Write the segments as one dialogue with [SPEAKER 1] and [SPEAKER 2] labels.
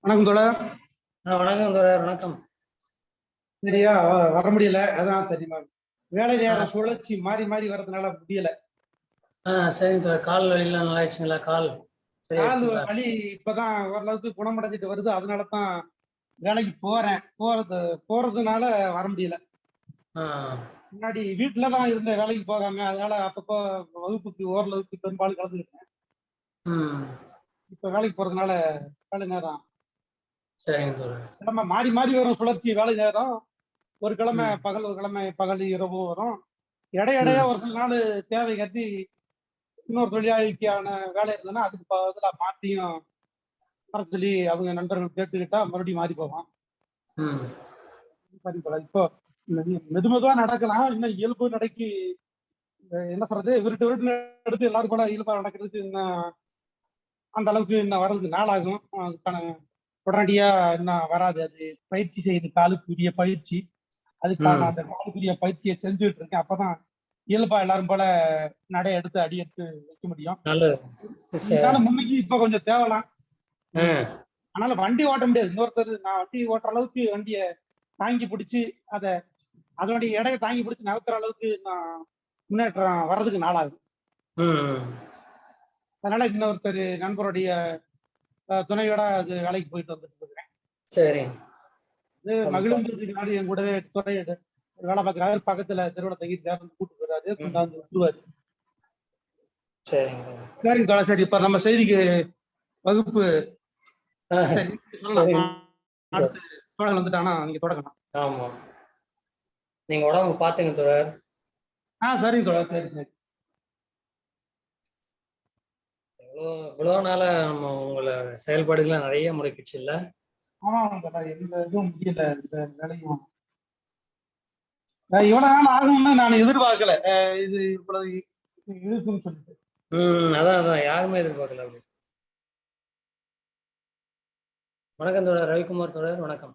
[SPEAKER 1] வணக்கம் தோழர்.
[SPEAKER 2] வணக்கம் தோழர். வணக்கம்.
[SPEAKER 1] சரியா வர முடியல, அதான் தெரியுமா வேலை நேர சுழற்சி மாறி மாறி வர்றதுனால முடியல.
[SPEAKER 2] சரிங்க தோழர். கால் வலிலாம் நல்லா ஆயிடுச்சுங்களா? கால்
[SPEAKER 1] வலி இப்பதான் ஓரளவுக்கு குணமடைஞ்சிட்டு வருது. அதனாலதான் வேலைக்கு போறதுனால வர முடியல. முன்னாடி வீட்டுலதான் இருந்த வேலைக்கு போகாம, அதனால அப்பப்போ வகுப்புக்கு ஓரளவுக்கு பெரும்பாலும் கலந்துக்கிட்டேன். இப்ப வேலைக்கு போறதுனால வேலை நேரம் கிழமை மாறி மாறி வரும் சுழற்சி. வேலை நேரம் ஒரு கிழமை பகல், ஒரு கிழமை பகல் இரவும் வரும். இடையிடையே ஒரு சில நாள் தேவை கருதி இன்னொரு தொழிலாளிக்கான வேலை இருந்ததுன்னா அதுக்கு பதிலா மாத்தியும் வர சொல்லி அவங்க நண்பர்கள் கேட்டுக்கிட்டா மறுபடியும் மாறி போவான். சரி போல இப்போ மெதுவா நடக்கலாம். இன்னும் இயல்பு நடைக்கு என்ன சொல்றது, விருட்டு எடுத்து எல்லாரும் கூட இயல்பா நடக்கிறதுக்கு இன்னும் அந்த அளவுக்கு இன்னும் வர்றதுக்கு நாளாகும். அதுக்கான உடனடியா இன்னும் வராது. அது பயிற்சி செய்யுது, காலுக்குரிய பயிற்சி. அதுக்கான அந்த காலுக்குரிய பயிற்சியை செஞ்சுட்டு இருக்கேன். அப்பதான் இயல்பா எல்லாரும் போல நடை எடுத்து அடி எடுத்து வைக்க முடியும். முன்னைக்கு இப்ப கொஞ்சம் தேவலாம். அதனால வண்டி ஓட்ட முடியாது. இன்னொருத்தர் நான் வண்டி ஓட்டுற அளவுக்கு வண்டியை தாங்கி பிடிச்சி அதனுடைய எடையை தாங்கி பிடிச்சி நகர்த்துற அளவுக்கு நான் முன்னேற்றம் வர்றதுக்கு நாளாகும். அதனால இன்னொருத்தர் நண்பருடைய துணையோட அது வேலைக்கு போயிட்டு வந்துட்டு இருக்கிறேன்.
[SPEAKER 2] சரி.
[SPEAKER 1] மகிழ்ந்ததுக்கு என் கூடவே துறை வேலை பார்க்கிறாரு. பக்கத்துல தெருவோட தங்கி கூட்டு போறாரு, கொண்டாந்து விட்டுருவாரு. சரிங்க. சரி, இப்ப நம்ம செய்திக்கு வகுப்பு வந்துட்டானா நீங்க தொடங்கலாம்.
[SPEAKER 2] ஆமா, நீங்க உடம்பு பாத்துங்க தோழர்.
[SPEAKER 1] சரிங்க தோழர். சரி சரி.
[SPEAKER 2] இவ்வளவு நாள நம்ம உங்களை செயல்பாடுகள் நிறைய முறைக்குச்சு இல்ல?
[SPEAKER 1] ஆமா, எந்த இதுவும் முடியல. இந்த வேலையும் இவ்வளவு நாள் ஆகும்னு நான் எதிர்பார்க்கல. இது இவ்வளவு இருக்குன்னு சொல்லிட்டு.
[SPEAKER 2] அதான் யாருமே எதிர்பார்க்கல. அப்படி. வணக்கம் தோழர். ரவிக்குமார் தோழர். வணக்கம்.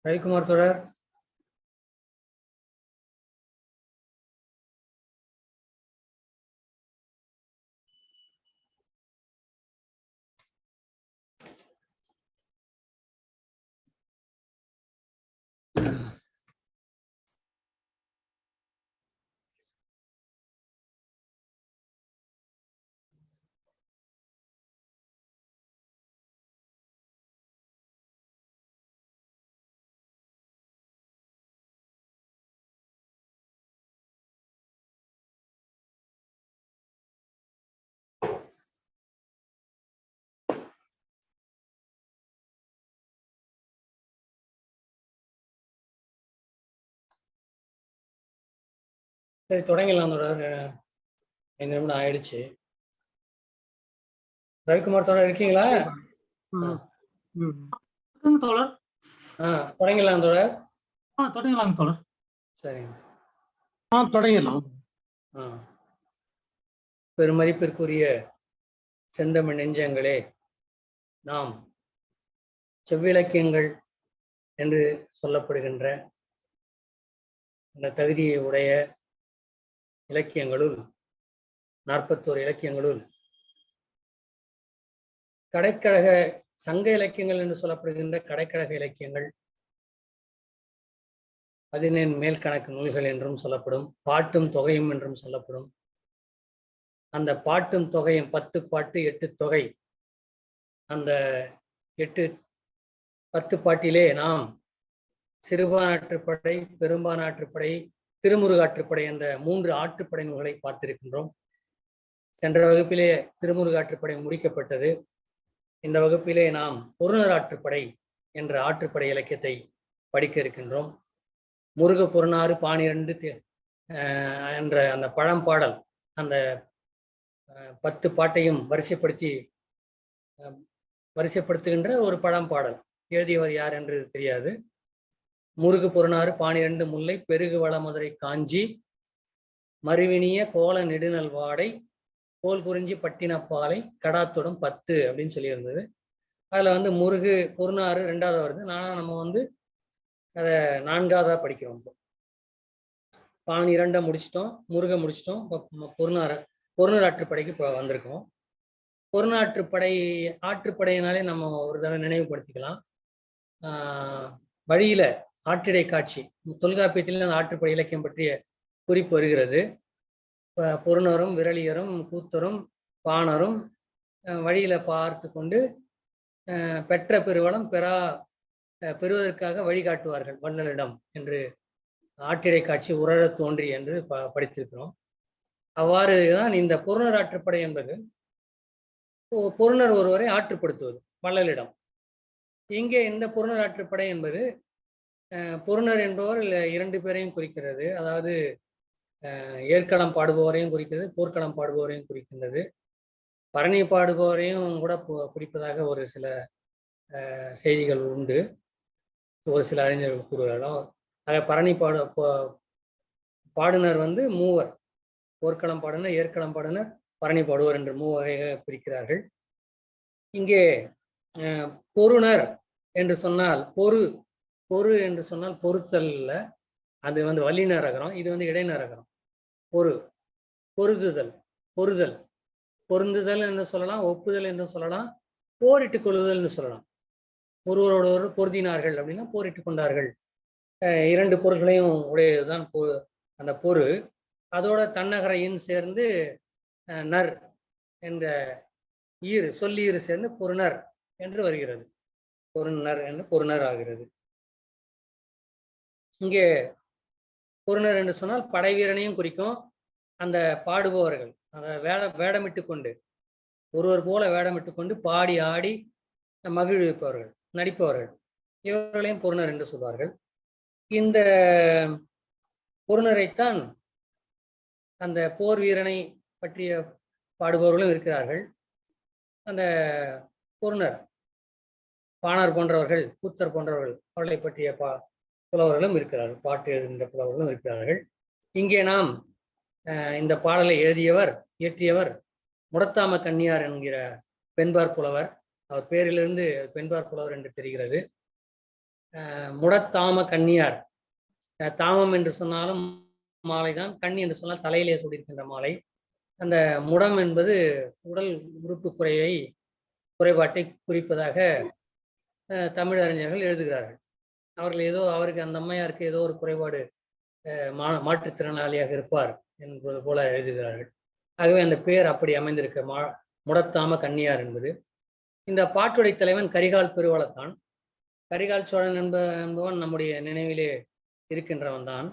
[SPEAKER 2] ரவிக்குமார் தோழர். சரி, தொடங்கிடலாம் தோழர். 5 நிமிடம் ஆயிடுச்சு. ரவிக்குமார் தோழர் இருக்கீங்களா?
[SPEAKER 3] தோழர்.
[SPEAKER 2] தொடங்கிடலாம் தோழர்.
[SPEAKER 3] தொடங்கலாம் தோழர்.
[SPEAKER 2] சரிங்க.
[SPEAKER 1] தொடங்கிடலாம்.
[SPEAKER 2] பெருமதிப்பிற்குரிய செந்தமிழ் நெஞ்சங்களே, நாம் செவ்விலக்கியங்கள் என்று சொல்லப்படுகின்ற அந்த தகுதியை உடைய இலக்கியங்களுள் 41 இலக்கியங்களுள் கடைக்கழக சங்க இலக்கியங்கள் என்று சொல்லப்படுகின்ற கடைக்கழக இலக்கியங்கள் 17 மேல் கணக்கு நூல்கள் என்றும் சொல்லப்படும். பாட்டும் தொகையும் என்றும் சொல்லப்படும். அந்த பாட்டும் தொகையும் 10 பாட்டு 8 தொகை, அந்த 10 பாட்டிலே நாம் சிறுபானாற்றுப்படை, பெரும்பானாற்றுப்படை, திருமுருகாற்றுப்படை என்ற 3 ஆற்றுப்படை நூல்களை பார்த்திருக்கின்றோம். சென்ற வகுப்பிலே திருமுருகாற்றுப்படை முடிக்கப்பட்டது. இந்த வகுப்பிலே நாம் பொருணராற்றுப்படை என்ற ஆற்றுப்படை இலக்கியத்தை படிக்க இருக்கின்றோம். முருக பொருணாறு 12 என்ற அந்த பழம்பாடல், அந்த 10 பாட்டையும் வரிசைப்படுத்துகின்ற ஒரு பழம்பாடல். எழுதியவர் யார் என்று தெரியாது. முருகு பொருணாறு 12 முல்லை பெருகு வளமதுரை காஞ்சி மறுவினிய கோல நெடுநல் வாடை கோல் குறிஞ்சி பட்டினப்பாலை கடாத்துடன் 10 அப்படின்னு சொல்லியிருந்தது. அதில் வந்து முருகு பொருநாறு 2வது வருது. நம்ம வந்து அதை 4வதா படிக்கிறோம். இப்போ பாணி 2 முடிச்சிட்டோம், முருகை முடிச்சிட்டோம். இப்போ பொருநராற்றுப்படைக்கு இப்போ வந்திருக்கோம். பொருநாற்றுப்படை ஆற்றுப்படையினாலே நம்ம ஒரு தடவை நினைவுபடுத்திக்கலாம். வழியில ஆற்றிடை காட்சி தொல்காப்பியத்தில் அந்த ஆற்றுப்படை இலக்கியம் பற்றிய குறிப்பு வருகிறது. பொருணரும் விரலியரும் கூத்தரும் பாணரும் வழியில பார்த்து கொண்டு பெற்ற பெருவளம் பெறுவதற்காக வழிகாட்டுவார்கள் வள்ளலிடம் என்று ஆற்றிடை காட்சி உரழ தோன்றி என்று படித்திருக்கிறோம். அவ்வாறு தான் இந்த பொருணர் ஆற்றுப்படை என்பது பொருணர் ஒருவரை ஆற்றுப்படுத்துவது வள்ளலிடம். இங்கே இந்த பொருணர் ஆற்றுப்படை என்பது பொருணர் என்பவர் 2 பேரையும் குறிக்கிறது. அதாவது ஏற்களம் பாடுபவரையும் குறிக்கிறது, போர்க்களம் பாடுபவரையும் குறிக்கின்றது. பரணி பாடுபவரையும் கூட குறிப்பதாக ஒரு சில செய்திகள் உண்டு, ஒரு சில அறிஞர்கள் கூறுகிறார்கள். ஆக பரணி பாடுனர் வந்து 3 போர்க்களம் பாடுனர், ஏற்களம் பாடுனர், பரணி பாடுவர் என்று 3 வகையாக பிரிக்கிறார்கள். இங்கே பொருணர் என்று சொன்னால் பொரு என்று சொன்னால் பொருத்தல், அது வந்து வல்லினரகரம், இது வந்து இடைநரகரம். பொருதுதல், பொருந்துதல் என்று சொல்லலாம், ஒப்புதல் என்று சொல்லலாம், போரிட்டுக் கொள்ளுதல் என்று சொல்லலாம். ஒருவரோடு பொருந்தினார்கள் அப்படின்னா போரிட்டுக் கொண்டார்கள். 2 பொருள்களையும் உடையதுதான் அந்த பொரு. அதோட தன்னகரையும் சேர்ந்து நர் என்ற சொல்லீறு சேர்ந்து பொருணர் என்று வருகிறது. பொருணர் என்று பொருணர் ஆகிறது. இங்கே பொருணர் என்று சொன்னால் படை வீரனையும் குறிக்கும். அந்த பாடுபவர்கள் அந்த வேடமிட்டு கொண்டு ஒருவர் போல வேடமிட்டு கொண்டு பாடி ஆடி மகிழ்விப்பவர்கள், நடிப்பவர்கள், இவர்களையும் பொருணர் என்று சொல்வார்கள். இந்த பொருணரைத்தான் அந்த போர் வீரனை பற்றிய பாடுபவர்களும் இருக்கிறார்கள். அந்த பொருணர் பாணர் போன்றவர்கள், கூத்தர் போன்றவர்கள், அவர்களை பற்றிய புலவர்களும் இருக்கிறார்கள், பாட்டு எழுதுகின்ற புலவர்களும் இருக்கிறார்கள். இங்கே நாம் இந்த பாடலை இயற்றியவர் முடத்தாம கன்னியார் என்கிற பெண்பார் புலவர். அவர் பேரிலிருந்து பெண்பார் புலவர் என்று தெரிகிறது. முடத்தாம கன்னியார், தாமம் என்று சொன்னாலும் மாலைதான், கண்ணி என்று சொன்னால் தலையிலே சூடியிருக்கின்ற மாலை. அந்த முடம் என்பது உடல் உறுப்பு குறைபாட்டை குறிப்பதாக தமிழ் அறிஞர்கள் எழுதுகிறார்கள். அவருக்கு அந்த அம்மையாருக்கு ஏதோ ஒரு குறைபாடு, மாற்றுத்திறனாளியாக இருப்பார் என்பது போல எழுதுகிறார்கள். ஆகவே அந்த பெயர் அப்படி அமைந்திருக்க முடத்தாம கன்னியார் என்பது. இந்த பாட்டுடை தலைவன் கரிகால் பெருவளத்தான். கரிகால் சோழன் என்பவன் நம்முடைய நினைவிலே இருக்கின்றவன் தான்,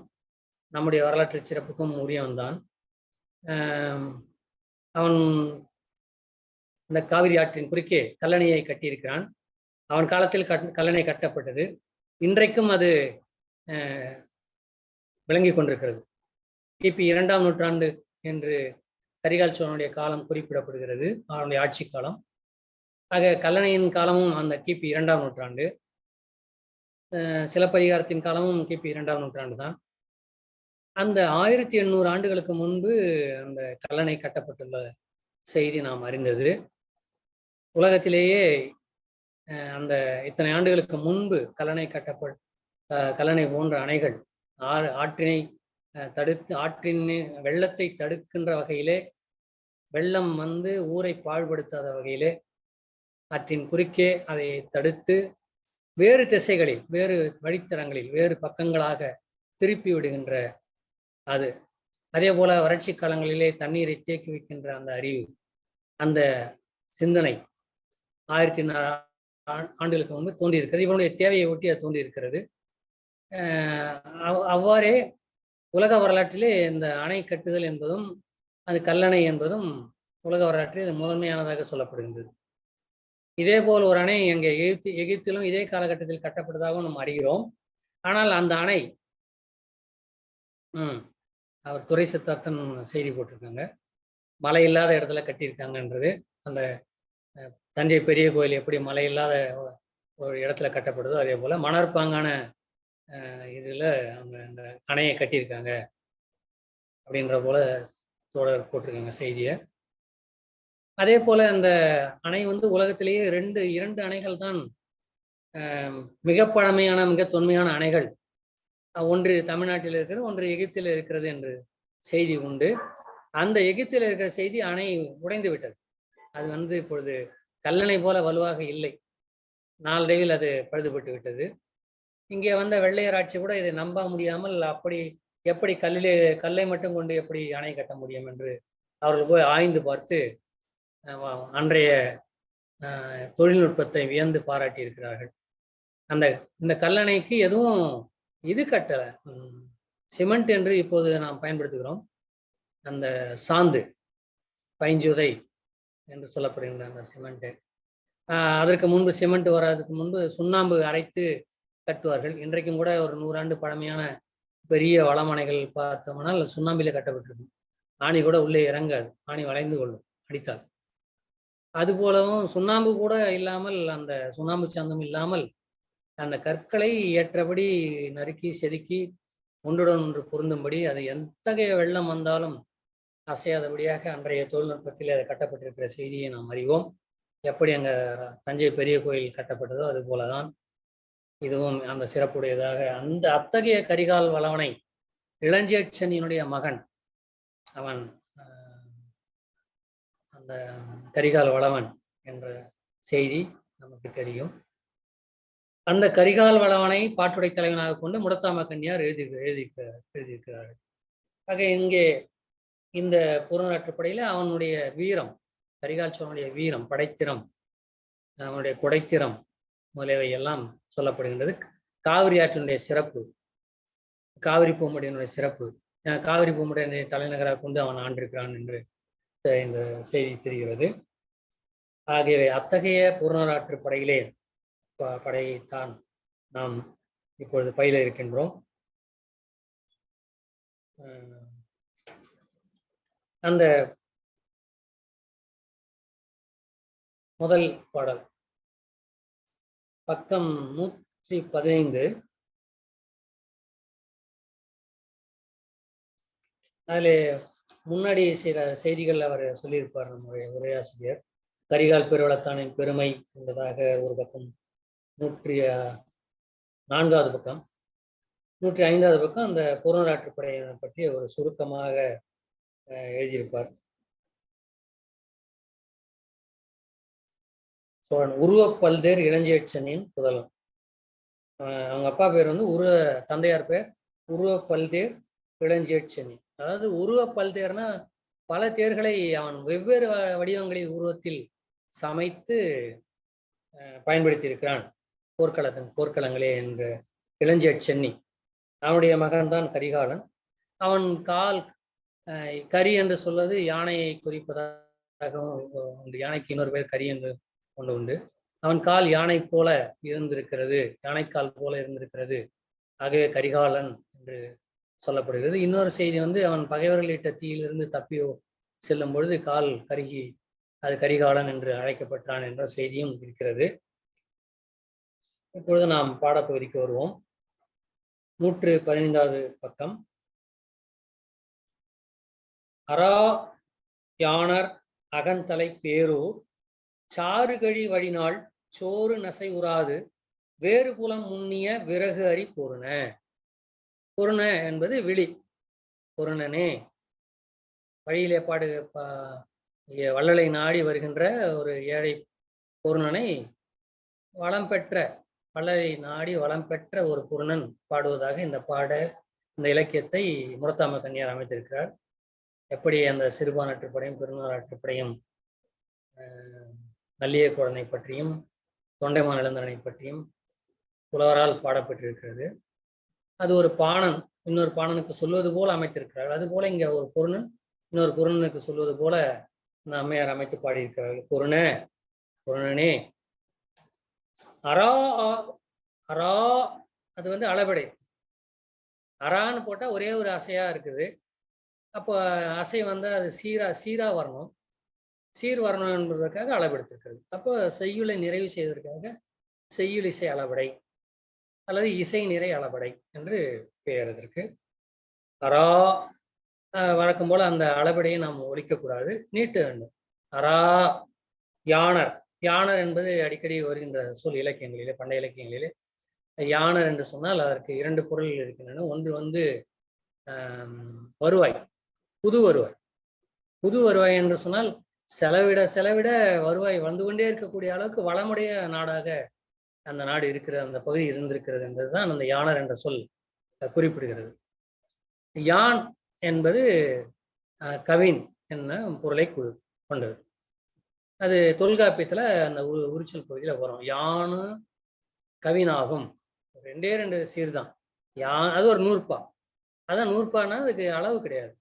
[SPEAKER 2] நம்முடைய வரலாற்று சிறப்புக்கும் உரியவன் தான். அவன் இந்த காவிரி ஆற்றின் குறுக்கே கல்லணையை கட்டியிருக்கிறான். அவன் காலத்தில் கல்லணை கட்டப்பட்டது. இன்றைக்கும் அது விளங்கி கொண்டிருக்கிறது. கிபி 2ஆம் நூற்றாண்டு என்று கரிகால் சோழனுடைய காலம் குறிப்பிடப்படுகிறது, அவனுடைய ஆட்சி காலம். ஆக கல்லணையின் காலமும் அந்த கிபி 2ஆம் நூற்றாண்டு, சிலப்பதிகாரத்தின் காலமும் கிபி 2ஆம் நூற்றாண்டு தான். அந்த 1800 ஆண்டுகளுக்கு முன்பு அந்த கல்லணை கட்டப்பட்டுள்ள செய்தி நாம் அறிந்தது. உலகத்திலேயே அந்த இத்தனை ஆண்டுகளுக்கு முன்பு கல்லணை போன்ற அணைகள் ஆற்றினை ஆற்றின் வெள்ளத்தை தடுக்கின்ற வகையிலே, வெள்ளம் வந்து ஊரை பாழ்படுத்தாத வகையிலே ஆற்றின் குறுக்கே அதை தடுத்து வேறு திசைகளில், வேறு வழித்தடங்களில், வேறு பக்கங்களாக திருப்பி விடுகின்ற அது. அதே போல வறட்சி காலங்களிலே தண்ணீரை தேக்கி வைக்கின்ற அந்த அறிவு, அந்த சிந்தனை 1400 ஆண்டுகளுக்கு முன்பு தோன்றியிருக்கிறது. இவனுடைய தேவையை ஒட்டி அது தோன்றியிருக்கிறது. அவ்வாறே உலக வரலாற்றிலே இந்த அணை கட்டுதல் என்பதும் அது கல்லணை என்பதும் உலக வரலாற்றில் முதன்மையானதாக சொல்லப்படுகின்றது. இதே போல் ஒரு அணை எங்கே எகிப்திலும் இதே காலகட்டத்தில் கட்டப்பட்டதாகவும் நாம் அறிகிறோம். ஆனால் அந்த அணை அவர் துரை சித்தார்த்தன் செய்தி போட்டிருக்காங்க, மழை இல்லாத இடத்துல கட்டியிருக்காங்கன்றது. அந்த தஞ்சை பெரிய கோயில் எப்படி மழை இல்லாத ஒரு இடத்துல கட்டப்படுதோ அதே போல மணற்பாங்கான இதில் அவங்க அந்த அணையை கட்டியிருக்காங்க அப்படின்ற போல தோழர் போட்டிருக்காங்க செய்தியை. அதே போல அந்த அணை வந்து உலகத்திலேயே இரண்டு அணைகள் தான் மிக பழமையான மிக தொன்மையான அணைகள். ஒன்று தமிழ்நாட்டில் இருக்கிறது, ஒன்று எகிப்தில் இருக்கிறது என்று செய்தி உண்டு. அந்த எகிப்தில் இருக்கிற செய்தி அணை உடைந்து விட்டது. அது வந்து இப்பொழுது கல்லணை போல வலுவாக இல்லை, நாளடைவில் அது பழுதுபட்டு விட்டது. இங்கே வந்த வெள்ளையராட்சி கூட இதை நம்ப முடியாமல் அப்படி எப்படி கல்லை மட்டும் கொண்டு எப்படி அணை கட்ட முடியும் என்று அவர்கள் போய் ஆய்ந்து பார்த்து அன்றைய தொழில்நுட்பத்தை வியந்து பாராட்டி இருக்கிறார்கள். இந்த கல்லணைக்கு எதுவும் இது கட்டலை, சிமெண்ட் என்று இப்போது நாம் பயன்படுத்துகிறோம். அந்த சாந்து பைஞ்சுதை என்று சொல்லப்படுகின்ற அந்த சிமெண்ட், அதற்கு முன்பு சிமெண்ட் வராதுக்கு முன்பு சுண்ணாம்பு அரைத்து கட்டுவார்கள். இன்றைக்கும் கூட ஒரு 100 ஆண்டு பழமையான பெரிய வளமனைகள் பார்த்தோம்னால் சுண்ணாம்பிலே கட்டப்பட்டிருக்கும். ஆணி கூட உள்ளே இறங்காது, ஆணி வளைந்து கொள்ளும் அடித்தால். அதுபோலவும் சுண்ணாம்பு கூட இல்லாமல், அந்த சுண்ணாம்பு சாந்தம் இல்லாமல் அந்த கற்களை ஏற்றபடி நறுக்கி செதுக்கி ஒன்றுடன் ஒன்று பொருந்தும்படி அது எத்தகைய வெள்ளம் வந்தாலும் அசையாதபடியாக அன்றைய தொழில்நுட்பத்தில் அது கட்டப்பட்டிருக்கிற செய்தியை நாம் அறிவோம். எப்படி அங்கே தஞ்சை பெரிய கோயில் கட்டப்பட்டதோ அது போலதான் இதுவும் அந்த சிறப்புடையதாக. அத்தகைய கரிகால் வளவனை இளஞ்சேட்சனியினுடைய மகன் அவன், அந்த கரிகால் வளவன் என்ற செய்தி நமக்கு தெரியும். அந்த கரிகால் வளவனை பாட்டுடை தலைவனாக கொண்டு முடத்தாம கன்னியார் எழுதியிருக்கிறார்கள். ஆக இங்கே இந்த புறநாற்றுப்படையில அவனுடைய வீரம், கரிகால் சோழனுடைய வீரம், படைத்திறம், அவனுடைய கொடைத்திறம் முதலியவை எல்லாம் சொல்லப்படுகின்றது. காவிரி ஆற்றினுடைய சிறப்பு, காவிரி பூமுடியினுடைய சிறப்பு, காவிரி பூமுடியை தலைநகராக கொண்டு அவன் ஆண்டிருக்கிறான் என்று இந்த செய்தி தெரிகிறது. ஆகியவை அத்தகைய புறநாற்று படையைத்தான் நாம் இப்பொழுது பயில இருக்கின்றோம். அந்த முதல் பாடல் பக்கம் 115. அதில் முன்னாடி சில செய்திகள் அவர் சொல்லியிருப்பார் நம்முடைய உரையாசிரியர். கரிகால் பெருவளத்தானின் பெருமை என்பதாக ஒரு பக்கம், 104வது பக்கம், 105வது பக்கம் அந்த புறநாற்றுப்படையினை பற்றி ஒரு சுருக்கமாக எழுதியிருப்பார். சோழன் உருவப்பல்தேர் இளஞ்சேட்சனின் புதல்வன். அவங்க அப்பா பேர் வந்து தந்தையார் பேர் உருவப்பல்தேர் இளஞ்சேட்சனி. அதாவது உருவப்பல்தேர்னா பல தேர்களை அவன் வெவ்வேறு வடிவங்களில் உருவத்தில் சமைத்து பயன்படுத்தி இருக்கிறான் போர்க்களங்களே என்ற இளஞ்சேட்சன்னி. அவனுடைய மகன்தான் கரிகாலன். அவன் கால் கரி என்று சொல்வது யானையை குறிப்பதாகவும் உண்டு. யானைக்கு இன்னொரு பேர் கரி என்று கொண்டு உண்டு. அவன் கால் யானை போல இருந்திருக்கிறது, யானைக்கால் போல இருந்திருக்கிறது. ஆகவே கரிகாலன் என்று சொல்லப்படுகிறது. இன்னொரு செய்தி வந்து அவன் பகைவர்களிட்ட தீயிலிருந்து தப்பி செல்லும் பொழுது கால் கருகி அது கரிகாலன் என்று அழைக்கப்பட்டான் என்ற செய்தியும் இருக்கிறது. இப்பொழுது நாம் பாடப்பகுதிக்கு வருவோம். 115வது பக்கம். அரா யானர் அகந்தலை பேரூர் சாறுகழி வழிநாள் சோறு நசை உறாது வேறு புலம் முன்னிய விறகு அறி பொருண. பொருண என்பது விழி. பொருணனே, வழியிலே வள்ளலை நாடி வருகின்ற ஒரு ஏழை பொருணனை வளம் பெற்ற, வள்ளலை நாடி வளம் பெற்ற ஒரு பொருணன் பாடுவதாக இந்த இலக்கியத்தை முடத்தாம கன்னியார் அமைத்திருக்கிறார். எப்படி அந்த சிறுபான்ற்றுப்படையும் பெருநாற்றுப்படையும் நல்லிய கோடனை பற்றியும் தொண்டைமான் இளந்தரனை பற்றியும் புலவரால் பாடப்பட்டிருக்கிறது. அது ஒரு பாணன் இன்னொரு பாணனுக்கு சொல்வது போல அமைத்திருக்கிறார்கள். அது போல இங்க ஒரு பொருணன் இன்னொரு பொருணனுக்கு சொல்வது போல இந்த அம்மையார் அமைத்து பாடியிருக்கிறார்கள். பொருணனே அரா. அரா அது வந்து அளபடை. அரான்னு போட்டா ஒரே ஒரு அசையா இருக்குது. அப்போ அசை வந்து அது சீரா வரணும். சீர் வரணும் என்பதற்காக அளவெடுத்திருக்கிறது. அப்போ செய்யுளை நிறைவு செய்வதற்காக செய்யுள் இசை அளபடை அல்லது இசை நிறை அளபடை என்று பெயர் இதற்கு. அரா வழக்கம் போல அந்த அளபடையை நாம் ஒழிக்கக்கூடாது, நீட்ட வேண்டும். அரா யாணர். யாணர் என்பது அடிக்கடி வருகின்ற சொல் இலக்கியங்களிலே, பண்டைய இலக்கியங்களிலே. யாணர் என்று சொன்னால் அதற்கு 2 பொருள்கள் இருக்கின்றன. ஒன்று வந்து வருவாய், புது வருவாய். புது வருவாய் என்று சொன்னால் செலவிட செலவிட வருவாய் வந்து கொண்டே இருக்கக்கூடிய அளவுக்கு வளமுடைய நாடாக அந்த நாடு இருக்கிற அந்த பகுதி இருந்திருக்கிறது என்பதுதான் அந்த யாணர் என்ற சொல் குறிப்பிடுகிறது. யான் என்பது கவின் என்ன பொருளை கொண்டது. அது தொல்காப்பியத்துல அந்த உரிச்சல் பகுதியில வரும். யானு கவினாகும். 2 சீர்தான். அது ஒரு நூற்பா. அதான் நூற்பானா அதுக்கு அளவு கிடையாது.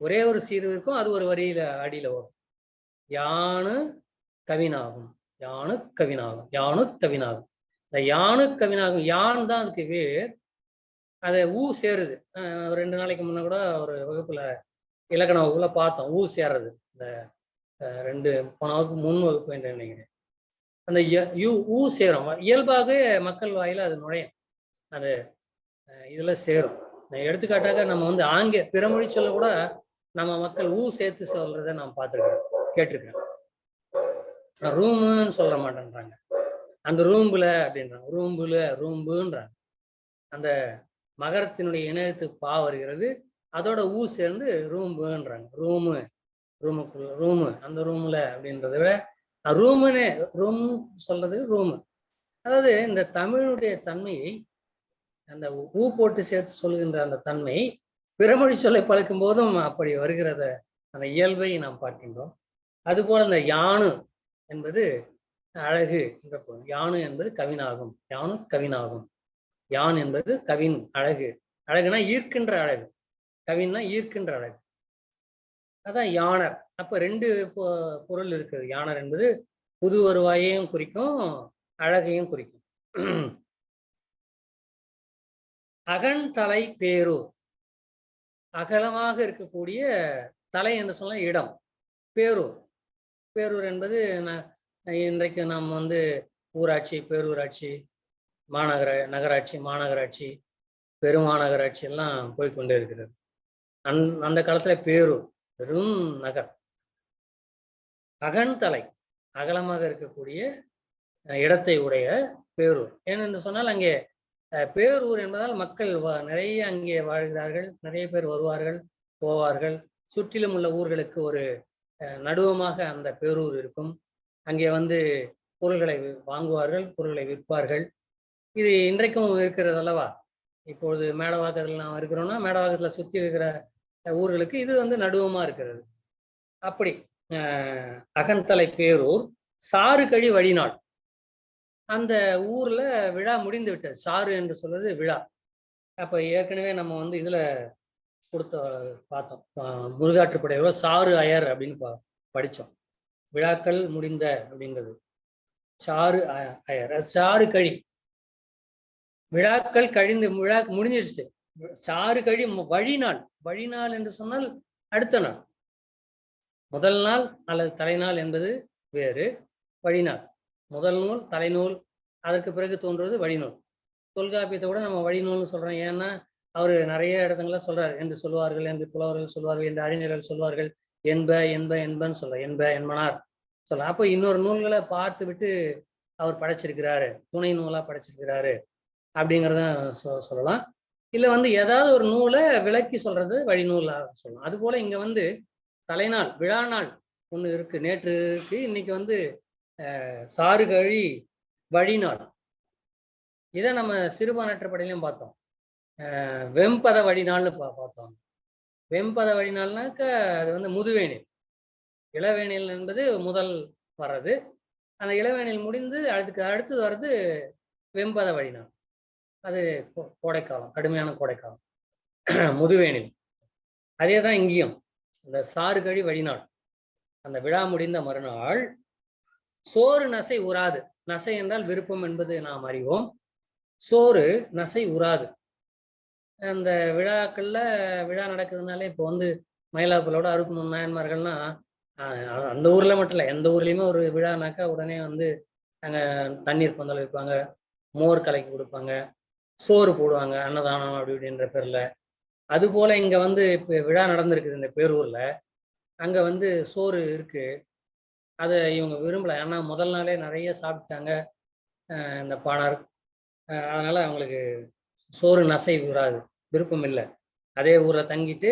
[SPEAKER 2] ஒரே ஒரு சீர் இருக்கும், அது ஒரு வரியில அடியில வரும். யானு கவினாகும், யானு கவினாகும், யானு கவினாகும். இந்த யானு கவினாகும், யான் தான் அதுக்கு வேர். அதை ஊ சேருது. 2 நாளைக்கு முன்ன கூட ஒரு வகுப்புல இலக்கண வகுப்புல பார்த்தோம், ஊ சேருது. இந்த 2 போன வகுப்பு 3 வகுப்பு என்று நினைக்கிறேன். அந்த ஊ சேரும். இயல்பாகவே மக்கள் வாயில அது நுழையும், அது இதுல சேரும். எடுத்துக்காட்டாக நம்ம வந்து பிற மொழி சொல்ல கூட நம்ம மக்கள் ஊ சேர்த்து சொல்றதை நான் பார்த்துருக்கேன், கேட்டிருக்கேன். ரூமுன்னு சொல்ல மாட்டேன்றாங்க, அந்த ரூம்புல அப்படின்றாங்க. ரூம்புல ரூம்புன்றாங்க. அந்த மகரத்தினுடைய இணையத்து பா வருகிறது, அதோட ஊ சேர்ந்து ரூம்புன்றாங்க. ரூமு, ரூமுக்குள்ள ரூமு, அந்த ரூம்ல அப்படின்றத விட ரூமுன்னு ரூம் சொல்றது ரூமு. அதாவது இந்த தமிழுடைய தன்மையை, அந்த ஊ போட்டு சேர்த்து சொல்கின்ற அந்த தன்மை பிறமொழி சொல்லை பழக்கும் போதும் அப்படி வருகிறத, அந்த இயல்பை நாம் பார்க்கின்றோம். அதுபோல இந்த யானு என்பது அழகு என்ற பொருள். யானு என்பது கவினாகும், யானு கவினாகும். யான் என்பது கவின், அழகு. அழகுனா ஈர்க்கின்ற அழகு, கவின்னா ஈர்க்கின்ற அழகு. அதான் யாணர். அப்ப 2 பொருள் இருக்குது. யாணர் என்பது புது வருவாயையும் குறிக்கும், அழகையும் குறிக்கும். அகன்தலை பேரூர். அகலமாக இருக்கக்கூடிய தலை என்று சொன்ன இடம் பேரூர். பேரூர் என்பது இன்றைக்கு நாம் வந்து ஊராட்சி, பேரூராட்சி, நகராட்சி, மாநகராட்சி, பெருமாநகராட்சி எல்லாம் போய்கொண்டே இருக்கிறது. அந்த காலத்துல பேரூர் பெரும் நகர். அகன்தலை அகலமாக இருக்கக்கூடிய இடத்தை உடைய பேரூர். ஏனென்று சொன்னால் அங்கே பேரூர் என்பதால் மக்கள் நிறைய அங்கே வாழ்கிறார்கள், நிறைய பேர் வருவார்கள் போவார்கள். சுற்றிலும் உள்ள ஊர்களுக்கு ஒரு நடுவமாக அந்த பேரூர் இருக்கும். அங்கே வந்து பொருள்களை வாங்குவார்கள், பொருள்களை விற்பார்கள். இது இன்றைக்கும் இருக்கிறது அல்லவா? இப்பொழுது மேடவாக்கத்தில் நாம் இருக்கிறோம்னா மேடவாக்கத்துல சுற்றி இருக்கிற ஊர்களுக்கு இது வந்து நடுவமா இருக்கிறது. அப்படி அகன்தலை பேரூர் சாறு கழி வழிநாள். அந்த ஊர்ல விழா முடிந்து விட்டது. சாறு என்று சொல்றது விழா. அப்ப ஏற்கனவே நம்ம வந்து இதுல பார்த்தோம், முருகாற்றுப்படையோட சாறு அயர் அப்படின்னு படிச்சோம். விழாக்கள் முடிந்த அப்படின்றது சாறு அயர். சாறு கழி, விழாக்கள் கழிந்து, விழா முடிஞ்சிடுச்சு. சாறு கழி வழிநாள். வழிநாள் என்று சொன்னால் அடுத்த நாள். முதல் நாள் அல்லது தலைநாள் என்பது வேறு, வழிநாள். முதல் நூல், தலைநூல், அதற்கு பிறகு தோன்றுவது வழிநூல். தொல்காப்பியத்தை கூட நம்ம வழிநூல்னு சொல்றோம். ஏன்னா அவர் நிறைய இடத்துல சொல்றாரு. என்று சொல்வார்கள், என்று புலவர்கள் சொல்வார்கள், என்று அறிஞர்கள் சொல்வார்கள். என்ப என்ப என்பன்னு சொல்ற, என்ப என்மனார் சொல்ல. அப்போ இன்னொரு நூல்களை பார்த்து விட்டு அவர் படைச்சிருக்கிறாரு, துணை நூலா படைச்சிருக்கிறாரு அப்படிங்கிறத சொல்லலாம். இல்லை வந்து ஏதாவது ஒரு நூலை விளக்கி சொல்றது வழிநூலா சொல்லலாம். அது போல இங்க வந்து தலைநாள், விழா நாள் ஒண்ணு இருக்கு. நேற்று இருக்கு, இன்னைக்கு வந்து சாறு கழி வழிநாள். இதை நம்ம சிறுபான்மையற்றப்படையிலையும் பார்த்தோம். வெம்பத வழிநாள்னு பார்த்தோம். வெம்பத வழிநாள்னாக்க அது வந்து முதுவேனில். இளவேனில் என்பது முதல் வர்றது. அந்த இளவேனில் முடிந்து அதுக்கு அடுத்தது வர்றது வெம்பத வழிநாள். அது கோடைக்காலம், கடுமையான கோடைக்காலம், முதுவேனில். அதே தான் இங்கேயும் இந்த சாறு கழி வழிநாள். அந்த விழா முடிந்த மறுநாள் சோறு நசை உறாது. நசை என்றால் விருப்பம் என்பது நாம் அறிவோம். சோறு நசை உறாது. அந்த விழாக்கள்ல விழா நடக்குதுனாலே இப்போ வந்து மயிலாப்பூரோட 63 நாயன்மார்கள்னா அந்த ஊர்ல மட்டும் இல்லை, எந்த ஊர்லயுமே ஒரு விழானாக்கா உடனே வந்து அங்க தண்ணீர் பந்தல் வைப்பாங்க, மோர் கலக்கி கொடுப்பாங்க, சோறு போடுவாங்க, அன்னதானம் அப்படி இப்படின்ற பேர்ல. அது போல இங்க வந்து இப்போ விழா நடந்திருக்குது இந்த பேரூர்ல. அங்க வந்து சோறு இருக்கு. அதை இவங்க விரும்பல. ஏன்னா முதல் நாளே நிறைய சாப்பிட்டாங்க இந்த பாணர். அதனால அவங்களுக்கு சோறு நசை வராது, விருப்பம் இல்லை. அதே ஊர்ல தங்கிட்டு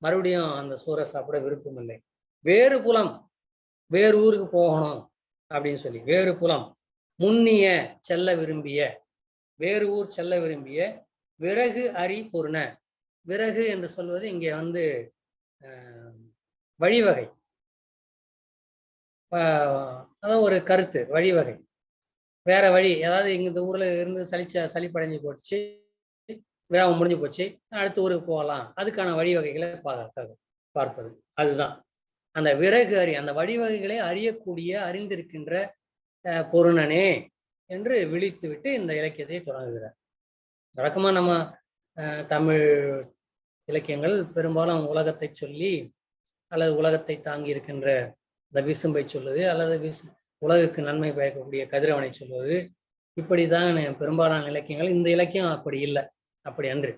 [SPEAKER 2] மறுபடியும் அந்த சோறை சாப்பிட விருப்பம் இல்லை. வேறு புலம், வேறு ஊருக்கு போகணும் அப்படின்னு சொல்லி, வேறு புலம் முன்னிய செல்ல விரும்பிய, வேறு ஊர் செல்ல விரும்பிய விறகு அரி பொருண. விறகு என்று சொல்வது இங்கே வந்து வழிவகை, அதான் ஒரு கருத்து, வழிவகை. வேற வழி, அதாவது இந்த ஊர்ல இருந்து சளிப்படைஞ்சு போச்சு, விழாவும் முடிஞ்சு போச்சு, அடுத்த ஊருக்கு போகலாம், அதுக்கான வழிவகைகளை பார்ப்பது. அதுதான் அந்த விறகு அறி, அந்த வழிவகைகளை அறியக்கூடிய, அறிந்திருக்கின்ற பொருணனே என்று விழித்து விட்டு இந்த இலக்கியத்தை தொடங்குகிறார். வழக்கமா நம்ம தமிழ் இலக்கியங்கள் பெரும்பாலும் உலகத்தை சொல்லி, அல்லது உலகத்தை தாங்கி இருக்கின்ற இந்த விசும்பை சொல்லுது, அல்லது உலகுக்கு நன்மை பயக்கக்கூடிய கதிரவனை சொல்வது, இப்படிதான் பெரும்பாலான இலக்கியங்கள். இந்த இலக்கியம் அப்படி இல்லை, அப்படி அன்று.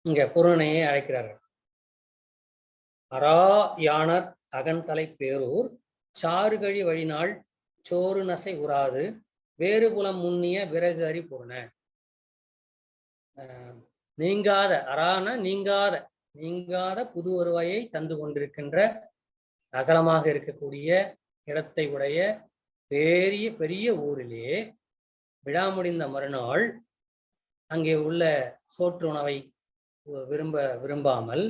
[SPEAKER 2] இங்க பொருணையை அழைக்கிறார்கள். அரா யானர் அகன்தலை பேரூர் சாறுகழி வழிநாள் சோறு நசை உறாது வேறு புலம் முன்னிய விறகு அறி பொருண. நீங்காத, அரான நீங்காத புது வருவாயை தந்து கொண்டிருக்கின்ற, அகலமாக இருக்கக்கூடிய இடத்தை உடைய பெரிய ஊரிலே விழா முடிந்த மறுநாள் அங்கே உள்ள சோற்று உணவை விரும்பாமல்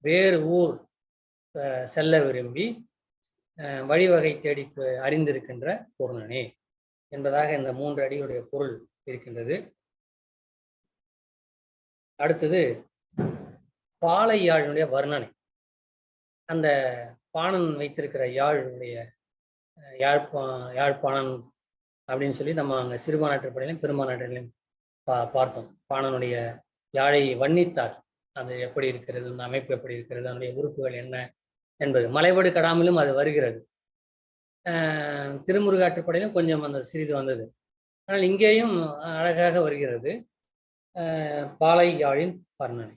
[SPEAKER 2] வேறு ஊர் செல்ல விரும்பி வழிவகை தேடி அறிந்திருக்கின்ற பொருணனே என்பதாக இந்த 3 அடியுடைய பொருள் இருக்கின்றது. அடுத்தது பாலை யாழினுடைய வர்ணனை. அந்த பாணன் வைத்திருக்கிற யாழுடைய யாழ்ப்பாணன் அப்படின்னு சொல்லி நம்ம அங்கே சிறுபான்மையிலும் பெரும்பான்மையிலும் பார்த்தோம். பாணனுடைய யாழை வர்ணித்தார். அது எப்படி இருக்கிறது, அந்த அமைப்பு எப்படி இருக்கிறது, அதனுடைய உறுப்புகள் என்ன என்பது. மலைபடு கடாமலும் அது வருகிறது. திருமுருகாற்றுப்படையிலும் கொஞ்சம் அந்த சிறிது வந்தது. ஆனால் இங்கேயும் அழகாக வருகிறது பாலை யாழின் வர்ணனை.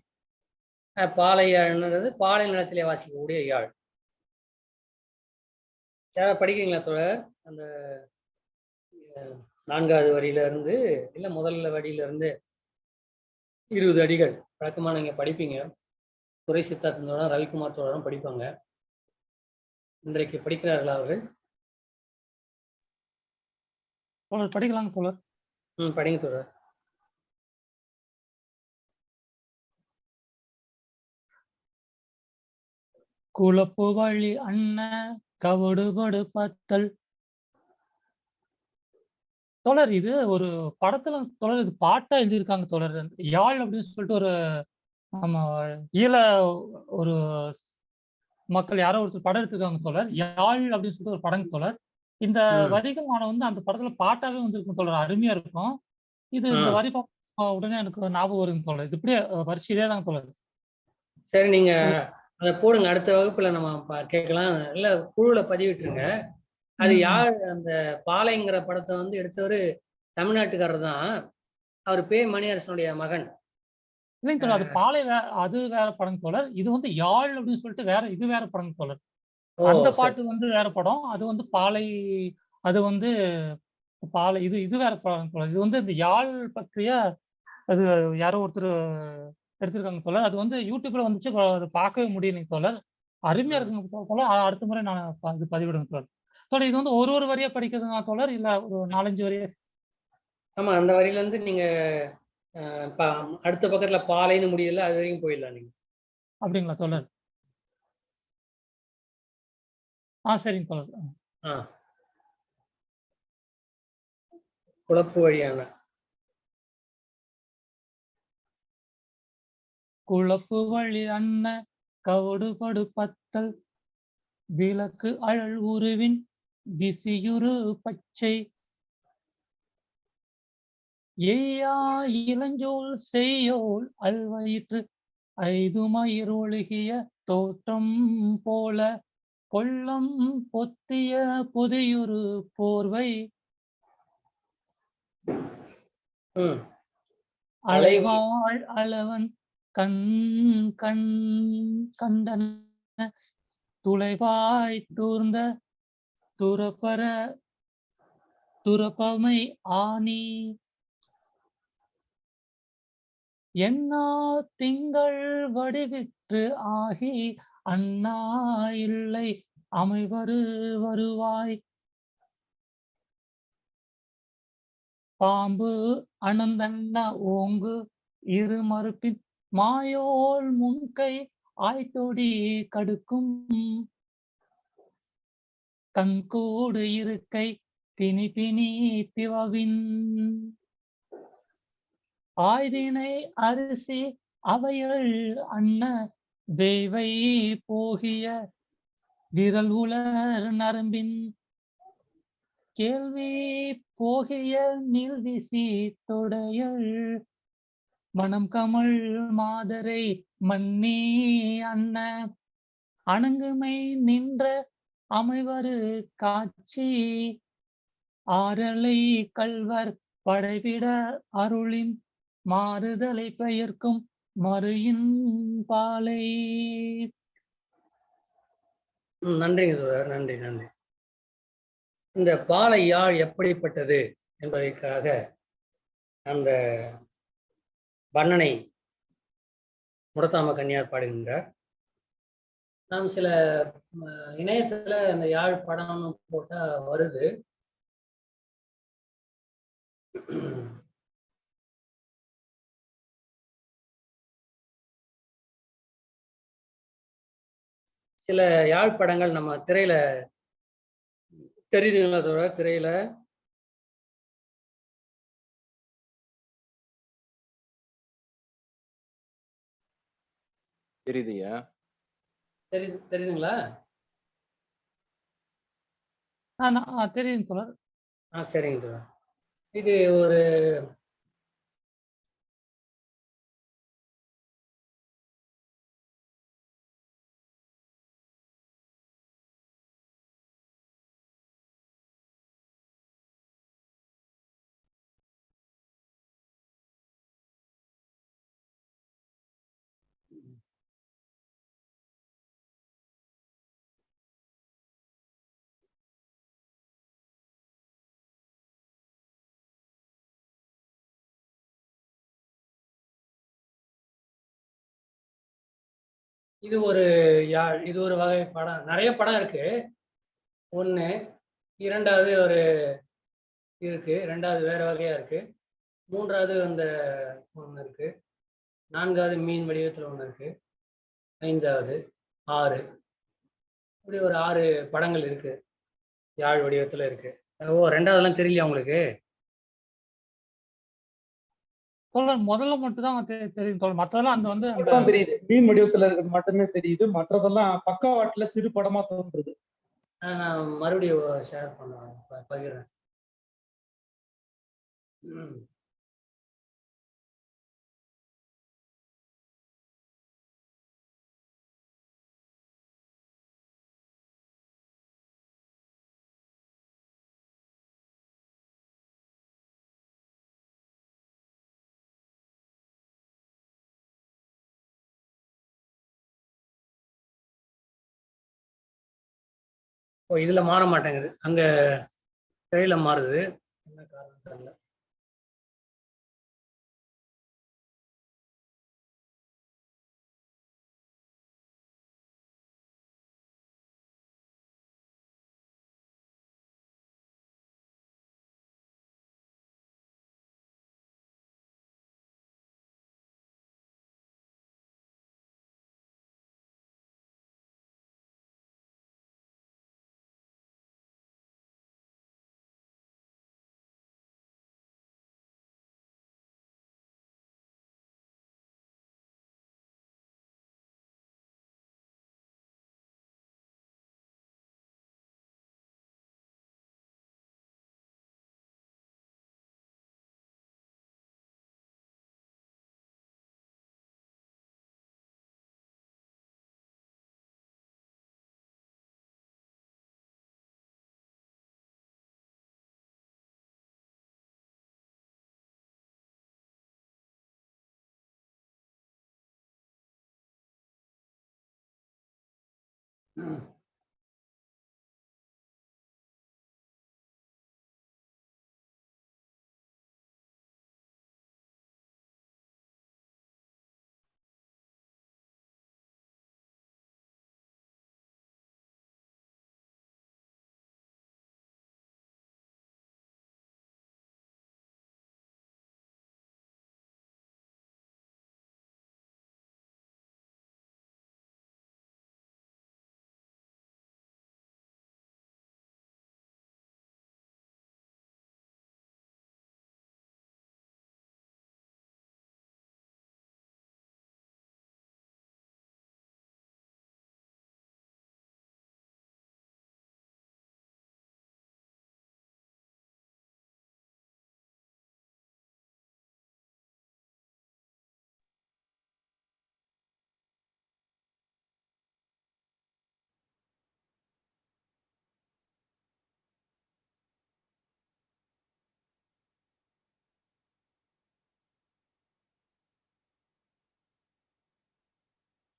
[SPEAKER 2] பாலை யாழ்ன்றது பாலை நிலத்திலே வாசிக்கக்கூடிய யாழ். யாராவது படிக்கிறீங்களா தோழர்? அந்த 4வது வரியிலிருந்து, இல்லை முதல்ல வரியிலிருந்து 20 அடிகள் வழக்கமாக நீங்க படிப்பீங்க. துரை சித்தார்த்தோட ரவிக்குமார் தோழரும் படிப்பாங்க. இன்றைக்கு படிக்கிறார்களா அவர்கள்?
[SPEAKER 3] படிக்கலாங்க தோழர்.
[SPEAKER 2] படிங்க தோழர்.
[SPEAKER 3] குழப்பு வழி அண்ண கவடுபடு பத்தல். தோழர் இது ஒரு படத்துல தோழர், இது பாட்டா எழுதியிருக்காங்க தோழர். யாழ் அப்படின்னு சொல்லிட்டு ஒரு நம்ம ஈழ ஒரு மக்கள் யாரோ ஒருத்தர் படம் எடுத்திருக்காங்க தோழர். யாழ் அப்படின்னு சொல்லிட்டு ஒரு படம் தோழர். இந்த வரிகள் வந்து அந்த படத்துல பாட்டாவே வந்திருக்கும் தோழர். அருமையா இருக்கும். இது இந்த வரி உடனே எனக்கு ஞாபகம் வருங்க தோழர். இது இப்படியே வரிசையிலே தான் தோழர்.
[SPEAKER 2] சரி, நீங்க அதை போடுங்க, அடுத்த வகுப்புல நம்ம கேட்கலாம். இல்ல குழுல பதிவிட்டுருங்க. அது யார்? அந்த பாலைங்கிற படத்தை வந்து எடுத்தவர் தமிழ்நாட்டுக்காரர் தான். அவர் பே மணியரசனுடைய மகன்.
[SPEAKER 3] இல்லைங்க தோழர், அது பாலை அது வேற படம் தோழர். இது வந்து யாழ் அப்படின்னு சொல்லிட்டு வேற, இது வேற படம் தோழர். அந்த பாட்டு வந்து வேற படம். அது வந்து பாலை, அது வந்து பாலை, இது வேற படம் தோழர். இது வந்து இந்த யாழ் பற்றிய அது யாரோ ஒருத்தர் எடுத்திருக்காங்க தோழர். அது வந்து யூடியூப்ல வந்துச்சு, அது பார்க்கவே முடியலைங்க தோழர். அருமையா இருக்குங்க தோழர். அடுத்த முறை நான் இது பதிவிடுங்க தோழர். தோழர் இது வந்து ஒரு வரியா படிக்கிறதுனா தோழர், இல்ல ஒரு 4-5 வரியா?
[SPEAKER 2] ஆமா, அந்த வரியில இருந்து நீங்க அடுத்த பக்கத்துல பாலைன்னு முடியல, அது வரைக்கும் போயிடலாம் நீங்க.
[SPEAKER 3] அப்படிங்களா தோழர்? சரிங்க தோழர்.
[SPEAKER 2] குழப்பு வழியான
[SPEAKER 3] குழப்பு வழி அண்ண கவடுபடு பத்தல் விளக்கு அழல் உருவின் விசியுரு பச்சை ஏயா இளஞ்சோல் செய்யோல் அல்வயிற்று ஐதுமயிர் ஒழுகிய தோற்றம் போல கொள்ளம் பொத்திய புதியுரு போர்வை அலைவாள் அளவன் கண் கண் கண்டன் துளைவாய் தூர்ந்த துறப்பற துறப்பமை ஆனி என்னா திங்கள் வடிவிற்று ஆகி அண்ணா இல்லை அமைவரு வருவாய் பாம்பு அனந்தன்ன ஓங்கு இரு மறுப்பின் மாயோல் முன்கை ஆய்த்தொடி கடுக்கும் கண்கூடு இருக்கை திணிபினி பிவவின் ஆய்தினை அரிசி அவைகள் அன்ன வேய்வை போகிய விரல் உலர் நரம்பின் கேள்வி போகிய நீள்விசி தொடையல் மணம் கமல் மாதரை மன்னி அன்ன அணங்குமை நின்ற அமைவரு காட்சி ஆரலை கல்வர் படைவிட அருளின் மாறுதலை பெயர்க்கும் மறுயின் பாலை.
[SPEAKER 2] நன்றிங்க தோழர், நன்றி நன்றி. இந்த பாலை யாழ் எப்படிப்பட்டது என்பதற்காக அந்த வர்ணனை முடத்தாம கன்னியார் பாடுகின்றார். நாம் சில இணையத்துல அந்த யாழ் படம்னு போட்டா வருது. சில யாழ் படங்கள் நம்ம திரையில தெரியுதுங்களா தோழர்? திரையில
[SPEAKER 4] தெரியுதுயா?
[SPEAKER 2] தெரியுதுங்களா?
[SPEAKER 3] தெரியுது தோழர்.
[SPEAKER 2] சரிங்க தோழர். இது ஒரு இது ஒரு யாழ், இது ஒரு வகை படம். நிறைய படம் இருக்கு. ஒன்று, இரண்டாவது ஒரு இருக்கு, ரெண்டாவது வேற வகையா இருக்கு, மூன்றாவது அந்த ஒன்று இருக்கு, நான்காவது மீன் வடிவத்தில் ஒன்று இருக்கு, ஐந்தாவது, 6, இப்படி ஒரு 6 படங்கள் இருக்கு, யாழ் வடிவத்தில் இருக்கு. ஓ, ரெண்டாவதுலாம் தெரியலையா உங்களுக்கு?
[SPEAKER 3] முதல்ல மட்டும் தான் தெரியும் தோழர். மற்றதெல்லாம் அந்த வந்து
[SPEAKER 1] தெரியுது, மீன் வடிவத்துல இருக்கிறது மட்டுமே தெரியுது. மற்றதெல்லாம் பக்காவாட்டுல சிறு படமா தோன்றுது.
[SPEAKER 2] நான் மறுபடியும் ஷேர் பண்ணுவேன், பகிர்றேன். ஓ, இதுல மாற மாட்டேங்குது, அங்க திரையில மாறுது. என்ன காரணம் தெரியல.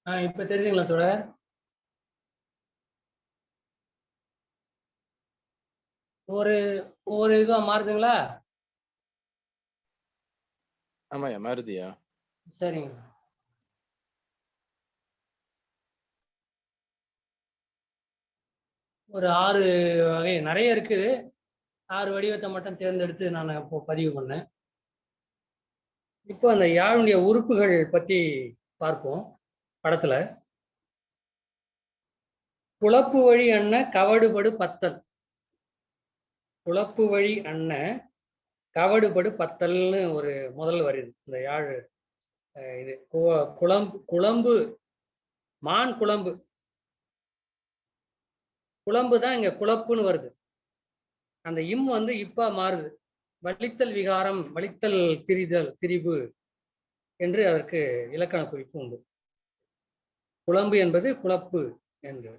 [SPEAKER 2] இப்ப தெரியுதுங்களா தொடர்? ஒவ்வொரு இதுவா மாறுதுங்களா?
[SPEAKER 4] ஆமாய்யா, மாருதியா.
[SPEAKER 2] சரிங்க. ஒரு 6 வகை நிறைய இருக்குது. 6 வடிவத்தை மட்டும் தேர்ந்தெடுத்து நான் இப்போ பதிவு பண்ணேன். இப்போ அந்த யாழுடைய உறுப்புகள் பத்தி பார்ப்போம். படத்துல குழப்பு வழி அண்ண கவடுபடு பத்தல். குழப்பு வழி அண்ண கவடுபடு பத்தல்னு ஒரு முதல் வருது இந்த யாழ். இது குழம்பு மான் குழம்பு. குழம்பு தான் இங்க குழப்புன்னு வருது. அந்த இம் வந்து இப்ப மாறுது. வலித்தல் விகாரம், வலித்தல் திரிபு என்று அதற்கு இலக்கண குறிப்பு உண்டு. குழம்பு என்பது குழப்பு என்று.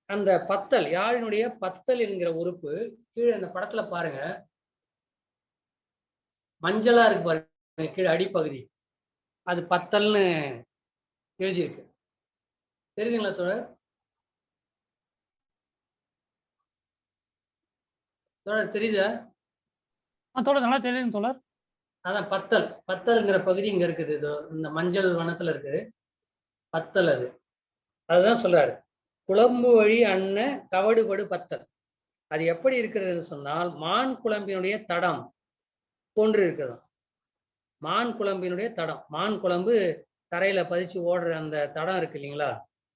[SPEAKER 2] அந்த பத்தல், யாழினுடைய பத்தல் என்கிற உறுப்பு கீழே அந்த படத்துல பாருங்க, மஞ்சளா இருக்கு பாருங்க கீழே அடிப்பகுதி, அது பத்தல்னு எழுதியிருக்கு. தெரியுதுங்களா தோழர்? தோழர் தெரியுதா?
[SPEAKER 3] தோழர் நல்லா தெரியுதுங்க தோழர்.
[SPEAKER 2] அதான் பத்தல்ங்கிற பகுதி இங்க இருக்குது. இந்த மஞ்சள் வனத்துல இருக்குது பத்தல். அதுதான் சொல்றாரு, குழம்பு வழி அண்ண கவடுபடு பத்தல். அது எப்படி இருக்கிறதுன்னு சொன்னால் மான் குழம்பினுடைய தடம் போன்று இருக்கிறது. மான் குழம்பினுடைய தடம், மான் குழம்பு தரையில பதிச்சு ஓடுற அந்த தடம் இருக்கு இல்லைங்களா,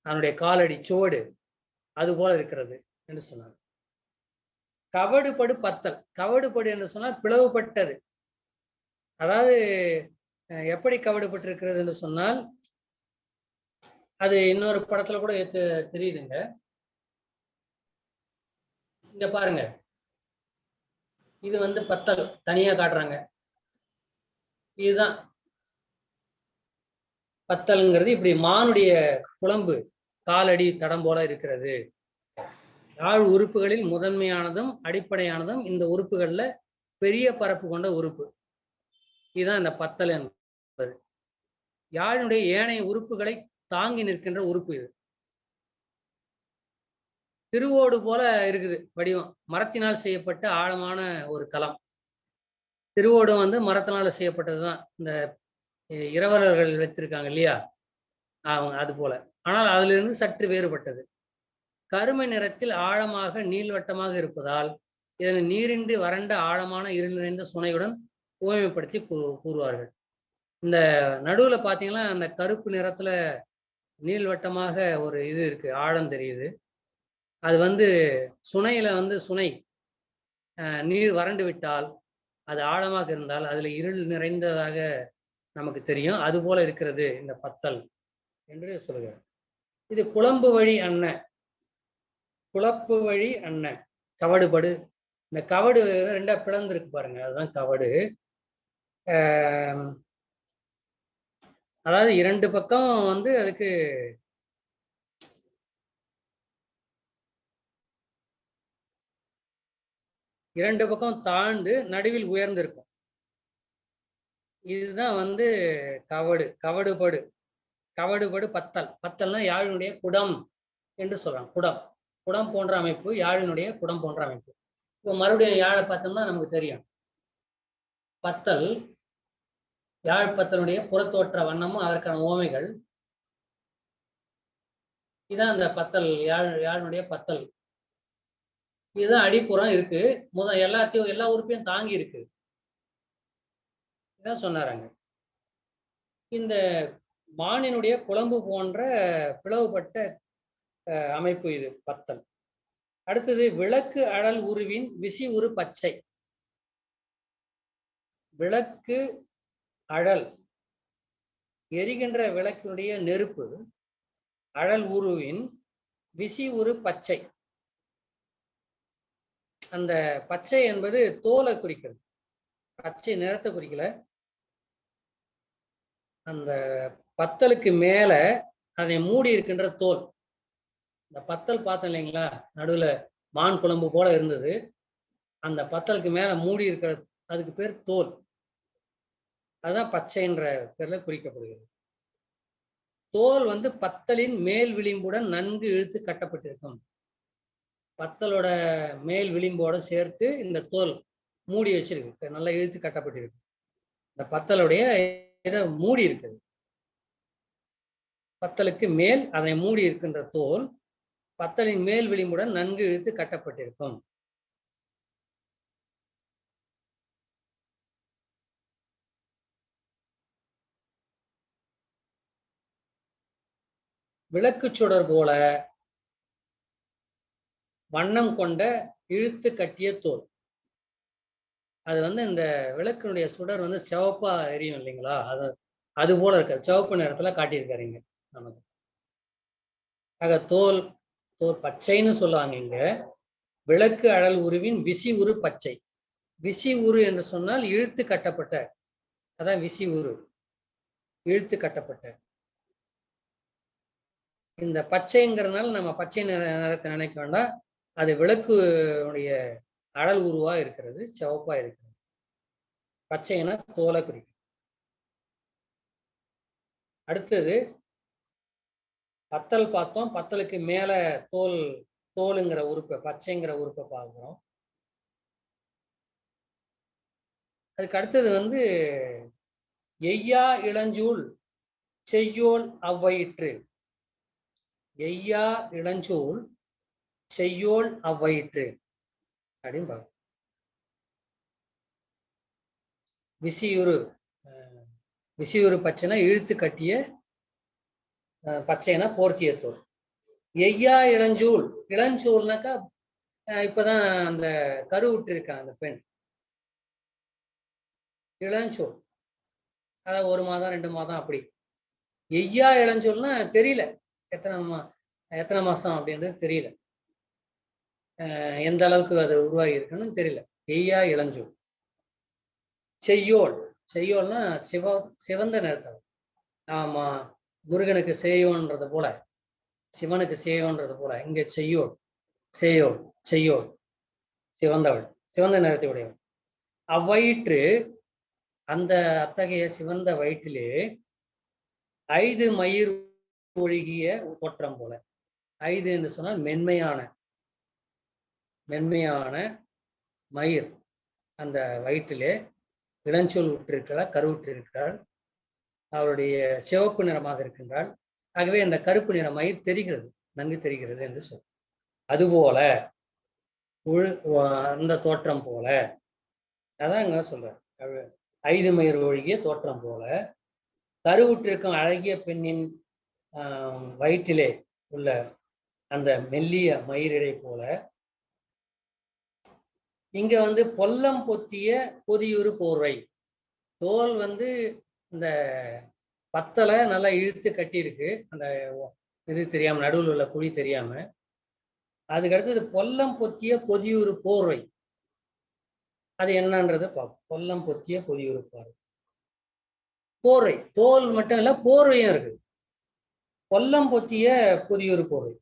[SPEAKER 2] அதனுடைய காலடி சுவடு அது போல இருக்கிறது என்று சொன்னார். கவடுபடு பத்தல், கவடுபடு என்று சொன்னால் பிளவுபட்டது. அதாவது எப்படி கவடுபட்டு இருக்கிறது என்று சொன்னால், அது இன்னொரு படத்துல கூட தெரியுதுங்க. இங்க பாருங்க, இது வந்து பத்தல் தனியா காட்டுறாங்க. இதுதான் பத்தல்ங்கிறது. இப்படி மானுடைய குழம்பு காலடி தடம் போல இருக்கிறது. யாழ் உறுப்புகளில் முதன்மையானதும் அடிப்படையானதும் இந்த உறுப்புகள்ல பெரிய பரப்பு கொண்ட உறுப்பு. இதுதான் இந்த பத்தல் என்பது. யாழினுடைய ஏனைய உறுப்புகளை தாங்கி நிற்கின்ற உறுப்பு இது. திருவோடு போல இருக்குது வடிவம். மரத்தினால் செய்யப்பட்ட ஆழமான ஒரு களம். திருவோடும் வந்து மரத்தினால செய்யப்பட்டதுதான். இந்த இரவலர்கள் வைத்திருக்காங்க இல்லையா, அவங்க அது போல. ஆனால் அதிலிருந்து சற்று வேறுபட்டது. கருமை நிறத்தில் ஆழமாக நீள்வட்டமாக இருப்பதால் இதனை நீரின்றி வறண்ட ஆழமான இருள் நிறைந்த சுனையுடன் தூய்மைப்படுத்தி கூறுவார்கள். இந்த நடுவுல பாத்தீங்கன்னா அந்த கருப்பு நிறத்துல நீள்வட்டமாக ஒரு இது இருக்கு, ஆழம் தெரியுது. அது வந்து சுனையில வந்து சுனை நீர் வறண்டு விட்டால், அது ஆழமாக இருந்தால் அதுல இருள் நிறைந்ததாக நமக்கு தெரியும். அது போல இருக்கிறது இந்த பத்தல் என்று சொல்கிறார். இது குழம்பு வழி அண்ண, குழப்பு வழி அண்ண கவடுபடு. இந்த கவடு ரெண்டா பிளந்து இருக்கு பாருங்க, அதுதான் கவடு. அதாவது இரண்டு பக்கம் வந்து அதுக்கு இரண்டு பக்கம் தாழ்ந்து நடுவில் உயர்ந்து இருக்கும். இதுதான் வந்து கவடுபடு பத்தல். பத்தல்னா யாழினுடைய குடம் என்று சொல்றாங்க. குடம் போன்ற அமைப்பு, யாழினுடைய குடம் போன்ற அமைப்பு. இப்போ மறுபடியும் யாழை பார்த்தோம்னா நமக்கு தெரியும், பத்தல் யாழ் பத்தலுடைய புறத்தோற்ற வண்ணமும் அதற்கான ஓமைகள். இதுதான் அந்த பத்தல், யாழினுடைய பத்தல். இதுதான் அடிப்புறம் இருக்கு. எல்லா உறுப்பையும் தாங்கி இருக்கு. இதான் சொன்னாராங்க. இந்த மானினுடைய குழம்பு போன்ற பிளவுபட்ட அமைப்பு இது பத்தல். அடுத்தது விளக்கு அழல் உருவின் விசி உரு பச்சை. விளக்கு அழல், எரிகின்ற விளக்கினுடைய நெருப்பு, அழல் உருவின் விசி உரு பச்சை. அந்த பச்சை என்பது தோலை குறிக்கிறது, பச்சை நிறத்தை குறிக்கல. அந்த பத்தலுக்கு மேல அதை மூடி இருக்கின்ற தோல். இந்த பத்தல் பார்த்தோம் இல்லைங்களா, நடுவுல மான் குழம்பு போல இருந்தது. அந்த பத்தலுக்கு மேல மூடி இருக்கிற அதுக்கு பேர் தோல். அதுதான் பச்சை என்ற பேர்ல குறிக்கப்படுகிறது. தோல் வந்து பத்தலின் மேல் விளிம்புடன் நன்கு இழுத்து கட்டப்பட்டிருக்கும். பத்தலோட மேல் விளிம்போட சேர்த்து இந்த தோல் மூடி வச்சிருக்கு, நல்லா இழுத்து கட்டப்பட்டிருக்கு. இந்த பத்தலுடைய இதை மூடி இருக்குது, பத்தலுக்கு மேல் அதை மூடி இருக்கின்ற தோல் பத்தலின் மேல் விளிம்புடன் நன்கு இழுத்து கட்டப்பட்டிருக்கும். விளக்கு சுடர் போல வண்ணம் கொண்ட இழுத்து கட்டிய தோல். அது வந்து இந்த விளக்கினுடைய சுடர் வந்து சிவப்பா எரியும் இல்லைங்களா, அது போல இருக்காது, சிவப்பு நிறத்துல காட்டியிருக்காருங்க நமக்கு. ஆக தோல் பச்சைன்னு சொல்லுவாங்க இங்க. விளக்கு அழல் உருவின் விசி உரு பச்சை. விசி உரு என்று சொன்னால் இழுத்து கட்டப்பட்ட, அதான் விசி உரு, இழுத்து கட்டப்பட்ட. இந்த பச்சைங்கிறதுனால நம்ம பச்சை நிறத்தை நினைக்க வேண்டாம், அது விளக்கு உடைய அழல் உருவா இருக்கிறது, சிவப்பா இருக்கிறது. பச்சைன்னா தோலை குறிக்கும். அடுத்தது பத்தல் பார்த்தோம், பத்தலுக்கு மேல தோலுங்கிற உறுப்பை, பச்சைங்கிற உறுப்பை பார்க்கிறோம். அதுக்கு அடுத்தது வந்து எய்யா இளஞ்சூல் செய்யோல் அவ்வயிற்று. எய்யா இளஞ்சூல் செய்யோல் அவ்வயிற்று அப்படின்னு பார்க்கணும். விசியுறு பச்சைனா இழுத்து கட்டிய, பச்சைனா போர்த்திய தோல். எய்யா இளஞ்சூல், இளஞ்சூல்னாக்கா இப்பதான் அந்த கருவுற்று இருக்காங்க அந்த பெண், இளஞ்சூல், அதாவது 1 மாதம் 2 மாதம் அப்படி. எய்யா இளஞ்சூல்னா தெரியல எத்தனை மாசம் அப்படின்றது தெரியல, எந்த அளவுக்கு அது உருவாகி இருக்குன்னு தெரியல. எய்யா இளஞ்சூல். செய்யோல்னா சிவந்த நிறத்தவர். ஆமா, முருகனுக்கு செய்யோன்றது போல, சிவனுக்கு செய்யோன்றது போல இங்க செய்யோல் சிவந்தவள், சிவந்த நிறத்தை உடையவள். அவ்வயிற்று, அந்த அத்தகைய சிவந்த வயிற்றிலே 5 மயிர் ஒழுகிய தோற்றம் போல. 5 என்று சொன்னால் மென்மையான மயிர் அந்த வயிற்றிலே. இளஞ்சொல் உற்றிருக்கிறாள், கருவுற்றிருக்கிறாள், அவருடைய சிவப்பு நிறமாக இருக்கின்றாள். ஆகவே அந்த கருப்பு நிற மயிர் தெரிகிறது, நன்கு தெரிகிறது என்று சொல். அதுபோல அந்த தோற்றம் போல, அதான் இங்க சொல்ற, 5 மயிர் ஒழுகிய தோற்றம் போல கருவுற்றிருக்கும் அழகிய பெண்ணின் வயிற்றிலே உள்ள அந்த மெல்லிய மயிரிடை போல இங்க வந்து பொல்லம் பொத்திய பொதியுறு போர்வை. தோல் வந்து இந்த பத்தலை நல்லா இழுத்து கட்டியிருக்கு, அந்த இது தெரியாம, நடுவில் உள்ள குழி தெரியாம. அதுக்கு அடுத்தது பொல்லம் பொத்திய பொதியுறு போர்வை, அது என்னன்றது பார்ப்போம். பொல்லம் பொத்திய பொதியுறு போர்வை, தோல் மட்டும் இல்ல போர்வையும் இருக்கு. பொல்லம் பொத்திய பொதியுறு போர்வை,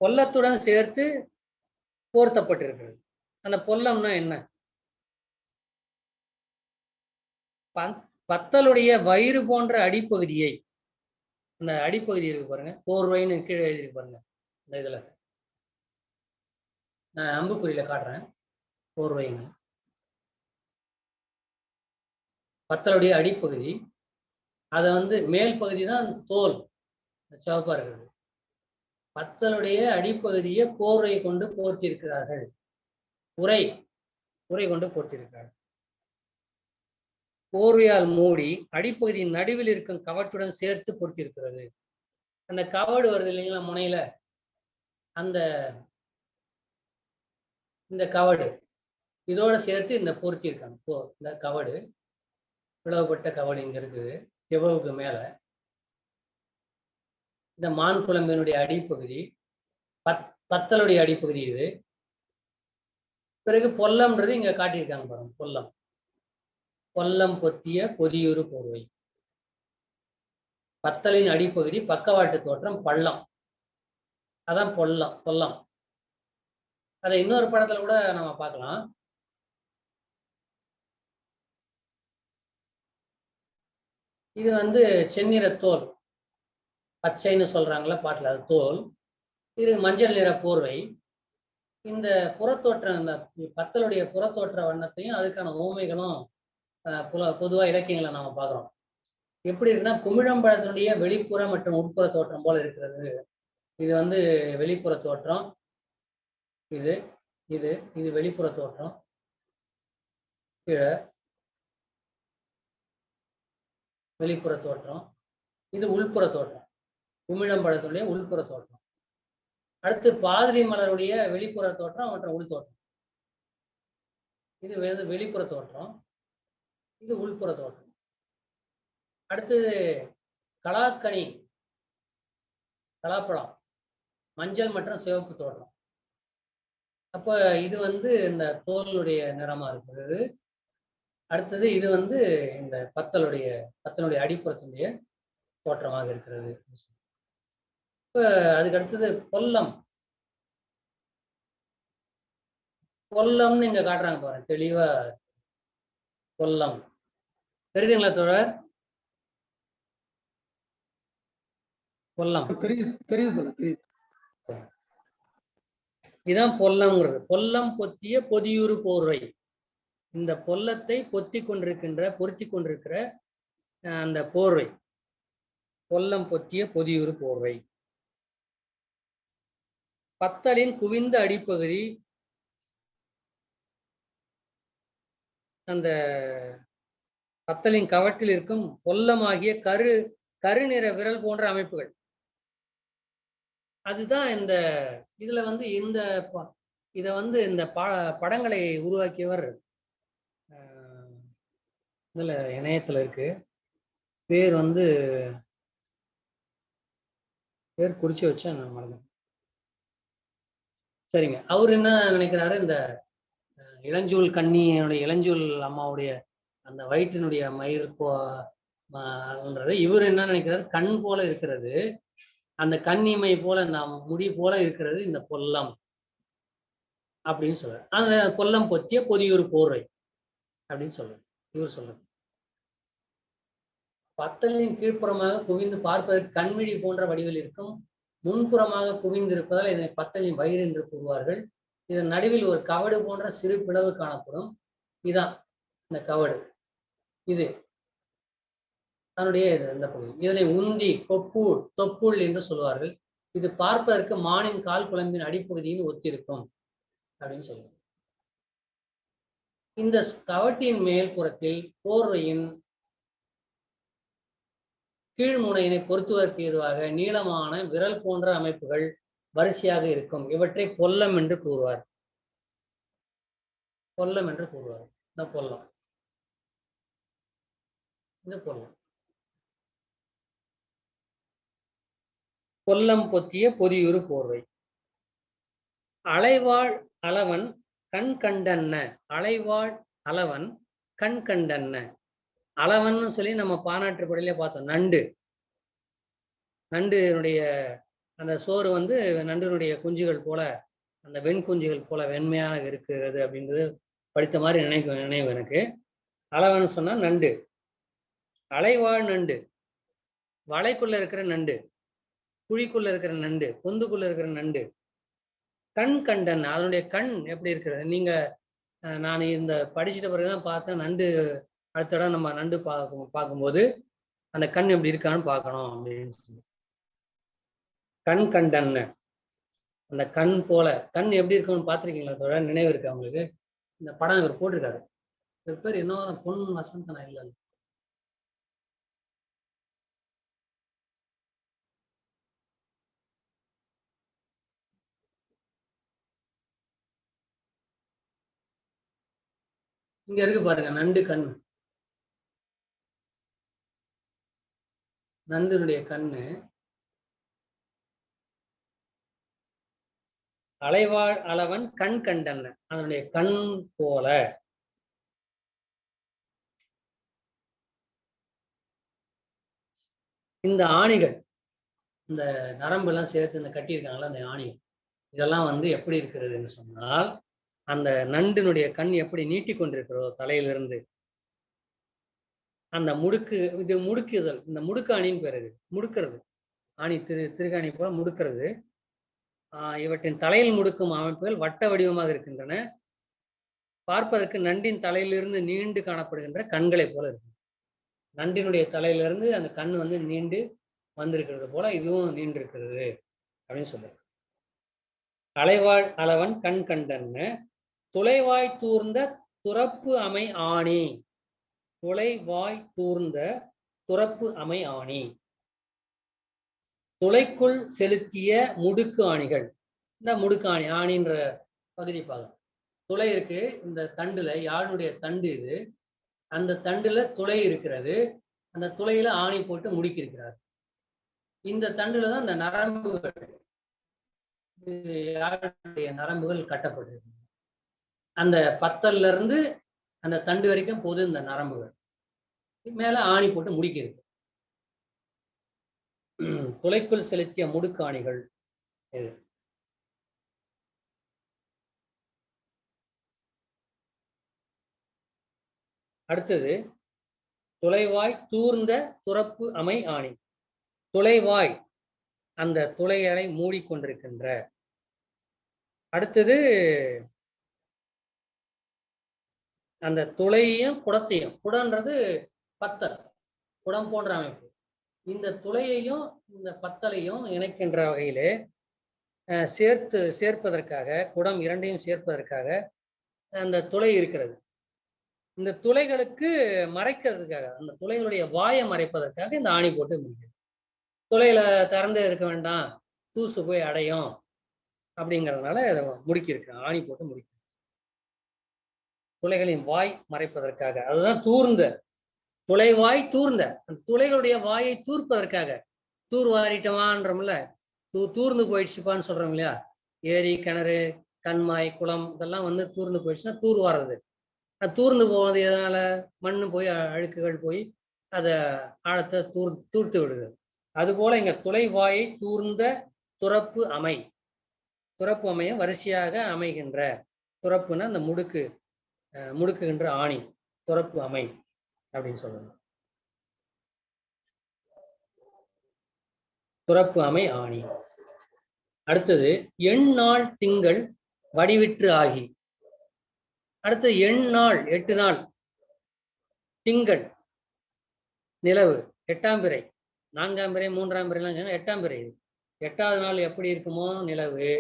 [SPEAKER 2] பொல்லத்துடன் சேர்த்து போர்த்தப்பட்டிருக்கிறது. அந்த பொல்லம்னா என்ன? பத்தலுடைய வயிறு போன்ற அடிப்பகுதியை, அந்த அடிப்பகுதி இருக்கு பாருங்க, போர்வைன்னு கீழே எழுதிருக்கு பாருங்க. இந்த இதுல நான் அம்புக்குறியில காட்டுறேன், போர்வைன்னு. பத்தலுடைய அடிப்பகுதி, அதை வந்து மேல் பகுதி தான் தோல் சிவப்பா இருக்கிறது. பத்தலுடைய அடிப்பகுதியை போர்வை கொண்டு போர்த்தியிருக்கிறார்கள், உரை கொண்டு போர்த்தியிருக்கிறார்கள். போர்வையால் மூடி அடிப்பகுதியின் நடுவில் இருக்கும் கவற்றுடன் சேர்த்து பொருத்தியிருக்கிறது. அந்த கவடு வருது இல்லைங்களா முனையில, இந்த கவடு இதோட சேர்த்து இந்த பொருத்தி இருக்காங்க. இந்த கவடு, பிளவுபட்ட கவடு இங்க இருக்குது, செவ்வவுக்கு மேல. இந்த மான் குழம்பினுடைய அடிப்பகுதி, பத்தலுடைய அடிப்பகுதி இது. பிறகு பொல்லம்ன்றது இங்க காட்டியிருக்காங்க பாருங்க, பொல்லம் பொத்திய பொதியுறு போர்வை. பத்தலின் அடிப்பகுதி பக்கவாட்டு தோற்றம் பள்ளம், அதான் பொல்லம். அதை இன்னொரு படத்துல கூட நம்ம பார்க்கலாம். இது வந்து செந்நிற தோல், பச்சைன்னு சொல்றாங்களா பாட்டில், அது தோல். இது மஞ்சள் நிற போர்வை. இந்த புறத்தோற்றம், இந்த பத்தலுடைய புறத்தோற்ற வண்ணத்தையும் அதுக்கான ஓமைகளும் பொதுவா இலக்கியங்களை நாம பார்க்குறோம். எப்படி இருக்குன்னா, குமிழம்பழத்தினுடைய வெளிப்புற மற்றும் உட்புற தோற்றம் போல இருக்கிறது. இது வந்து வெளிப்புற தோற்றம், இது இது இது வெளிப்புற தோற்றம், கீழே வெளிப்புற தோற்றம், இது உள்புற தோற்றம், குமிழம்பழத்தினுடைய உள்புற தோற்றம். அடுத்து பாதிரி மலருடைய வெளிப்புற தோற்றம் மற்றும் உள் தோற்றம். இது வெளிப்புற தோற்றம், இது உள்புற தோற்றம். அடுத்தது கலாக்கனி, கலாப்பழம், மஞ்சள் மற்றும் சிவப்பு தோற்றம். அப்ப இது வந்து இந்த தோலுடைய நிறமா இருக்கிறது. அடுத்தது இது வந்து இந்த பத்தலுடைய அடிப்புறத்தினுடைய தோற்றமாக இருக்கிறது. இப்ப அதுக்கு அடுத்தது பொல்லம். பொல்லம்னு இங்க காட்டுறாங்க பாருங்க, தெளிவா. பொல்லம் தெரியுதுங்களா தோழர்? பொல்லம்
[SPEAKER 1] தெரியுது.
[SPEAKER 2] இதான் பொல்லம்ங்கிறது. பொல்லம் பொத்திய பொதியுறு போர்வை. இந்த பொல்லத்தை பொருத்தி கொண்டிருக்கிற அந்த போர்வை, பொல்லம் பொத்திய பொதியுறு போர்வை. பத்தலின் குவிந்த அடிப்பகுதி அந்த பத்தலின் கவட்டில் இருக்கும் பொல்லமாகிய கருநிற விரல் போன்ற அமைப்புகள். அதுதான் இந்த இதுல வந்து இத வந்து இந்த படங்களை உருவாக்கியவர் இதுல இணையத்துல இருக்கு, பேர் வந்து பேர் குறிச்சு வச்சா நான் மறந்தேன். சரிங்க, அவர் என்ன நினைக்கிறாரு, இந்த இளஞ்சூல் கண்ணியுடைய இளஞ்சூல் அம்மாவுடைய அந்த வயிற்றினுடைய மயிர் இவர் என்ன நினைக்கிறாரு, கண் போல இருக்கிறது, அந்த கண்ணிமை போல நாம் முடி போல இருக்கிறது இந்த பொல்லம் அப்படின்னு சொல்றாரு. அந்த பொல்லம் பொத்திய பொதியுறு போர்வை அப்படின்னு சொல்றாரு இவர் சொல்றாரு. பத்தலின் கீழ்ப்புறமாக குவிந்து பார்ப்பதற்கு கண்விழி போன்ற வடிவில் இருக்கும். முன்புறமாக குவிந்து இருப்பதால் இதனை பத்தலின் வயிறு என்று கூறுவார்கள். இதன் நடுவில் ஒரு கவடு போன்ற சிறு பிளவு காணப்படும். இதான் இந்த கவடு, இது தன்னுடைய இந்த பகுதி. இதனை உந்தி தொப்புள் என்று சொல்வார்கள். இது பார்ப்பதற்கு மானின் கால் குழம்பின் அடிப்பகுதியின் ஒத்திருக்கும் அப்படின்னு சொல்லுவாங்க. இந்த கவட்டின் மேல் புறத்தில் போர்வையின் கீழ்முனையினை பொருத்துவதற்கு ஏதுவாக நீளமான விரல் போன்ற அமைப்புகள் வரிசையாக இருக்கும். இவற்றை பொல்லம் என்று கூறுவார். பொல்லம் என்று கூறுவார். இந்த பொல்லம், இந்த பொல்லம். பொல்லம் பொத்திய பொதியுறு போர்வை. அலைவாழ் அளவன் கண் கண்டன்ன. அலைவாழ் அளவன் கண் கண்டன்ன. அளவன்னு சொல்லி நம்ம பானாற்று படையிலே பார்த்தோம். நண்டுனுடைய அந்த சோறு வந்து நண்டினுடைய குஞ்சுகள் போல, அந்த வெண்குஞ்சுகள் போல வெண்மையாக இருக்கிறது அப்படின்றது படித்த மாதிரி நினைவு எனக்கு. அளவன்னு சொன்னா நண்டு, அலைவாழ் நண்டு, வலைக்குள்ள இருக்கிற நண்டு, குழிக்குள்ள இருக்கிற நண்டு, பொந்துக்குள்ள இருக்கிற நண்டு. கண் கண்டன், அதனுடைய கண் எப்படி இருக்கிறது? நீங்க நான் இந்த படிச்சுட்ட பிறகுதான் பார்த்தேன், நண்டு அடுத்த இடம் நம்ம நண்டு பார்க்கும்போது அந்த கண் எப்படி இருக்கான்னு பார்க்கணும் அப்படின்னு சொல்லி. கண் கண்டன்னு, அந்த கண் போல, கண் எப்படி இருக்குன்னு பார்த்துருக்கீங்களா தோழ? நினைவு இருக்கு அவங்களுக்கு? இந்த படம் இவர் போட்டிருக்காரு. இவர் பேர் என்ன, பொன் வசந்தனா இல்லை, இங்க இருக்கு பாருங்க, நண்டு கண், நண்டினுடைய கண்ணு. அலைவாழ் அளவன் கண் கண்டன்ன, அதனுடைய கண் போல. இந்த ஆணிகள், இந்த நரம்பு எல்லாம் சேர்த்து இந்த கட்டியிருக்காங்களா அந்த ஆணிகள், இதெல்லாம் வந்து எப்படி இருக்கிறதுன்னு சொன்னால், அந்த நண்டினுடைய கண் எப்படி நீட்டி கொண்டிருக்கிறதோ தலையிலிருந்து, அந்த முடுக்கு, இது முடுக்குதல், இந்த முடுக்கு அணின்னு பேர், இது முடுக்கிறது. ஆணி திருகாணி போல முடுக்கிறது. இவற்றின் தலையில் முடுக்கும் அமைப்புகள் வட்ட வடிவமாக இருக்கின்றன. பார்ப்பதற்கு நண்டின் தலையிலிருந்து நீண்டு காணப்படுகின்ற கண்களை போல இருக்கு. நண்டினுடைய தலையிலிருந்து அந்த கண் வந்து நீண்டு வந்திருக்கிறது போல இதுவும் நீண்டு இருக்கிறது அப்படின்னு சொல்றாரு. அலைவாழ் அளவன் கண் கண்டன்னு துளைவாய் தூர்ந்த துறப்பு அமை ஆணி. துளைவாய் தூர்ந்த துறப்பு அமை ஆணி. துளைக்குள் செலுத்திய முடுக்கு ஆணிகள். இந்த முடுக்கு ஆணி, ஆணின்ற பகுதி பார்க்கலாம். துளை இருக்கு இந்த தண்டுல, யாழுடைய தண்டு இது. அந்த தண்டுல துளை இருக்கிறது. அந்த துளையில ஆணி போட்டு முடுக்கியிருக்கிறார். இந்த தண்டுல தான் இந்த நரம்புகள், யாழுடைய நரம்புகள் கட்டப்பட்டிருக்கு. அந்த பத்தல்ல இருந்து அந்த தண்டு வரைக்கும் போது இந்த நரம்புகள். மேல ஆணி போட்டு முடிக்கிறது. துளைக்குள் செலுத்திய முடுக்கு ஆணிகள் இது. அடுத்தது துளைவாய் தூர்ந்த துறப்பு அமை ஆணி. துளைவாய் அந்த துளைகளை மூடிக்கொண்டிருக்கின்ற. அடுத்தது அந்த துளையையும் குடத்தையும், குடன்றது பத்தல், குடம் போன்ற அமைப்பு. இந்த துளையையும் இந்த பத்தலையும் இணைக்கின்ற வகையிலே சேர்ப்பதற்காக, குடம் இரண்டையும் சேர்ப்பதற்காக அந்த துளை இருக்கிறது. இந்த துளைகளுக்கு மறைக்கிறதுக்காக, அந்த துளைகளுடைய வாயை மறைப்பதற்காக இந்த ஆணி போட்டு முடிக்கிறது. துளையில திறந்து இருக்க வேண்டாம், தூசு போய் அடையும் அப்படிங்கிறதுனால அதை முடிக்கிருக்கு, ஆணி போட்டு முடிக்க. துளைகளின் வாய் மறைப்பதற்காக, அதுதான் தூர்ந்த துளைவாய் தூர்ந்த. அந்த துளைகளுடைய வாயை தூர்ப்பதற்காக, தூர் வாரிட்டமான்றோம்ல, தூர்ந்து போயிடுச்சுப்பான்னு சொல்றோம் இல்லையா. ஏரி, கிணறு, கண்மாய், குளம் இதெல்லாம் வந்து தூர்ந்து போயிடுச்சுன்னா தூர் வாடுறது. அது தூர்ந்து போவது எதனால? மண்ணு போய் அழுக்குகள் போய் அதை ஆழத்தை தூர்த்து விடுது. அதுபோல இங்க துளைவாயை தூர்ந்த துறப்பு அமை. துறப்பு அமைய வரிசையாக அமைகின்ற, துறப்புன்னா அந்த முடுக்குகின்ற ஆணி, துறப்பு அமை அப்படின்னு சொல்லுங்க. துறப்பு அமை ஆணி. அடுத்தது எண்ணாள் திங்கள் வடிவிற்று ஆகி. அடுத்தது எண்ணாள் 8 நாள், திங்கள் நிலவு 8ஆம் பிறை, 4ஆம் பிறை, 3ஆம் பிறைலாம் 8ஆம் பிறை. 8வது நாள் எப்படி இருக்குமோ நிலவு,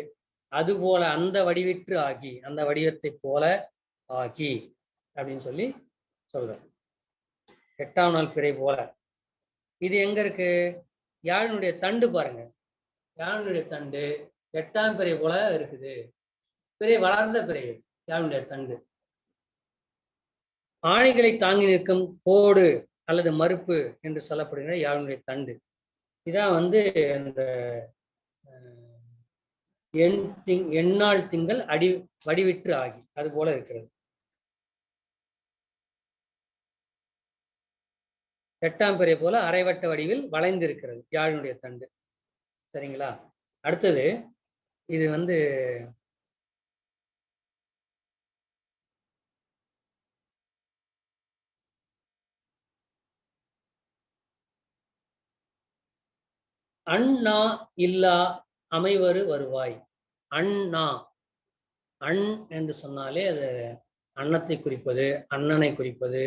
[SPEAKER 2] அதுபோல அந்த வடிவிற்று ஆகி, அந்த வடிவத்தை போல ஆகி அப்படின்னு சொல்லி சொல்றோம். 8ஆம் நாள் பிறை போல. இது எங்க இருக்கு? யாழினுடைய தண்டு பாருங்க. யாழினுடைய தண்டு 8ஆம் பிறை போல இருக்குது. பிறை வளர்ந்த பிறை யாழினுடைய தண்டு. ஆணிகளை தாங்கி நிற்கும் கோடு அல்லது மறுப்பு என்று சொல்லப்படுகிற யாழினுடைய தண்டு. இதான் வந்து இந்த எண்ணாள் திங்கள் வடிவிற்று ஆகி அது போல இருக்கிறது. 8ஆம் பிறை போல அரைவட்ட வடிவில் வளைந்திருக்கிறது யாழினுடைய தண்டு. சரிங்களா? அடுத்தது இது வந்து அண்ணா இல்லா அமைவரு வருவாய். அண்ணா, அண் என்று சொன்னாலே அது அன்னத்தை குறிப்பது, அண்ணனை குறிப்பது,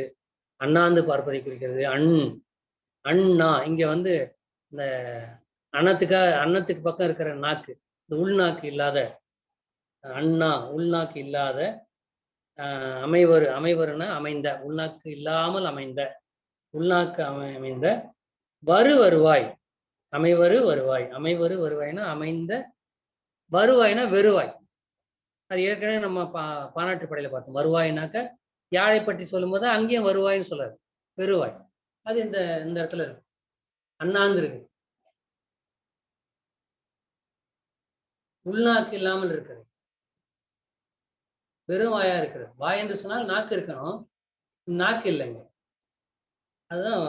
[SPEAKER 2] அண்ணாந்து பார்ப்பதை குறிக்கிறது. அண்ணா இங்க வந்து இந்த அன்னத்துக்கு பக்கம் இருக்கிற நாக்கு, இந்த உள்நாக்கு இல்லாத அண்ணா, உள்நாக்கு இல்லாத அமைவருன்னா அமைந்த, உள்நாக்கு இல்லாமல் அமைந்த, உள்நாக்கு அமைந்த வருவாய். அமைவரு வருவாய். அமைவரு வருவாய்னா அமைந்த, வருவாய்னா வெறுவாய். அது ஏற்கனவே நம்ம பானாட்டு படையில பார்த்தோம். வருவாய்னாக்க யாழை பற்றி சொல்லும்போது அங்கேயும் வருவாய்ன்னு சொல்லாது, வெறுவாய். அது இந்த இடத்துல இருக்கு, அண்ணாந்து இருக்கு. உள்நாக்கு இல்லாமல் இருக்கிறது, வெறும் வாயா இருக்கிறது. வாய் என்று சொன்னால் நாக்கு இருக்கணும், நாக்கு இல்லைங்க. அதுதான்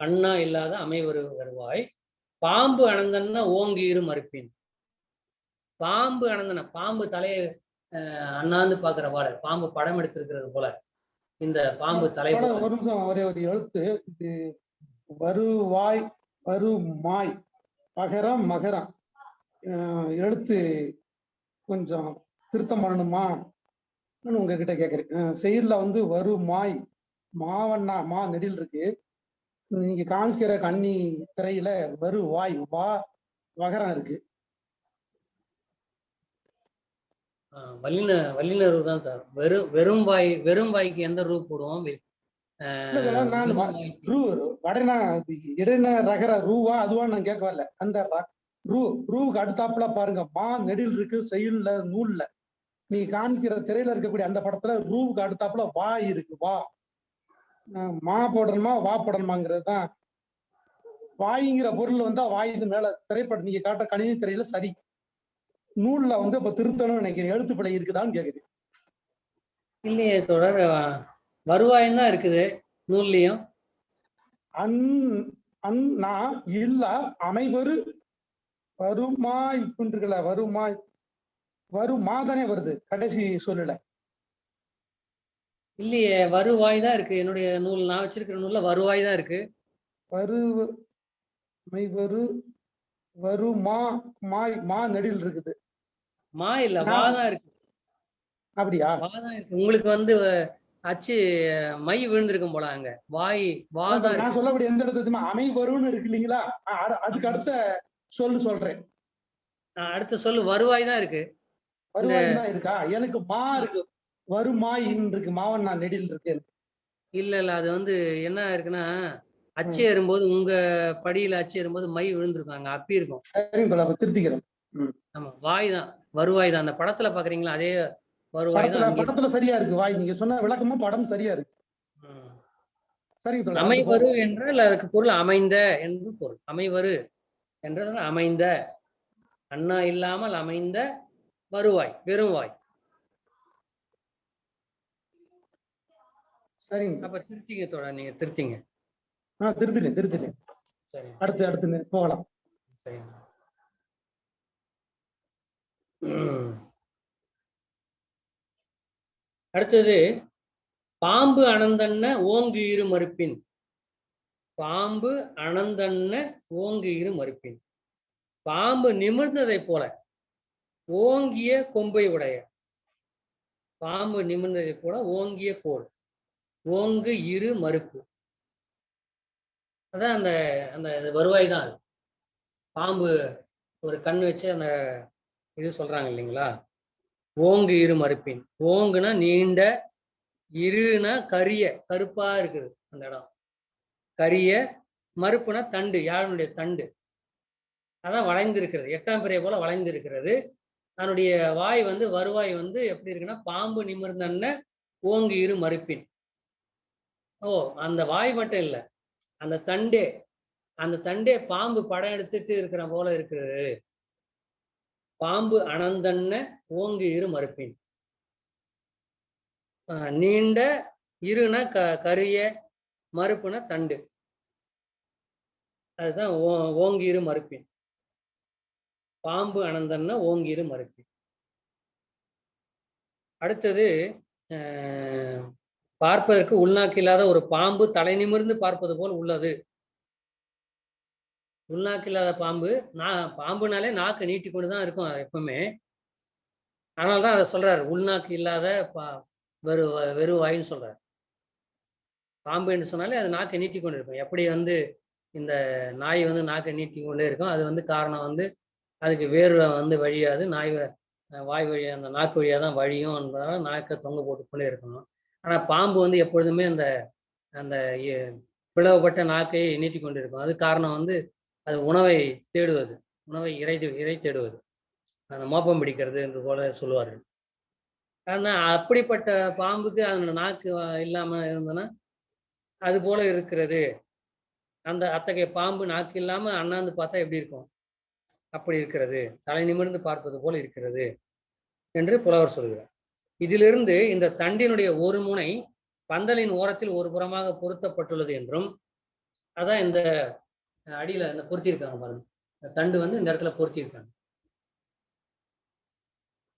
[SPEAKER 2] அண்ணா இல்லாத அமைவரு வருவாய். பாம்பு அணந்தன்னா ஓங்கீரு மறுப்பின். பாம்பு அணந்தன, பாம்பு தலையை அண்ணாந்து பாக்குற போல, பாம்பு படம் எடுத்திருக்கிறது போல இந்த பாம்பு தலை.
[SPEAKER 1] ஒரு நிமிஷம், ஒரே ஒரு எழுத்து. இது வருவாய், வருமாய் பகரம் மகரம் எழுத்து கொஞ்சம் திருத்தம் பண்ணணுமா உங்ககிட்ட கேட்குறேன். செயல்ல வந்து வருமாய் மாவண்ணா மா நெடில் இருக்கு. நீங்க காமிக்கிற கண்ணி திரையில வருவாய் வா வகரம் இருக்கு.
[SPEAKER 2] வல்லின தான் சார். வெறும் வாய்க்கு எந்த ரூ போடுவோம்?
[SPEAKER 1] நான் ரூ வடனா இடன ரகர ரூவா அதுவா நான் கேட்க வரல. அந்த ரூவுக்கு அடுத்தாப்புல பாருங்க மா நெடில் இருக்கு செயல்ல நூல்ல. நீ காமிக்கிற திரையில இருக்கக்கூடிய அந்த படத்துல ரூவுக்கு அடுத்தாப்புல வா இருக்கு. வா மா போடணுமா வா போடணுமாங்கிறது தான். வாய்ங்கிற பொருள் வந்தா வாய் இது மேல திரைப்படம் நீங்க காட்டுற கணினி திரையில சரி. நூல்ல வந்து இப்ப திருத்தணும்னு நினைக்கிறேன். எழுத்துப்பிழை இருக்குதான்னு கேக்குது.
[SPEAKER 2] இல்லையே தொடர் வருவாயும் தான் இருக்குது நூல்லையும்.
[SPEAKER 1] அண்ணா இல்ல அமைவரு வருமாய் இருக்குல்ல வருமாய் வருமா தானே வருது கடைசி சொல்லல.
[SPEAKER 2] இல்லையே வருவாய் தான் இருக்கு. என்னுடைய நூல் நான் வச்சிருக்கிற நூல்ல வருவாய் தான் இருக்கு. அமைவரு வருமா மாய் மா நெடில் இருக்குது. மா இல்ல வா தான் இருக்கு.
[SPEAKER 1] அப்படியா?
[SPEAKER 2] வா தான் இருக்கு. உங்களுக்கு வந்து அச்சு மை விழுந்திருக்கும் போல. அங்க வாய் வா தான்.
[SPEAKER 1] நான் சொல்லக்கூடிய எந்த இடத்துல அமைவருன்னு இருக்கு இல்லைங்களா? அதுக்கு அடுத்த சொல்றேன்.
[SPEAKER 2] அடுத்த சொல்லு வருவாய் தான் இருக்கு.
[SPEAKER 1] வருவாய் தான் இருக்கா? எனக்கு மா இருக்கு. வருமாய் இருக்கு. மாவண்ணா நெடில் இருக்கு.
[SPEAKER 2] இல்ல அது வந்து என்ன இருக்குன்னா அச்சு ஏறும்போது உங்க படியில அச்சு ஏறும்போது மை விழுந்திருக்கும். அங்க அப்பி இருக்கும்.
[SPEAKER 1] சரிங்க, திருத்திக்கிறேன்.
[SPEAKER 2] ஆமா வாய் தான் வருவாய் தான். அந்த படத்துல பாக்குறீங்களா அதே வருவாய் தான்.
[SPEAKER 1] படத்துல சரியா இருக்கு வாய். நீங்க சொன்ன விளக்கமும் படம் சரியா இருக்கு. சரிங்க.
[SPEAKER 2] அமைவரு என்றால் அதுக்கு பொருள் அமைந்த என்று பொருள். அமைவரு என்றால் அமைந்த, அண்ணா இல்லாமல் அமைந்த வருவாய், வெறும் வாய்.
[SPEAKER 1] சரிங்க.
[SPEAKER 2] அப்ப திருத்திங்க தோழா, நீங்க திருத்திங்க.
[SPEAKER 1] திருத்திட்டேன். சரி, அடுத்து போகலாம்.
[SPEAKER 2] சரி. அடுத்தது பாம்பு அனந்தன்ன ஓங்கு இரு மறுப்பின். பாம்பு அனந்தன்ன ஓங்கு இரு மறுப்பின். பாம்பு நிமிர்ந்ததை போல ஓங்கிய கொம்பை உடைய. பாம்பு நிமிர்ந்ததை போல ஓங்கிய கோல். ஓங்கு இரு மறுப்பு. அதான் அந்த அந்த வருவாய் தான். பாம்பு ஒரு கண் வச்சு அந்த இது சொல்றாங்க இல்லைங்களா? ஓங்கு இரு மறுப்பின். ஓங்குனா நீண்ட, இருனா கரிய கருப்பா இருக்குது அந்த இடம். கரிய, மறுப்புனா தண்டு, யாழனுடைய தண்டு. அதான் வளைந்து இருக்கிறது. 8ஆம் பிறை போல வளைந்து இருக்கிறது. அதனுடைய வாய் வந்து வருவாய் வந்து எப்படி இருக்குன்னா பாம்பு நிமிர்ந்தன்ன ஓங்கு இரு மறுப்பின். ஓ, அந்த வாய் மட்டும் இல்லை, அந்த தண்டே பாம்பு படம் எடுத்துட்டு இருக்கிற போல இருக்கிறது. பாம்பு அனந்தன்ன ஓங்கு இரு மறுப்பின். நீண்ட, இருனா கரிய, மறுப்புனா தண்டு. அதுதான் ஓங்கிரு மறுப்பின். பாம்பு அனந்தன்ன ஓங்கிரு மறுப்பின். அடுத்தது பார்ப்பதற்கு உள்நாக்கு இல்லாத ஒரு பாம்பு தலை நிமிர்ந்து பார்ப்பது போல் உள்ளது. உள்நாக்கு இல்லாத பாம்பு, பாம்புனாலே நாக்கு நீட்டி கொண்டுதான் இருக்கும் எப்பவுமே. அதனால்தான் அதை சொல்றாரு உள்நாக்கு இல்லாத வெறுவாயின்னு சொல்றாரு. பாம்பு என்று சொன்னாலே அது நாக்கை நீட்டி கொண்டு இருக்கும். எப்படி வந்து இந்த நாய் வந்து நாக்கை நீட்டி கொண்டே இருக்கும், அது வந்து காரணம் வந்து அதுக்கு வேறு வந்து வழியாது. வாய் வழியா அந்த நாக்கு வழியாக தான் வழியும் என்பதால நாக்கை தொங்க போட்டு கொண்டே இருக்கணும். ஆனால் பாம்பு வந்து எப்பொழுதுமே அந்த அந்த பிளவுபட்ட நாக்கை நீட்டி கொண்டு இருக்கும். அது காரணம் வந்து அது உணவை தேடுவது, உணவை இறை தேடுவது, அந்த மோப்பம் பிடிக்கிறது என்று போல சொல்லுவார்கள். ஆனால் அப்படிப்பட்ட பாம்புக்கு அந்த நாக்கு இல்லாம இருந்ததுன்னா அது போல இருக்கிறது. அந்த அத்தகைய பாம்பு நாக்கு இல்லாம அண்ணாந்து பார்த்தா எப்படி இருக்கும், அப்படி இருக்கிறது. தலை நிமிர்ந்து பார்ப்பது போல இருக்கிறது என்று புலவர் சொல்கிறார். இதிலிருந்து இந்த தண்டினுடைய ஒரு முனை பந்தலின் ஓரத்தில் ஒரு புறமாக பொருத்தப்பட்டுள்ளது என்றும், அதான் இந்த அடியில இந்த பொருத்தியிருக்காங்க பாருங்க, இந்த தண்டு வந்து இந்த இடத்துல பொருத்தியிருக்காங்க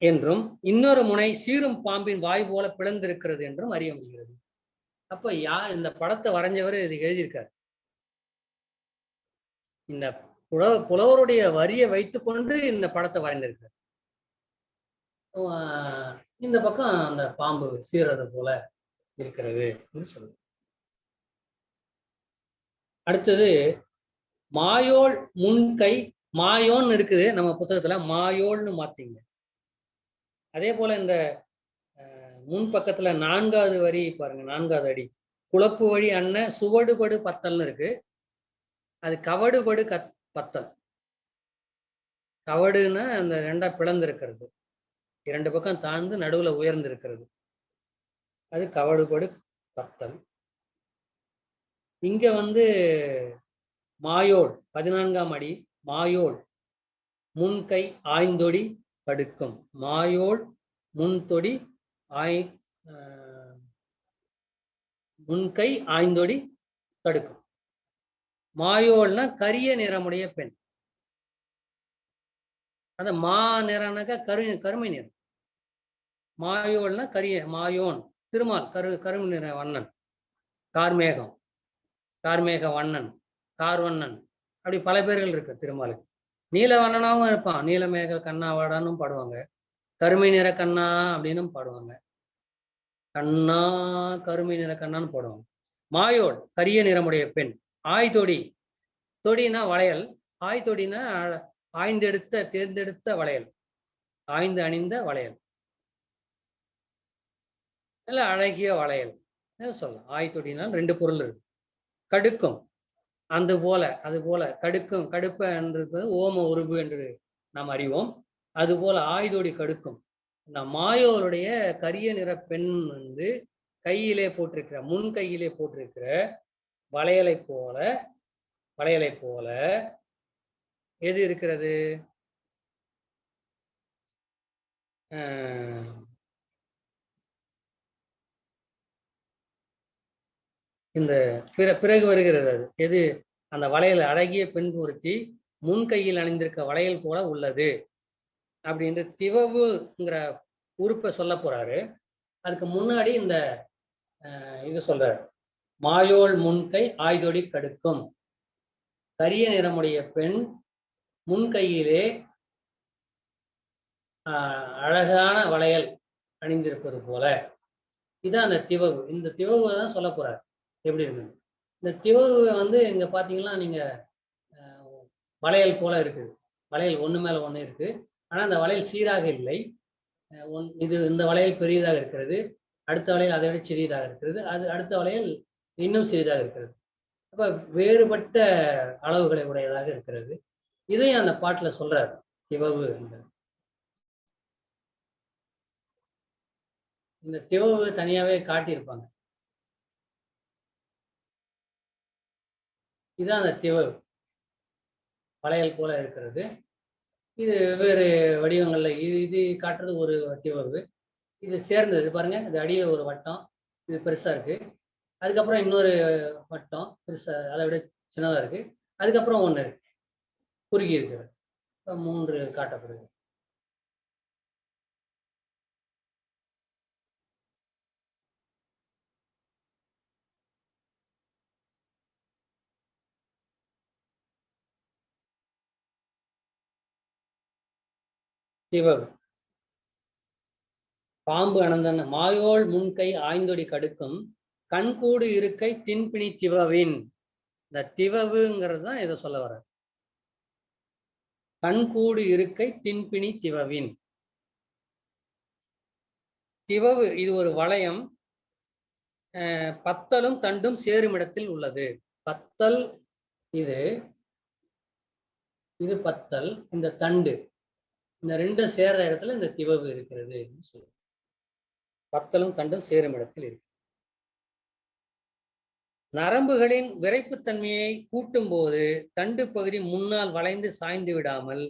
[SPEAKER 2] என்றும், இன்னொரு முனை சீரும் பாம்பின் வாய் போல பிளந்திருக்கிறது என்றும் அறிய முடிகிறது. அப்ப இந்த படத்தை வரைஞ்சவர் இது எழுதியிருக்காரு. இந்த புலவருடைய வரியை வைத்துக்கொண்டு இந்த படத்தை வரைந்திருக்கிறார். இந்த பக்கம் அந்த பாம்பு சீறது போல இருக்கிறது என்று சொல்லுது. அடுத்தது மாயோள் முன்கை, மாயோன்னு இருக்குது நம்ம புத்தகத்துல, மாயோள்னு மாத்தீங்க. அதே போல இந்த முன் பக்கத்துல 4வது வரி பாருங்க, 4வது அடி, குழப்பு வழி அண்ண சுவடுபடு பத்தல்னு இருக்கு. அது கவடுபடு பத்தல். கவடுன்னா அந்த 2ஆ பிளந்து இருக்கிறது, 2 பக்கம் தாழ்ந்து நடுவுல உயர்ந்து இருக்கிறது, அது கவடுபடு பத்தல். இங்க வந்து மாயோள் 14ஆம் அடி, மாயோள் முன்கை ஆய்ந்தொடி தடுக்கும். மாயோள் முன்தொடி முன்கை ஆய்ந்தொடி தடுக்கும். மாயோள்னா கரிய நிறமுடைய பெண். அந்த மா நிறம்னாக்கா கருமை நிறம். மாயோள்னா கரிய, மாயோன் திருமால் கருமை நிற வண்ணன், கார்மேகம், கார்மேக வண்ணன், கார்வண்ணன், அப்படி பல பேர்கள் இருக்கு திருமாலுக்கு. நீலவண்ணனாவும் இருப்பான், நீலமேக கண்ணாவாடான்னு பாடுவாங்க, கருமை நிற கண்ணா அப்படின்னு பாடுவாங்க, கண்ணா கருமை நிற கண்ணான்னு பாடுவாங்க. மாயோள் கரிய நிறமுடைய பெண். ஆய்தொடி, தொடினா வளையல், ஆய்தொடினா ஆய்ந்தெடுத்த தேர்ந்தெடுத்த வளையல், ஆய்ந்து அணிந்த வளையல், இல்ல அழகிய வளையல் சொல்லலாம். ஆய்தொடினால் 2 பொருள் இருக்கு. கடுக்கும், அது போல கடுக்கும், கடுப்ப என்பது ஓம உருபு என்று நாம் அறிவோம். அதுபோல ஆய்தொடி கடுக்கும். இந்த மாயோருடைய கரிய நிற பெண் வந்து கையிலே போட்டிருக்கிற, முன் கையிலே போட்டிருக்கிற வளையலை போல எது இருக்கிறது? இந்த பிறகு வருகிறது. அது எது? அந்த வளையல் அழகிய பெண் ஒருத்தி முன் கையில் அணிந்திருக்க வளையல் போல உள்ளது அப்படின்ற திவவுங்கிற உறுப்பை சொல்ல போறாரு. அதுக்கு முன்னாடி இந்த இது சொல்றாரு, மாயோள் முன்கை ஆய்தொடி கடுக்கும், கரிய நிறமுடைய பெண் முன்கையிலே அழகான வளையல் அணிந்திருப்பது போல. இதான் அந்த திவவு. இந்த திவவை தான் சொல்ல போறாரு எப்படி இருக்கு. இந்த திவவை வந்து இங்க பாத்தீங்கன்னா நீங்க வளையல் போல இருக்குது, வளையல் ஒண்ணு மேல ஒண்ணு இருக்கு. ஆனா அந்த வளையல் சீராக இல்லை. இது இந்த வளையல் பெரியதாக இருக்கிறது, அடுத்த வளையல் அதை விட சிறியதாக இருக்கிறது, அது அடுத்த வளையல் இன்னும் சிறிதாக இருக்கிறது. அப்ப வேறுபட்ட அளவுகளை உடையதாக இருக்கிறது. இதையும் அந்த பாட்டுல சொல்றாரு திவவு. இந்த திவவு தனியாவே காட்டியிருப்பாங்க. இதுதான் அந்த திவவு, வளையல் போல இருக்கிறது. இது வெவ்வேறு வடிவங்கள்ல இது காட்டுறது ஒரு திவவு. இது சேர்ந்தது பாருங்க, இது அடியில ஒரு வட்டம், இது பெருசா இருக்கு. அதுக்கப்புறம் இன்னொரு வட்டம் பெருசா, அதை விட சின்னதா இருக்கு. அதுக்கப்புறம் ஒண்ணு இருக்கு குறுகி இருக்கிறது. 3 காட்டப்படுது. திவவு பாம்பு அனந்தன் மாயோள் முன்கை ஆய்ந்தொடி கடுக்கும், கண்கூடு இருக்கை தின்பிணி திவவின். இந்த திவவுங்கிறது தான் இதை சொல்ல வர. கண்கூடு இருக்கை தின்பிணி திவவின். திவவு இது ஒரு வளையம், பத்தலும் தண்டும் சேரும் இடத்தில் உள்ளது. பத்தல் இது பத்தல், இந்த தண்டு, இந்த 2 சேர்ற இடத்துல இந்த திவவு இருக்கிறது. பத்தலும் தண்டும் சேரும் இடத்தில் இருக்கு. நரம்புகளின் விரைப்புத்தன்மையை கூட்டும் போது தண்டு பகுதி முன்னால் வளைந்து சாய்ந்து விடாமல்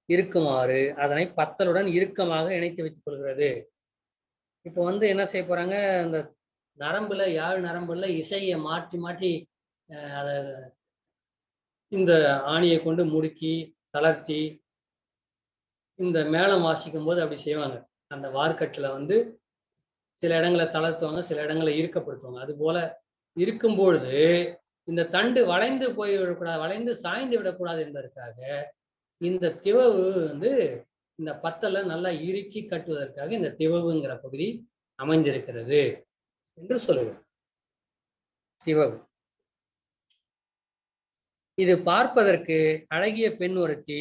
[SPEAKER 2] இருக்குமாறு அதனை பத்தலுடன் இறுக்கமாக இணைத்து வைத்துக் கொள்கிறது. இப்போ வந்து என்ன செய்ய போறாங்க, இந்த நரம்புல, யாழ் நரம்புல இசையை மாற்றி மாற்றி அதை இந்த ஆணியை கொண்டு முடுக்கி தளர்த்தி இந்த மேளம் வாசிக்கும் போது அப்படி செய்வாங்க. அந்த வார்க்கட்டுல வந்து சில இடங்களை தளர்த்துவாங்க, சில இடங்களை இறுக்கப்படுத்துவாங்க. அது போல இருக்கும்பொழுது இந்த தண்டு வளைந்து போய் விடக்கூடாது, வளைந்து சாய்ந்து விடக்கூடாது என்பதற்காக இந்த திவவு வந்து இந்த பத்தலை நல்லா இறுக்கி கட்டுவதற்காக இந்த திவவுங்கிற பகுதி அமைந்திருக்கிறது என்று சொல்லுவோம். திவவு இது பார்ப்பதற்கு அழகிய பெண் ஒருத்தி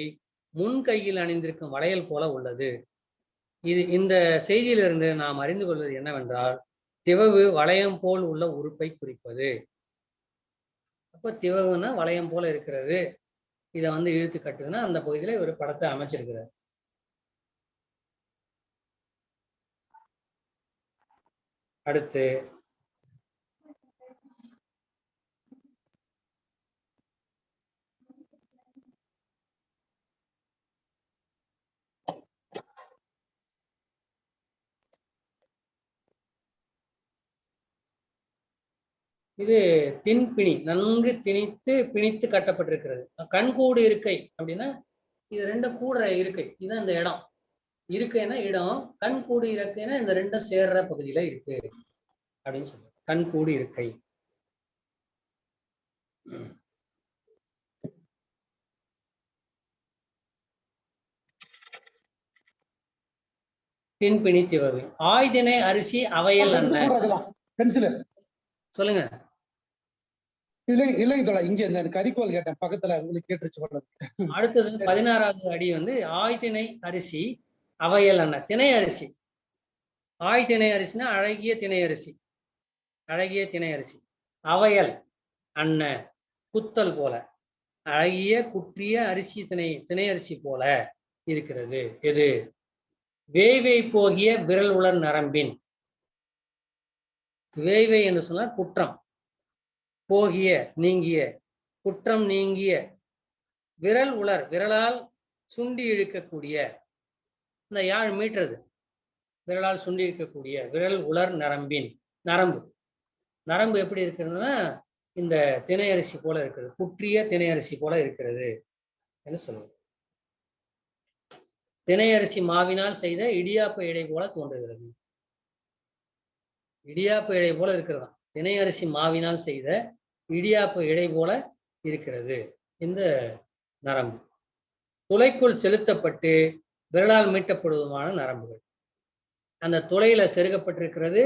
[SPEAKER 2] முன் கையில் அணிந்திருக்கும் வளையல் போல உள்ளது. இந்த செய்தியிலிருந்து நாம் அறிந்து கொள்வது என்னவென்றால், திவவு வளையம் போல் உள்ள உறுப்பை குறிப்பது. அப்போ திவவுன்னா வளையம் போல இருக்கிறது, இதை வந்து இழுத்து கட்டுதுன்னா அந்த பகுதியில ஒரு படத்தை அமைச்சிருக்கிறார். அடுத்து இது தின்பிணி, நன்கு திணித்து பிணித்து கட்டப்பட்டிருக்கிறது. கண்கூடு இருக்கை அப்படின்னா இது ரெண்டும் கூட இருக்கை, இதுதான் இந்த இடம். இருக்கைன்னா இடம், கண்கூடு இருக்கைன்னா இந்த ரெண்டும் சேர்ற பகுதியில இருக்கு அப்படின்னு சொல்லுவாங்க. கண்கூடு இருக்கை. தின்பிணி திவவு. ஆய்தினை அரிசி அவையல் சொல்லுங்க.
[SPEAKER 1] இல்லைங்க தோழா, இங்க இந்த கரிக்கோல் கேட்டேன், பக்கத்துல உங்களுக்கு கேட்டுருச்சு.
[SPEAKER 2] அடுத்தது 16வது அடி வந்து ஆய்தினை அரிசி அவையல் அண்ண. திணை அரிசி, ஆய் திணை அரிசினா அழகிய திணை அரிசி, அழகிய திணை அரிசி. அவையல் அண்ண, குத்தல் போல, அழகிய குற்றிய அரிசி திணை அரிசி போல இருக்கிறது. எது? வேய்வை போகிய விரல் உலர் நரம்பின். வேய்வை என்று சொன்னால் குற்றம், போகிய நீங்கிய, குற்றம் நீங்கிய, விரல் உலர் விரலால் சுண்டி இழுக்கக்கூடிய, இந்த யாழ் மீட்டுறது, விரலால் சுண்டி இழுக்கக்கூடிய விரல் உலர் நரம்பின். நரம்பு, நரம்பு எப்படி இருக்கிறதுனா இந்த திணை அரிசி போல இருக்கிறது, குற்றிய திணை அரிசி போல இருக்கிறது என்று சொல்லுவோம். திணை அரிசி மாவினால் செய்த இடியாப்ப இடை போல தோன்றுகிறது. இடியாப்ப இடை போல இருக்கிறதா, திணை அரிசி மாவினால் செய்த இடியாப்ப இடை போல இருக்கிறது இந்த நரம்பு. துளைக்குள் செலுத்தப்பட்டு விரலால் மீட்டப்படுவதுமான நரம்புகள். அந்த துளையில செருகப்பட்டிருக்கிறது,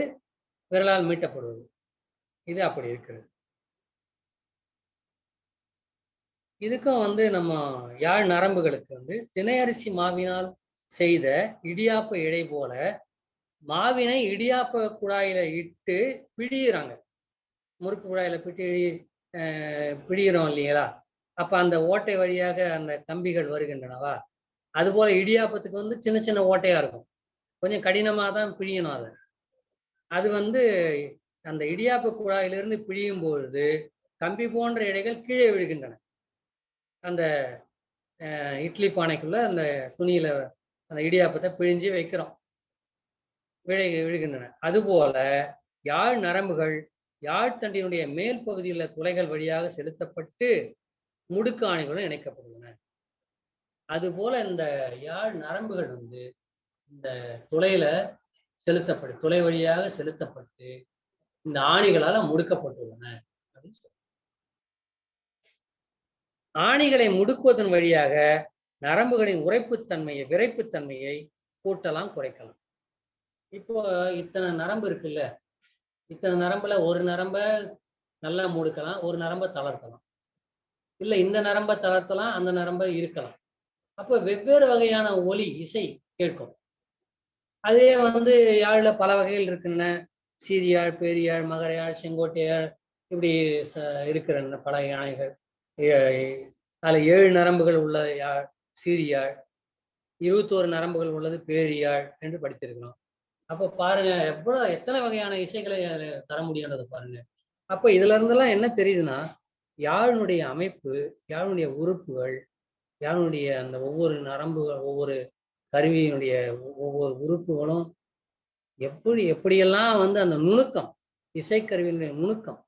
[SPEAKER 2] விரலால் மீட்டப்படுவது, இது அப்படி இருக்கிறது. இதுக்கும் வந்து நம்ம யாழ் நரம்புகளுக்கு வந்து திணை அரிசி மாவினால் செய்த இடியாப்ப இடை போல மாவினை இடியாப்ப குழாயில இட்டு பிழியிறாங்க. முறுக்கு குழாயில பிழிகிறோம் இல்லைங்களா? அப்ப அந்த ஓட்டை வழியாக அந்த கம்பிகள் வருகின்றனவா? அதுபோல இடியாப்பத்துக்கு வந்து சின்ன சின்ன ஓட்டையா இருக்கும், கொஞ்சம் கடினமாக தான் பிழியணும் அதை. அது வந்து அந்த இடியாப்ப குழாயிலிருந்து பிழியும் பொழுது கம்பி போன்ற இடைகள் கீழே விழுகின்றன. அந்த இட்லி பானைக்குள்ள அந்த துணியில அந்த இடியாப்பத்தை பிழிஞ்சு வைக்கிறோம், விழுகின்றன. அதுபோல யாழ் நரம்புகள் யாழ்த்தண்டினுடைய மேல் பகுதியில் துளைகள் வழியாக செலுத்தப்பட்டு முடுக்கு ஆணிகளுடன் இணைக்கப்படுகின்றன. அதுபோல இந்த யாழ் நரம்புகள் வந்து இந்த துளையில துளை வழியாக செலுத்தப்பட்டு இந்த ஆணிகளால முடுக்கப்பட்டுள்ளன அப்படின்னு சொல்றோம். ஆணிகளை முடுக்குவதன் வழியாக நரம்புகளின் உரைப்புத்தன்மையை, விரைப்புத்தன்மையை கூட்டலாம், குறைக்கலாம். இப்போ இத்தனை நரம்பு இருக்குல்ல, இத்தனை நரம்புல ஒரு நரம்ப நல்லா முடுக்கலாம், ஒரு நரம்பை தளர்த்தலாம், இல்லை இந்த நரம்பை தளர்த்தலாம், அந்த நரம்பை இருக்கலாம். அப்போ வெவ்வேறு வகையான ஒலி இசை கேட்கும். அதே வந்து யாழ்ல பல வகைகள் இருக்குன்ன, சீரியாழ், பேரியாழ், மகரையாழ், செங்கோட்டையாழ், இப்படி இருக்கிற பல யானைகள். அதில் 7 நரம்புகள் உள்ள யாழ் சீரியாழ், 21 நரம்புகள் உள்ளது பேரியாழ் என்று படித்திருக்கிறோம். அப்போ பாருங்க எத்தனை வகையான இசைகளை தர முடியுன்றதை பாருங்க. அப்போ இதுல இருந்தெல்லாம் என்ன தெரியுதுன்னா, யாழினுடைய அமைப்பு, யாழினுடைய உறுப்புகள், யாழினுடைய அந்த ஒவ்வொரு நரம்புகள், ஒவ்வொரு கருவியினுடைய ஒவ்வொரு உறுப்புகளும் எப்படியெல்லாம் வந்து அந்த நுணுக்கம், இசைக்கருவியினுடைய நுணுக்கம்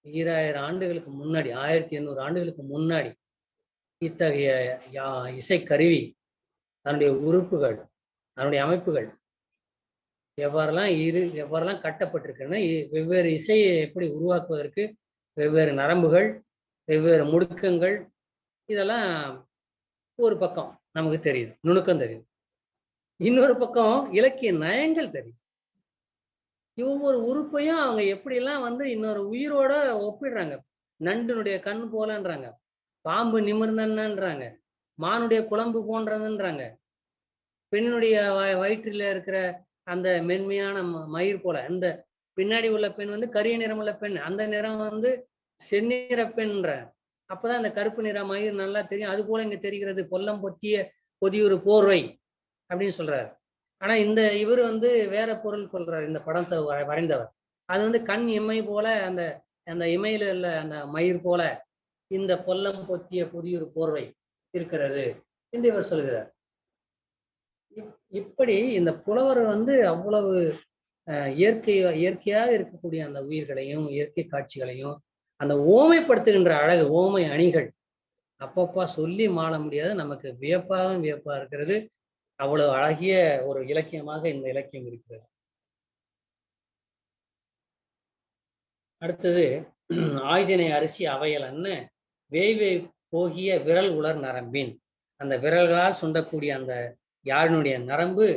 [SPEAKER 2] 2000 ஆண்டுகளுக்கு முன்னாடி, 1800 ஆண்டுகளுக்கு முன்னாடி இத்தகைய இசைக்கருவி, அதனுடைய உறுப்புகள், அதனுடைய அமைப்புகள் எவ்வாறெல்லாம் கட்டப்பட்டிருக்குன்னா, வெவ்வேறு இசையை எப்படி உருவாக்குவதற்கு வெவ்வேறு நரம்புகள், வெவ்வேறு முடுக்கங்கள், இதெல்லாம் ஒரு பக்கம் நமக்கு தெரியுது, நுணுக்கம் தெரியுது. இன்னொரு பக்கம் இலக்கிய நயங்கள் தெரியும். ஒவ்வொரு உறுப்பையும் அவங்க எப்படியெல்லாம் வந்து இன்னொரு உயிரோட ஒப்பிடுறாங்க. நண்டினுடைய கண் போலன்றாங்க, பாம்பு நிமிர்ந்தன்றாங்க, மானுடைய குழம்பு போன்றதுன்றாங்க, பெண்ணுடைய வயிற்றில இருக்கிற அந்த மென்மையான மயிர் போல, அந்த பின்னாடி உள்ள பெண் வந்து கரிய நிறம் உள்ள பெண், அந்த நிறம் வந்து செந்நிற பெண்ன்ற. அப்பதான் அந்த கருப்பு நிற மயிர் நல்லா தெரியும். அது போல இங்க தெரிகிறது பொல்லம் பொத்திய பொதியொரு போர்வை அப்படின்னு சொல்றாரு. ஆனா இவர் வந்து வேற பொருள் சொல்றாரு. இந்த படத்தை வரைந்தவர் அது வந்து கண் இமை போல, அந்த அந்த இமையில உள்ள அந்த மயிர் போல இந்த பொல்லம் பொத்திய புதியொரு போர்வை இருக்கிறது என்று இவர் சொல்கிறார். இப்படி இந்த புலவர் வந்து அவ்வளவு இயற்கையாக இருக்கக்கூடிய அந்த உயிர்களையும் இயற்கை காட்சிகளையும் அந்த ஓமைப்படுத்துகின்ற அழகு, ஓமை அணிகள் அப்பப்பா சொல்லி மாள முடியாது. நமக்கு வியப்பாகவும் வியப்பா இருக்கிறது. அவ்வளவு அழகிய ஒரு இலக்கியமாக இந்த இலக்கியம் இருக்கிறது. அடுத்தது ஆய்தினை அரிசி அவையல் அன்ன வேய்வை போகிய விரல் உலர் நரம்பின். அந்த விரல்களால் சுண்டக்கூடிய அந்த யாழினுடைய நரம்பு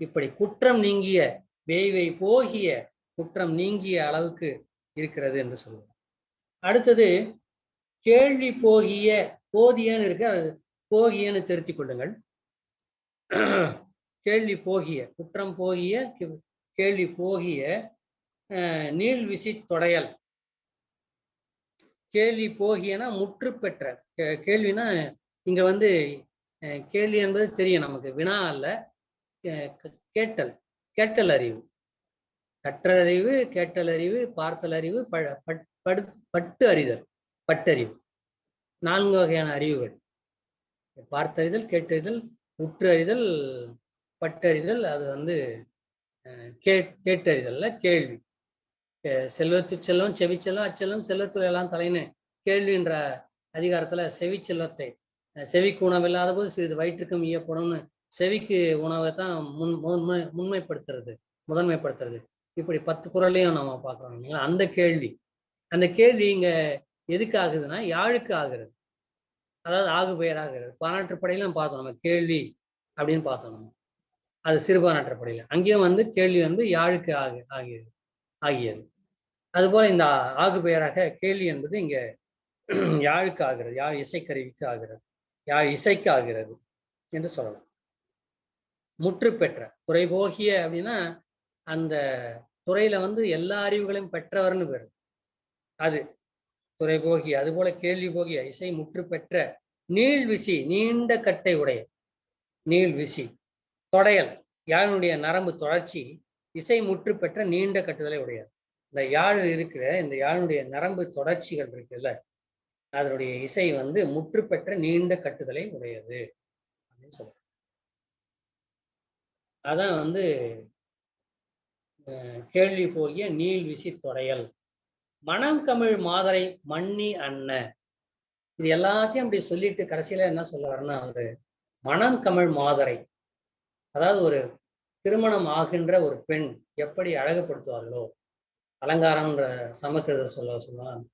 [SPEAKER 2] இப்படி குற்றம் நீங்கிய, வேய்வை போகிய குற்றம் நீங்கிய அளவுக்கு இருக்கிறது என்று சொல்லுவோம். அடுத்தது கேள்வி போகிய, போதியன்னு இருக்கு, அது போகியன்னு திருத்திக் கொள்ளுங்கள். கேள்வி போகிய, குற்றம் போகிய, கேள்வி போகிய நீள் விசி தொடையல். கேள்வி போகியனா முற்று பெற்ற. கேள்வினா இங்க வந்து கேள்வி என்பது தெரியும் நமக்கு, வினா அல்ல, கேட்டல், கேட்டல் அறிவு, கற்றறிவு, கேட்டல் அறிவு, பார்த்தல் அறிவு, பட்டு அறிதல், பட்டறிவு, 4 வகையான அறிவுகள். பார்த்தறிதல், கேட்டறிதல், உற்றறிதல், பட்டறிதல், அது வந்து கேட்டறிதல்ல கேள்வி. செல்வத்து செல்வம் செவிச்செல்வம் அச்செல்வம் செல்வத்துல எல்லாம் தலைன்னு கேள்வின்ற அதிகாரத்துல செவிச்செல்வத்தை, செவிக்கு உணவு இல்லாத போது சிறிது வயிற்றுக்கும் ஈயப்படும்னு செவிக்கு உணவை தான் முன்மைப்படுத்துறது, முதன்மைப்படுத்துறது. இப்படி 10 குறளையும் நம்ம பார்க்கிறோம் இல்லைங்களா. அந்த கேள்வி இங்க எதுக்கு ஆகுதுன்னா யாழுக்கு ஆகுறது, அதாவது ஆகு பெயராகிறது. பாராட்டுப்படையில பார்த்தோம் நம்ம கேள்வி அப்படின்னு பார்த்தோம் நம்ம, அது சிறுபாராட்டுப்படையில. அங்கேயும் வந்து கேள்வி வந்து யாழுக்கு ஆகியது. அதுபோல இந்த ஆகு பெயராக கேள்வி என்பது இங்க யாழுக்கு ஆகிறது, யாழ் இசைக்கருவிக்கு ஆகிறது, யாழ் இசைக்கு ஆகிறது என்று சொல்லலாம். முற்று பெற்ற, துறை போகிய அப்படின்னா அந்த துறையில வந்து எல்லா அறிவுகளையும் பெற்றவர்னு பேரு, அது துறை போகிய. அதுபோல கேள்வி போகிய, இசை முற்று பெற்ற, நீள் விசி, நீண்ட கட்டை உடைய, நீள் விசி தொடையல், யாழினுடைய நரம்பு தொடர்ச்சி இசை முற்று பெற்ற நீண்ட கட்டுதலை உடையது. இந்த யாழ் இருக்கிற இந்த யாழினுடைய நரம்பு தொடர்ச்சிகள் இருக்குல்ல, அதனுடைய இசை வந்து முற்று பெற்ற நீண்ட கட்டுதலை உடையது அப்படின்னு சொல்ற. அதான் வந்து கேள்வி போகிய நீள் விசி தொடையல். மனம் கமிழ் மாதரை மண்ணி அன்ன. இது எல்லாத்தையும் அப்படி சொல்லிட்டு கடைசியில என்ன சொல்லுவாருன்னா, ஒரு மனம் கமிழ் மாதரை, அதாவது ஒரு திருமணம் ஆகின்ற ஒரு பெண் எப்படி அழகுபடுத்துவார்களோ, அலங்காரம்ன்ற சமஸ்கிருத சொல்லுவாங்க,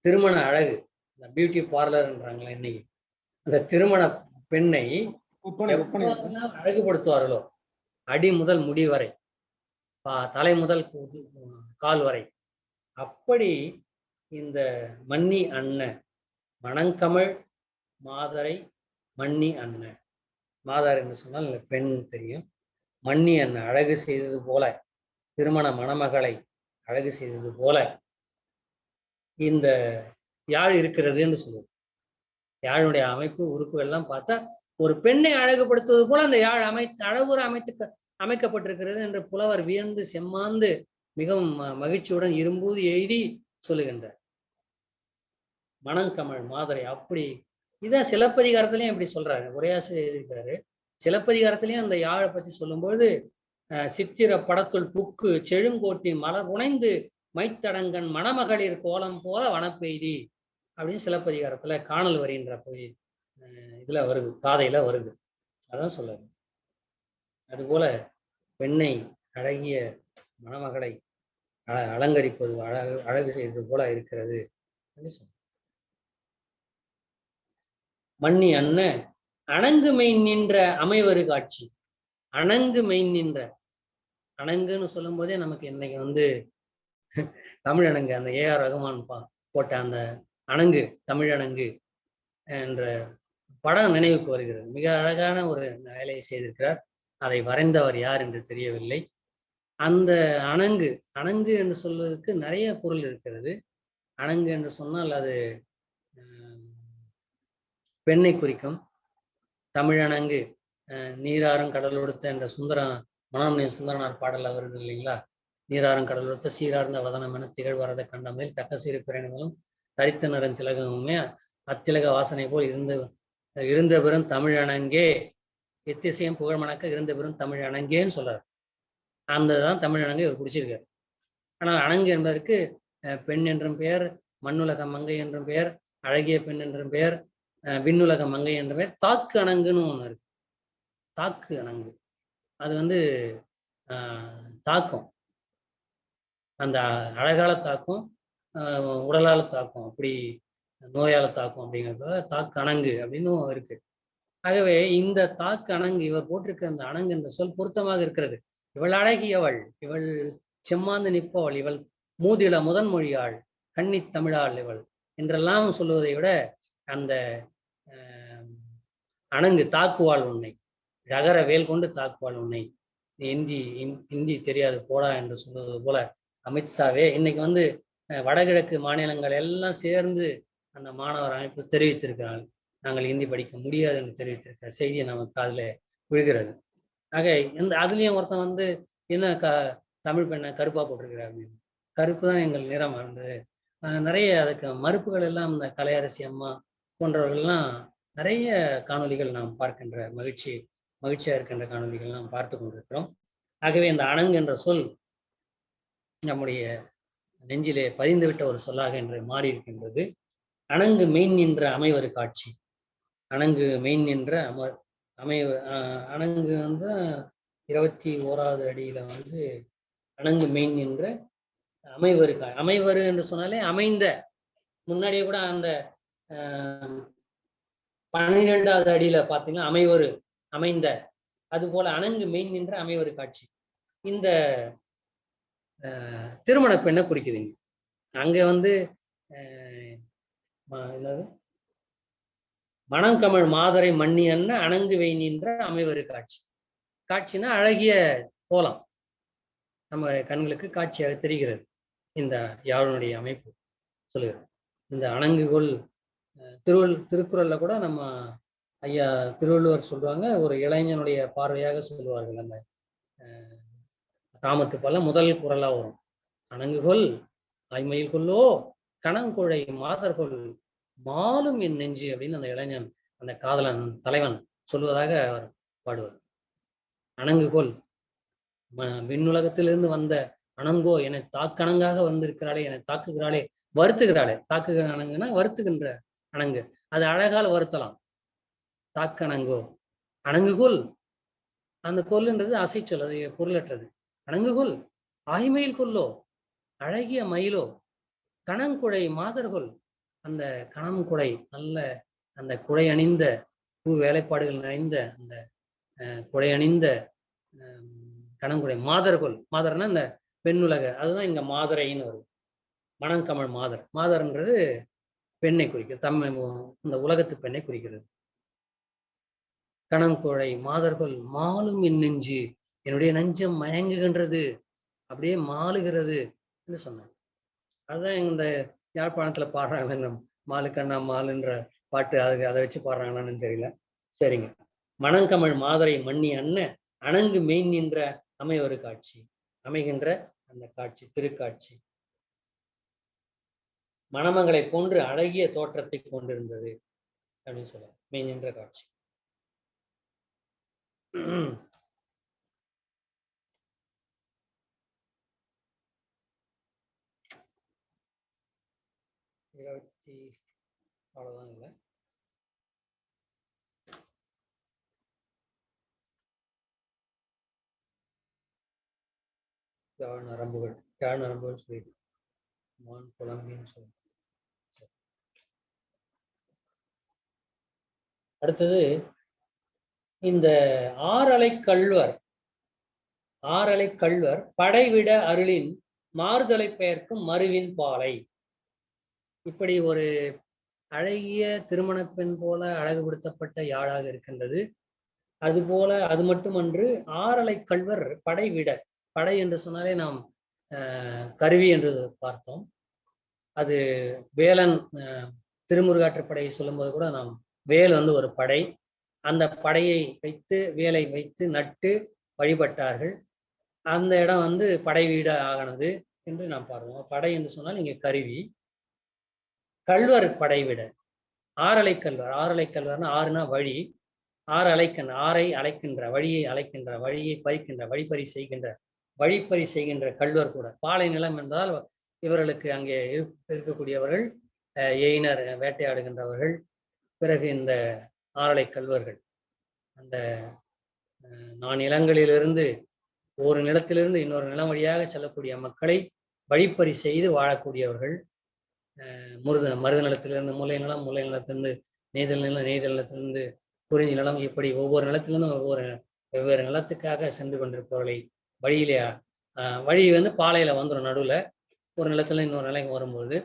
[SPEAKER 2] திருமண அழகு, இந்த பியூட்டி பார்லர்ன்றாங்களே இன்னைக்கு, அந்த திருமண பெண்ணை அழகுபடுத்துவார்களோ, அடி முதல் முடி வரை, தலை முதல் கால் வரை, அப்படி இந்த மன்னி அன்ன, மணங்கமழ் மாதரை மன்னி அன்ன. மாதர் என்று சொன்னால் பெண் தெரியும். மன்னி அன்ன அழகு செய்தது போல, திருமண மணமகளை அழகு செய்தது போல இந்த யாழ் இருக்கிறது என்று சொல்லுவோம். யாழுடைய அமைப்பு உறுப்புகள் எல்லாம் பார்த்தா ஒரு பெண்ணை அழகுபடுத்துவது போல அந்த யாழ் அழகுற அமைக்கப்பட்டிருக்கிறது என்று புலவர் வியந்து செம்மாந்து மிகவும் மகிழ்ச்சியுடன் இரும்பூது எழுதி சொல்லுகின்றார். மணங்கமழ் மாதரை. அப்படி இதான் சிலப்பதிகாரத்திலையும் இப்படி சொல்றாரு, உரையாசிரியர் எழுதியிருக்காரு. சிலப்பதிகாரத்திலையும் அந்த யாழை பத்தி சொல்லும்போது, சித்திர படத்துள் புக்கு செழுங்கோட்டி மலர் உணைந்து மைத்தடங்கன் மணமகளிர் கோலம் போல வனப்பெய்தி அப்படின்னு சிலப்பதிகாரத்துல காணல் வரின்ற போய் இதுல வருது, காதையில வருது. அதான் சொல்றாரு. அதுபோல பெண்ணை, அழகிய மணமகளை அலங்கரிப்பது, அழகு செய்தது போல இருக்கிறது மண்ணி அன்ன அணங்கு மெய் நின்ற அமைவரு காட்சி. அணங்கு மெய் நின்ற, அணங்குன்னு சொல்லும் போதே நமக்கு இன்னைக்கு வந்து தமிழணங்கு, அந்த ஏஆர் ரகுமான் போட்ட அந்த அணங்கு, தமிழணங்கு என்ற படம் நினைவுக்கு வருகிறது. மிக அழகான ஒரு வேலையை செய்திருக்கிறார். அதை வரைந்தவர் யார் என்று தெரியவில்லை. அந்த அணங்கு, அணங்கு என்று சொல்வதற்கு நிறைய பொருள் இருக்கிறது. அணங்கு என்று சொன்னால் அது பெண்ணை குறிக்கும். தமிழணங்கு, நீராறும் கடலொடுத்த என்ற மனோன்மணிய சுந்தரனார் பாடல் வருது இல்லைங்களா? நீராறும் கடலொடுத்த சீரார்ந்த வதனம் என திகழ்வரத கண்டமேல் தக்க சிறு பிறனிகளும் தரித்த நிறன் திலகமுமே அத்திலக வாசனை போல் இருந்த பெரும் தமிழணங்கே, எத்திசையும் புகழ் மணக்க இருந்த பெரும் தமிழணங்கேன்னு சொல்றாரு. அந்த தான் தமிழணங்கை இவர் பிடிச்சிருக்காரு. ஆனால் அணங்கு என்பதற்கு பெண் என்றும் பெயர், மண்ணுலக மங்கை என்றும் பெயர், அழகிய பெண் என்றும் பெயர், விண்ணுலக மங்கை என்ற பெயர். தாக்கு அணங்குன்னு ஒண்ணு இருக்கு. தாக்கு அணங்கு அது வந்து தாக்கும், அந்த அழகால தாக்கும், உடலால தாக்கும், அப்படி நோயால தாக்கும் அப்படிங்கிறத தாக்கு அணங்கு அப்படின்னு இருக்கு. ஆகவே இந்த தாக்கு அணங்கு, இவர் போட்டிருக்க அந்த அணங்கு என்ற சொல் பொருத்தமாக இருக்கிறது. இவள் அழகியவள், இவள் செம்மாந்து நிற்பவள், இவள் மூதில முதன்மொழியாள், கன்னி தமிழாள் இவள் என்றெல்லாம் சொல்லுவதை விட அந்த அணங்கு தாக்குவாள் உன்னை, ரகர வேல் கொண்டு தாக்குவாள் உன்னை, இந்தி தெரியாது போடா என்று சொல்வது போல அமித்ஷாவே இன்னைக்கு வந்து வடகிழக்கு மாநிலங்கள் எல்லாம் சேர்ந்து அந்த மாணவர் அமைப்பு தெரிவித்திருக்கிறார்கள், நாங்கள் இந்தி படிக்க முடியாது என்று தெரிவித்திருக்கிற செய்தியை நமக்கு காதுல விழுகிறது. ஆக அதுலயும் ஒருத்தன் வந்து என்ன தமிழ் பெண்ணை கருப்பா போட்டிருக்கிற அப்படின்னு, கருப்பு தான் எங்கள் நிறம் இருந்தது. நிறைய அதுக்கு மறுப்புகள் எல்லாம் இந்த கலையரசி அம்மா போன்றவர்கள்லாம் நிறைய காணொலிகள் நாம் பார்க்கின்ற மகிழ்ச்சியா இருக்கின்ற காணொலிகள் நாம் பார்த்து கொண்டிருக்கிறோம். ஆகவே இந்த அணங்கு என்ற சொல் நம்முடைய நெஞ்சிலே பதிந்துவிட்ட ஒரு சொல்லாக என்று மாறி இருக்கின்றது. அணங்கு மெயின் நின்ற அமைவரு காட்சி. அணங்கு மெயின் நின்ற அணங்கு வந்து 21வது அடியில வந்து அணங்கு மெயின் நின்ற அமைவரு என்று சொன்னாலே அமைந்த, முன்னாடியே கூட அந்த 12வது அடியில பாத்தீங்கன்னா அமைவரு, அமைந்த, அது போல அணங்கு மெயின் நின்ற அமைவரு காட்சி. இந்த திருமண பெண்ணை குறிக்குதுங்க. அங்க வந்து என்னது, மணங்கமழ் மாதரை மண்ணி அன்ன அணங்கு வை நின்ற அமைவரு காட்சி. காட்சினா அழகிய கோலம் நம்ம கண்களுக்கு காட்சியாக தெரிகிறது. இந்த யாழினுடைய அமைப்பு சொல்லுகிறது. இந்த அணங்குகோல் திருக்குறள்ல கூட நம்ம ஐயா திருவள்ளுவர் சொல்லுவாங்க, ஒரு இளைஞனுடைய பார்வையாக சொல்லுவார்கள். அந்த காமத்து பல முதல் குறளா வரும், அணங்குகொள் ஆய்மையில் கொள்ளோ கணங்குழை மாதர்கொள் மாலும் என் நெஞ்சு அப்படின்னு அந்த இளைஞன், அந்த காதலன் தலைவன் சொல்வதாக அவர் பாடுவார். அணங்குகொள், விண்ணுலகத்திலிருந்து வந்த அணங்கோ, என்னை தாக்கணங்காக வந்திருக்கிறாளே, என்னை தாக்குகிறாளே, வருத்துகிறாளே. தாக்குகிற அணங்குனா வருத்துகின்ற அணங்கு, அது அழகால வருத்தலாம். தாக்கணங்கோ, அணங்குகொள், அந்த கொல்லுன்றது அசைச்சொல், அது பொருளற்றது. அணங்குகொள் ஆய்மையில் கொள்ளோ, அழகிய மயிலோ, கணங்குழை மாதர்கொள், அந்த கணம் குடை, நல்ல அந்த குடை அணிந்த பூ வேலைப்பாடுகள் நிறைந்த அந்த குடை அணிந்த கணங்குடை மாதர்கொள். மாதர்னா இந்த பெண்ணுலக, அதுதான் இங்க மாதரைன்னு வரும். மணங்கமழ் மாதர், மாதர்ன்றது பெண்ணை குறிக்கிறது, இந்த உலகத்து பெண்ணை குறிக்கிறது. கணங்குழை மாதர்கள் மாலும் என் நெஞ்சு, என்னுடைய நெஞ்சம் மயங்குகின்றது, அப்படியே மாலுகிறது என்று சொன்னாங்க. அதுதான் இந்த யாழ்ப்பாணத்துல பாடுறாங்க, இந்த மாலுக்கண்ணா மாலுன்ற பாட்டு, அதை வச்சு பாடுறாங்களான்னு தெரியல. சரிங்க. மணங்கமழ் மாதரை மண்ணி அன்ன அணங்கு மெய் நின்ற அமைவரு காட்சி, அமைகின்ற அந்த காட்சி திருக்காட்சி மணமங்களை போன்று அழகிய தோற்றத்தை கொண்டிருந்தது அப்படின்னு சொல்ல மெய் நின்ற காட்சி. அவ்வளவுதான். இல்லை நரம்புகள் சொல்லிட்டு மான் குழம்பின்னு சொல்லுங்க. அடுத்தது இந்த ஆறலை கள்வர் படைவிட அருளின் மாறுதலை பெயர்க்கும் மருவின் பாலை. இப்படி ஒரு அழகிய திருமண பெண் போல அழகுபடுத்தப்பட்ட யாழாக இருக்கின்றது. அதுபோல அது மட்டுமன்று, ஆறலை கள்வர் படைவிட, படை என்று சொன்னாலே நாம் கருவி என்று பார்த்தோம். அது வேலன் திருமுருகாற்றுப்படையை சொல்லும்போது கூட நாம் வேல் வந்து ஒரு படை, அந்த படையை வைத்து வேலை வைத்து நட்டு வழிபட்டார்கள். அந்த இடம் வந்து படை வீடு ஆகனது என்று நாம் பார்க்கிறோம். படை என்று சொன்னால் இங்கே கருவி. கள்வர் படைவிட, ஆறலை கள்வர்னா ஆறுனா வழி, ஆறை அழைக்கின்ற, வழியை அழைக்கின்ற, வழியை பறிக்கின்ற, வழிப்பறி செய்கின்ற கள்வர் கூட. பாலை நிலம் என்றால் இவர்களுக்கு அங்கே இருக்கக்கூடியவர்கள் எயினர் வேட்டையாடுகின்றவர்கள். பிறகு இந்த ஆறலை கள்வர்கள் அந்த நிலங்களிலிருந்து ஒரு நிலத்திலிருந்து இன்னொரு நிலம் வழியாக செல்லக்கூடிய மக்களை வழிப்பறி செய்து வாழக்கூடியவர்கள். மருத நிலத்திலிருந்து முல்லை நிலத்திலிருந்து நெய்தல் நிலத்திலிருந்து குறிஞ்சி நிலம், இப்படி ஒவ்வொரு நிலத்திலிருந்தும் வெவ்வேறு நிலத்துக்காக சென்று கொண்டிருப்பவர்களை வழியிலே வழி வந்து பாலையில வந்துடும். நடுவில் ஒரு நிலத்துல இன்னொரு நிலைக்கு வரும்போது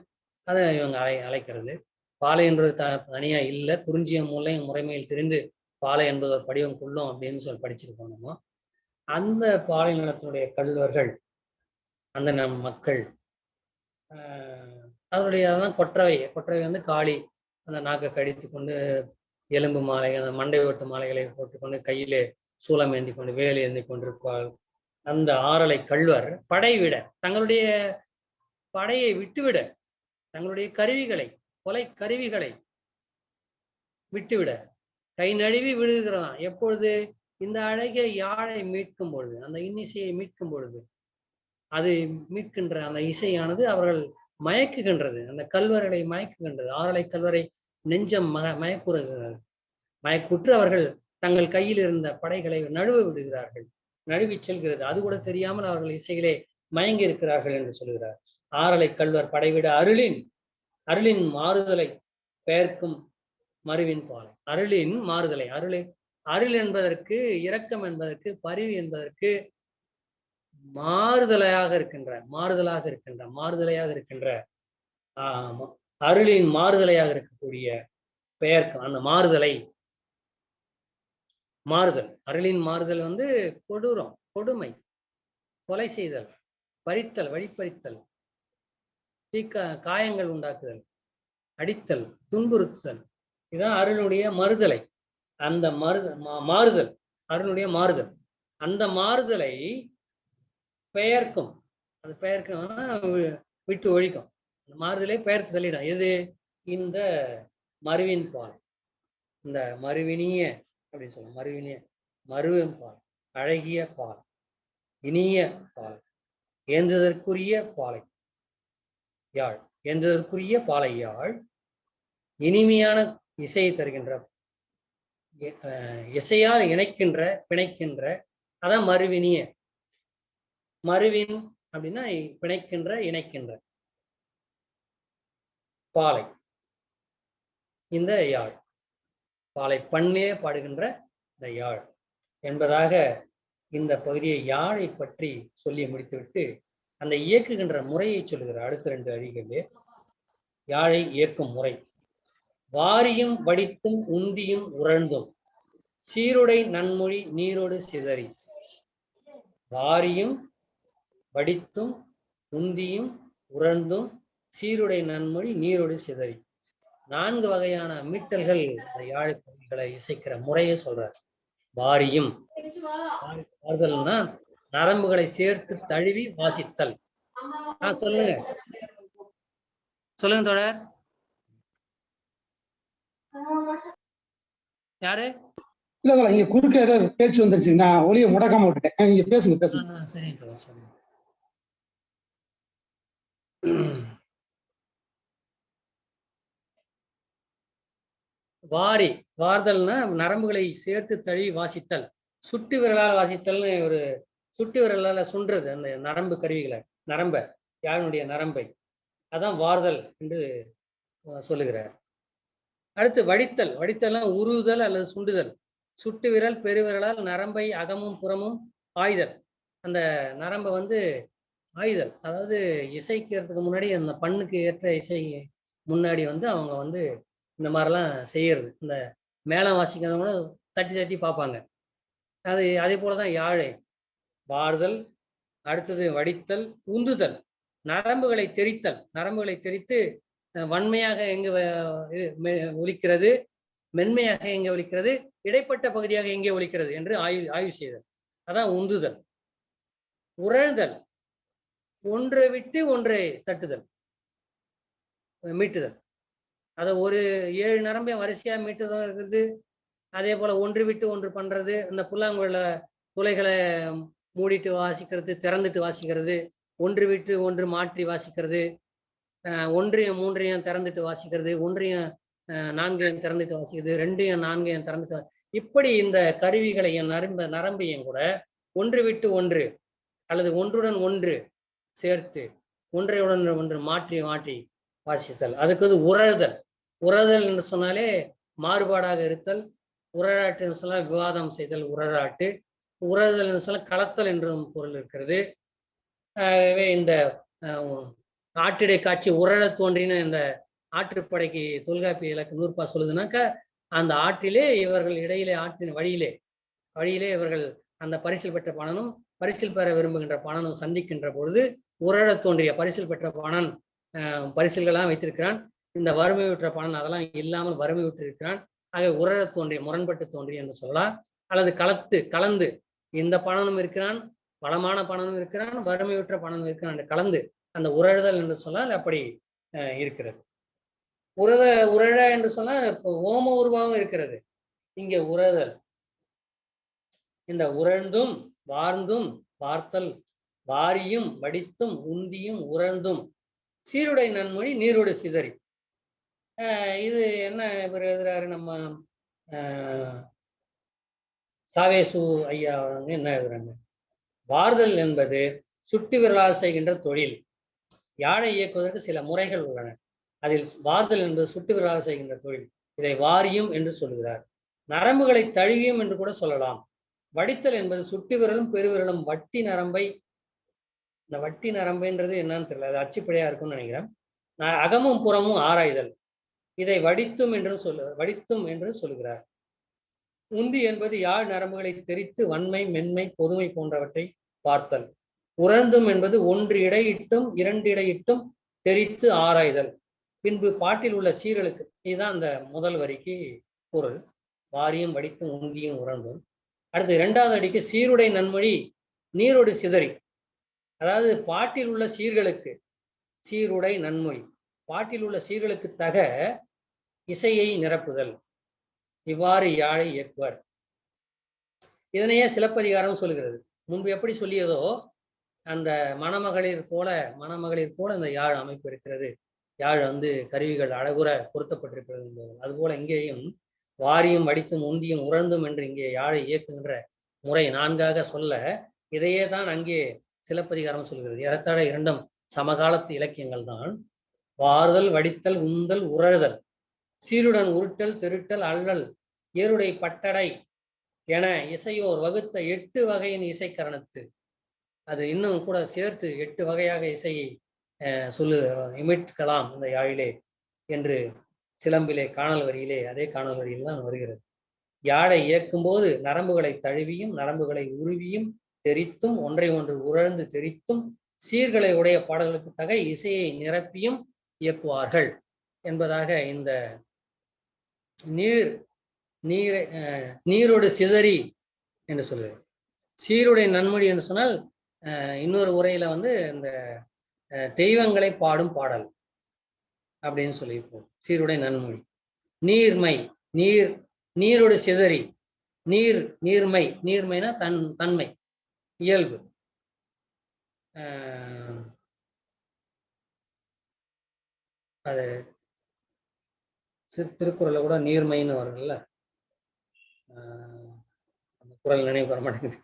[SPEAKER 2] அதை இவங்க அழைக்கிறது. பாலை என்பது தனியா இல்லை, குறிஞ்சியம் முல்லையும் முறைமையில் தெரிந்து பாலை என்பது ஒரு படிவம் கொள்ளும் அப்படின்னு சொல்லி படிச்சிருக்கோம் நம்ம. அந்த பாலை நிலத்தினுடைய கள்வர்கள், அந்த நம் மக்கள், அதனுடைய அதான் கொற்றவை வந்து காளி அந்த நாக்கை கடித்து கொண்டு எலும்பு மாலை, அந்த மண்டை ஓட்டு மாலைகளை போட்டுக்கொண்டு கையிலே சூலம் ஏந்தி கொண்டு வேலை ஏந்தி கொண்டிருப்பாள். அந்த ஆறலை கள்வர் படைவிட, தங்களுடைய படையை விட்டுவிட, தங்களுடைய கொலை கருவிகளை விட்டுவிட கை நழுவி விழுகிறான். எப்பொழுது? இந்த அழகிய யாழை மீட்கும் பொழுது, அந்த இன்னிசையை மீட்கும் பொழுது, அது மீட்கின்ற அந்த இசையானது அவர்கள் மயக்குகின்றது, அந்த கல்வர்களை மயக்குகின்றது. ஆறலை கல்வரை நெஞ்சம் மயக்குற்று அவர்கள் தங்கள் கையில் இருந்த படைகளை நழுவ விடுகிறார்கள், நழுவி செல்கிறது. அது கூட தெரியாமல் அவர்கள் இசையிலே மயங்கி இருக்கிறார்கள் என்று சொல்கிறார். ஆறலை கள்வர் படைவிட அருளின் மாறுதலை பெயர்க்கும் மருவின் பாலை. அருளின் மாறுதலை, அருள் என்பதற்கு, இரக்கம் என்பதற்கு, பரிவு என்பதற்கு மாறுதலையாக இருக்கின்ற அருளின் மாறுதலையாக இருக்கக்கூடிய பெயர்க்கும் அந்த மாறுதல். அருளின் மாறுதல் வந்து கொடூரம், கொடுமை, கொலை செய்தல், பறித்தல், வழிப்பறித்தல், காயங்கள் உண்டாக்குதல், அடித்தல், துன்புறுத்தல், இதுதான் அருளுடைய மறுதலை. அந்த மாறுதல், அருளுடைய மாறுதல், அந்த மாறுதலை பெயர்க்கும். அது பெயர்க்கும்னா விட்டு ஒழிக்கும். அந்த மாறுதலை பெயர்த்து தள்ளிடும். எது? இந்த மருவின் பால், இந்த மருவினிய அப்படி சொல்ல, மருவின் பால், அழகிய பால், இனிய பால், ஏந்ததற்குரிய பாலை யாழ், ஏந்ததற்குரிய பாலை யாழ், இனிமையான இசையை தருகின்ற, இசையால் பிணைக்கின்ற, அதான் மருவினிய. மருவின் அப்படின்னா பிணைக்கின்ற, இணைக்கின்ற பாலை இந்த யாழ், பாலை பண்ணே பாடுகின்ற இந்த யாழ் என்பதாக இந்த பகுதியை யாழை பற்றி சொல்லி முடித்துவிட்டு அந்த இயக்குகின்ற முறையை சொல்லுகிறார். அடுத்த 2 அடிகளே யாழை இயக்கும் முறை. வாரியும் வடித்தும் உந்தியும் உறழ்ந்தும் சீருடை நன்மொழி நீரோடு சிதறி. வாரியும் வடித்தும் உந்தியும் உறழ்ந்தும் சீருடை நன்மொழி நீரோடு சிதறி. 4 வகையான மீட்டல்கள் யாழ் பகுதிகளை இசைக்கிற முறையை சொல்றார். வாரியும், வார்தல்னா நரம்புகளை சேர்த்து தழுவி வாசித்தல். சொல்லுங்க தோழர், யாரு?
[SPEAKER 1] இல்ல இங்க குறுக்க ஏதாவது பேச்சு வந்துருச்சு, நான் ஒளியை முடக்காம விட்டுட்டேன். நீங்க பேசுங்க.
[SPEAKER 2] சரி சொல்லுங்க. வார்தல்னா நரம்புகளை சேர்த்து தழுவி வாசித்தல். சுட்டு விரலால் வாசித்தல்னு ஒரு சுட்டு விரலால சுன்றது அந்த நரம்பு கருவிகளை, யாழுடைய நரம்பை, அதான் வார்தல் என்று சொல்லுகிறார். அடுத்து வடித்தல். வடித்தல்னா உருவுதல் அல்லது சுண்டுதல். சுட்டு விரல் பெருவிரலால் நரம்பை அகமும் புறமும் ஆய்தல். அந்த நரம்பை வந்து ஆய்தல், அதாவது இசைக்கிறதுக்கு முன்னாடி அந்த பண்ணுக்கு ஏற்ற இசை முன்னாடி வந்து அவங்க வந்து இந்த மாதிரிலாம் செய்யறது. இந்த மேளம் வாசிக்கிறவங்க தட்டி தட்டி பார்ப்பாங்க. அதே போலதான் யாழை வார்தல். அடுத்தது வடித்தல், உந்துதல், நரம்புகளை தெரித்தல். நரம்புகளை தெரித்து வன்மையாக எங்க ஒலிக்கிறது, மென்மையாக எங்கே ஒலிக்கிறது, இடைப்பட்ட பகுதியாக எங்கே ஒலிக்கிறது என்று ஆய்வு செய்தல். அதான் உந்துதல். உறழ்தல், ஒன்றை விட்டு ஒன்றை தட்டுதல், மீட்டுதல். அதை ஒரு 7 நரம்பையும் வரிசையா மீட்டுதல் இருக்குது. அதே போல ஒன்று விட்டு ஒன்று பண்றது, இந்த புல்லாங்குழல துளைகளை மூடிட்டு வாசிக்கிறது, திறந்துட்டு வாசிக்கிறது, ஒன்று விட்டு ஒன்று மாற்றி வாசிக்கிறது, ஒன்றையும் மூன்றையும் திறந்துட்டு வாசிக்கிறது, ஒன்றையும் 4ஐயும் திறந்துட்டு வாசிக்கிறது, 2ஐயும் 4ஐயும் திறந்துட்டு, இப்படி இந்த கருவிகளையும் நரம்பையும் கூட ஒன்று விட்டு ஒன்று அல்லது ஒன்றுடன் ஒன்று சேர்த்து ஒன்றையுடன் ஒன்று மாற்றி மாற்றி வாசித்தல். அதுக்கு வந்து உறழ்தல். உறதல் என்று சொன்னாலே மாறுபாடாக இருத்தல். உரராட்டு என்று சொன்னால் விவாதம் செய்தல் உரராட்டு. உறதல் என்று சொன்னால் கலத்தல் என்றும் பொருள் இருக்கிறது. ஆகவே இந்த ஆற்றிடை காட்சி உரழ தோன்றின இந்த ஆற்றுப்படைக்கு தொல்காப்பிய இலக்கு நூற்பா சொல்லுதுனாக்கா, அந்த ஆற்றிலே இவர்கள் இடையிலே ஆற்றின் வழியிலே இவர்கள் அந்த பரிசில் பெற்ற பாணனும் பரிசில் பெற விரும்புகின்ற பாணனும் சந்திக்கின்ற பொழுது உரழ தோன்றிய பரிசில் பெற்ற பாணன் பரிசில்கள்லாம் வைத்திருக்கிறான். இந்த வறுமையுற்ற பாணன் அதெல்லாம் இல்லாமல் வறுமையுற்று இருக்கிறான். ஆக உரழ தோன்றிய, முரண்பட்டு தோன்றிய என்று சொல்லலாம். அல்லது கலந்து இந்த பாணனும் இருக்கிறான், வளமான பாணனும் இருக்கிறான், வறுமையுற்ற பாணனும் இருக்கிறான் என்று கலந்து அந்த உரழுதல் என்று சொன்னால் அப்படி இருக்கிறது. உரழ என்று சொன்னால் ஓம உருவாகவும் இருக்கிறது. இங்கே உரதல், இந்த உரழ்ந்தும் வார்ந்தும் பார்த்தல், வாரியும் வடித்தும் உந்தியும் உரழ்ந்தும் சீருடை நன்மொழி நீரோடு சிதறி. இது என்ன இவர் எழுதுறாரு நம்ம சாவேசு ஐயா என்ன எழுதுறாங்க? வார்தல் என்பது சுட்டு விரலால் செய்கின்ற தொழில். யாழை இயக்குவதற்கு சில முறைகள் உள்ளன. அதில் வார்தல் என்பது சுட்டு விரலால் செய்கின்ற தொழில். இதை வாரியும் என்று சொல்கிறார். நரம்புகளை தழுவியும் என்று கூட சொல்லலாம். வடித்தல் என்பது சுட்டு விரலும் பெருவிரலும் வட்டி நரம்பை, இந்த வட்டி நரம்புன்றது என்னன்னு தெரியல, அது அச்சுப்படையா இருக்கும்னு நினைக்கிறேன். அகமும் புறமும் ஆராய்தல், இதை வடித்தும் என்று சொல்கிறார். உந்தி என்பது யாழ் நரம்புகளை தெரித்து வன்மை மென்மை பொதுமை போன்றவற்றை பார்த்தல். உறந்தும் என்பது ஒன்று இடையிட்டும் 2 இடையிட்டும் தெரித்து ஆராய்தல். பின்பு பாட்டில் உள்ள சீரலுக்கு, இதுதான் அந்த முதல் வரிக்கு பொருள். வாரியும் வடித்தும் உந்தியும் உறந்தும். அடுத்து 2வது அடிக்கு சீருடை நன்மொழி நீரோடு சிதறி. அதாவது பாட்டில் உள்ள சீர்களுக்கு, சீருடை நன்மொழி, பாட்டில் உள்ள சீர்களுக்கு தக இசையை நிரப்புதல். இவ்வாறு யாழை இயக்குவர். இதனையே சிலப்பதிகாரம் சொல்கிறது. முன்பு எப்படி சொல்லியதோ அந்த மணமகளிர் போல இந்த யாழ் அமைப்பு இருக்கிறது. யாழ் வந்து கருவிகள் அழகுற பொருத்தப்பட்டிருக்கிறது. அதுபோல இங்கேயும் வாரியும் வடித்தும் உந்தியும் உறந்தும் என்று இங்கே யாழை இயக்குகின்ற முறை 4ஆக சொல்ல, இதையே தான் அங்கே சிலப்பதிகாரம் சொல்கிறது. ஏறத்தாழ 2ம் சமகாலத்து இலக்கியங்கள் தான். வார்தல் வடித்தல் உந்தல் உறழ்தல் சீருடன் உருட்டல் திருட்டல் அல்லல் ஏருடை பட்டடை என இசையோர் வகுத்த 8 வகையின் இசைக்கரணத்து. அது இன்னும் கூட சேர்த்து 8 வகையாக இசையை இமிட்கலாம் இந்த யாழிலே என்று சிலம்பிலே காணல் வரியிலே, அதே காணல் வரியில் தான் வருகிறது. யாழை இயக்கும் போது நரம்புகளை தழுவியும் நரம்புகளை உருவியும் தெரித்தும் ஒன்றை ஒன்று உழந்து தெரித்தும் சீர்களை உடைய பாடல்களுக்கு தக இசையை நிரப்பியும் இயக்குவார்கள் என்பதாக இந்த நீரோடு சிதறி என்று சொல்லுது. சீருடை நன்மொழி என்று சொன்னால் இன்னொரு உரையில வந்து இந்த தெய்வங்களை பாடும் பாடல் அப்படின்னு சொல்லியிருப்போம். சீருடை நன்மொழி. நீர்மை, நீரோடு சிதறி, நீர்மைனா தன்மை, இயல்பு. அது திருக்குறள்ல கூட நீர்மைன்னு வருங்கல்ல, அந்த குறள் நினைவு வர மாட்டேங்குது.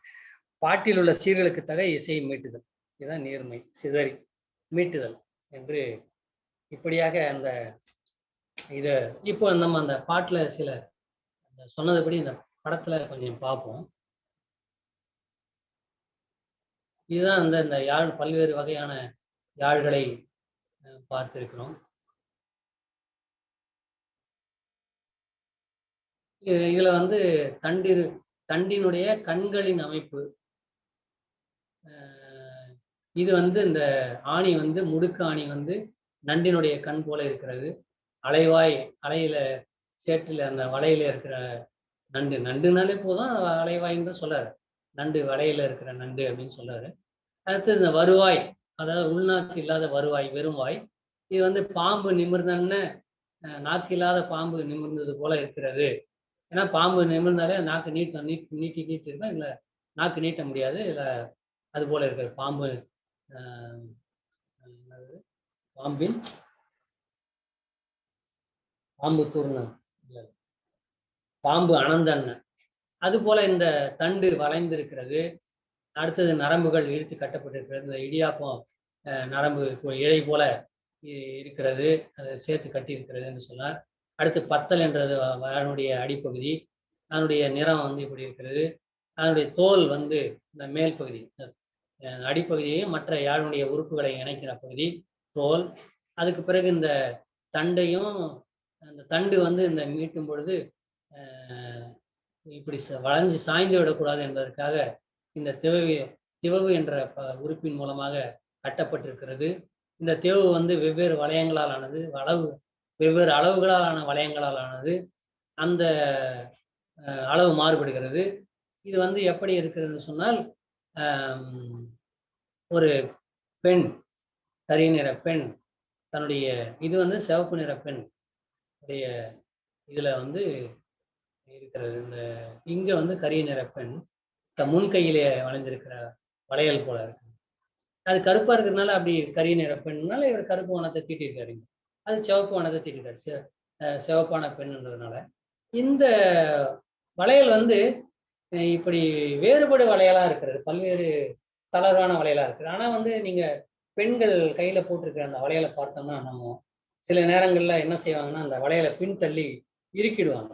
[SPEAKER 2] பாட்டில் உள்ள சீர்களுக்கு தக இசையை மீட்டுதல், இதுதான் நீர்மை, சிதறி மீட்டுதல் என்று இப்படியாக அந்த இது இப்போ நம்ம அந்த பாட்டுல சில சொன்னதுபடி இந்த படத்துல கொஞ்சம் பார்ப்போம். இதுதான் இந்த யாழ், பல்வேறு வகையான யாழ்களை பார்த்திருக்கிறோம். இதுல தண்டினுடைய கண்களின் அமைப்பு, இது இந்த ஆணி முடுக்கு ஆணி நண்டினுடைய கண் போல இருக்கிறது. அலைவாய், அலையில சேற்றில் அந்த வலையில இருக்கிற நண்டுனாலே போதும், அலைவாய்ன்னு சொல்றாரு. நண்டு, வலையில இருக்கிற நண்டு அப்படின்னு சொல்றாரு. அடுத்து இந்த வருவாய், அதாவது உள்நாக்கு இல்லாத வருவாய், வெறும் வாய். இது பாம்பு நிமிர்ந்தன்னு, நாக்கு இல்லாத பாம்பு நிமிர்ந்தது போல இருக்கிறது. ஏன்னா பாம்பு நிமிர்ந்தாலே நாக்கு நீட்டி இருக்கும், இல்லை நாக்கு நீட்ட முடியாது. இல்லை அது போல இருக்கிறது பாம்பு. பாம்பு தூர்ணம், பாம்பு அனந்தன்ன. அது போல இந்த தண்டு வளைந்திருக்கிறது. அடுத்தது நரம்புகள் இழுத்து கட்டப்பட்டிருக்கிறது. இந்த இடியாப்பம் நரம்பு இழை போல இருக்கிறது, அதை சேர்த்து கட்டி இருக்கிறது என்று சொன்னார். அடுத்து பத்தல் என்றது அதனுடைய அடிப்பகுதி. அதனுடைய நிறம் இப்படி இருக்கிறது. அதனுடைய தோல் இந்த மேல் பகுதி, அடிப்பகுதியையும் மற்ற யாழுடைய உறுப்புகளை இணைக்கிற பகுதி தோல். அதுக்கு பிறகு இந்த தண்டையும், அந்த தண்டு இந்த மீட்டும் பொழுது இப்படி வளைஞ்சு சாய்ந்து விடக்கூடாது என்பதற்காக இந்த திவவு என்ற உறுப்பின் மூலமாக கட்டப்பட்டிருக்கிறது. இந்த திவவு வெவ்வேறு வளையங்களால் ஆனது, வெவ்வேறு அளவுகளால் ஆன வளையங்களால் ஆனது. அந்த அளவு மாறுபடுகிறது. இது எப்படி இருக்கிறதுன்னு சொன்னால், ஒரு பெண், கரிய நிற பெண் தன்னுடைய, இது சிவப்பு நிற பெண் உடைய இதுல இருக்கிறது. இந்த இங்க கரிய நிற பெண் முன்கையிலே வளைந்திருக்கிற வளையல் போல இருக்கு. அது கருப்பா இருக்கிறதுனால அப்படி கரிய நிற பெண்னால இவர் கருப்பு வனத்தை தீட்டிருக்காரு. அது சிவப்பு வனத்தை தீட்டிருக்காரு, சிவப்பான பெண்ன்றதுனால. இந்த வளையல் இப்படி வேறுபடு வளையலா இருக்கிறது, பல்வேறு தளர்வான வளையலா இருக்குது. ஆனா நீங்க பெண்கள் கையில போட்டிருக்கிற அந்த வளையலை பார்த்தோம்னா, நம்ம சில நேரங்கள்ல என்ன செய்வாங்கன்னா, அந்த வளையலை பின்தள்ளி இறுக்கிடுவாங்க.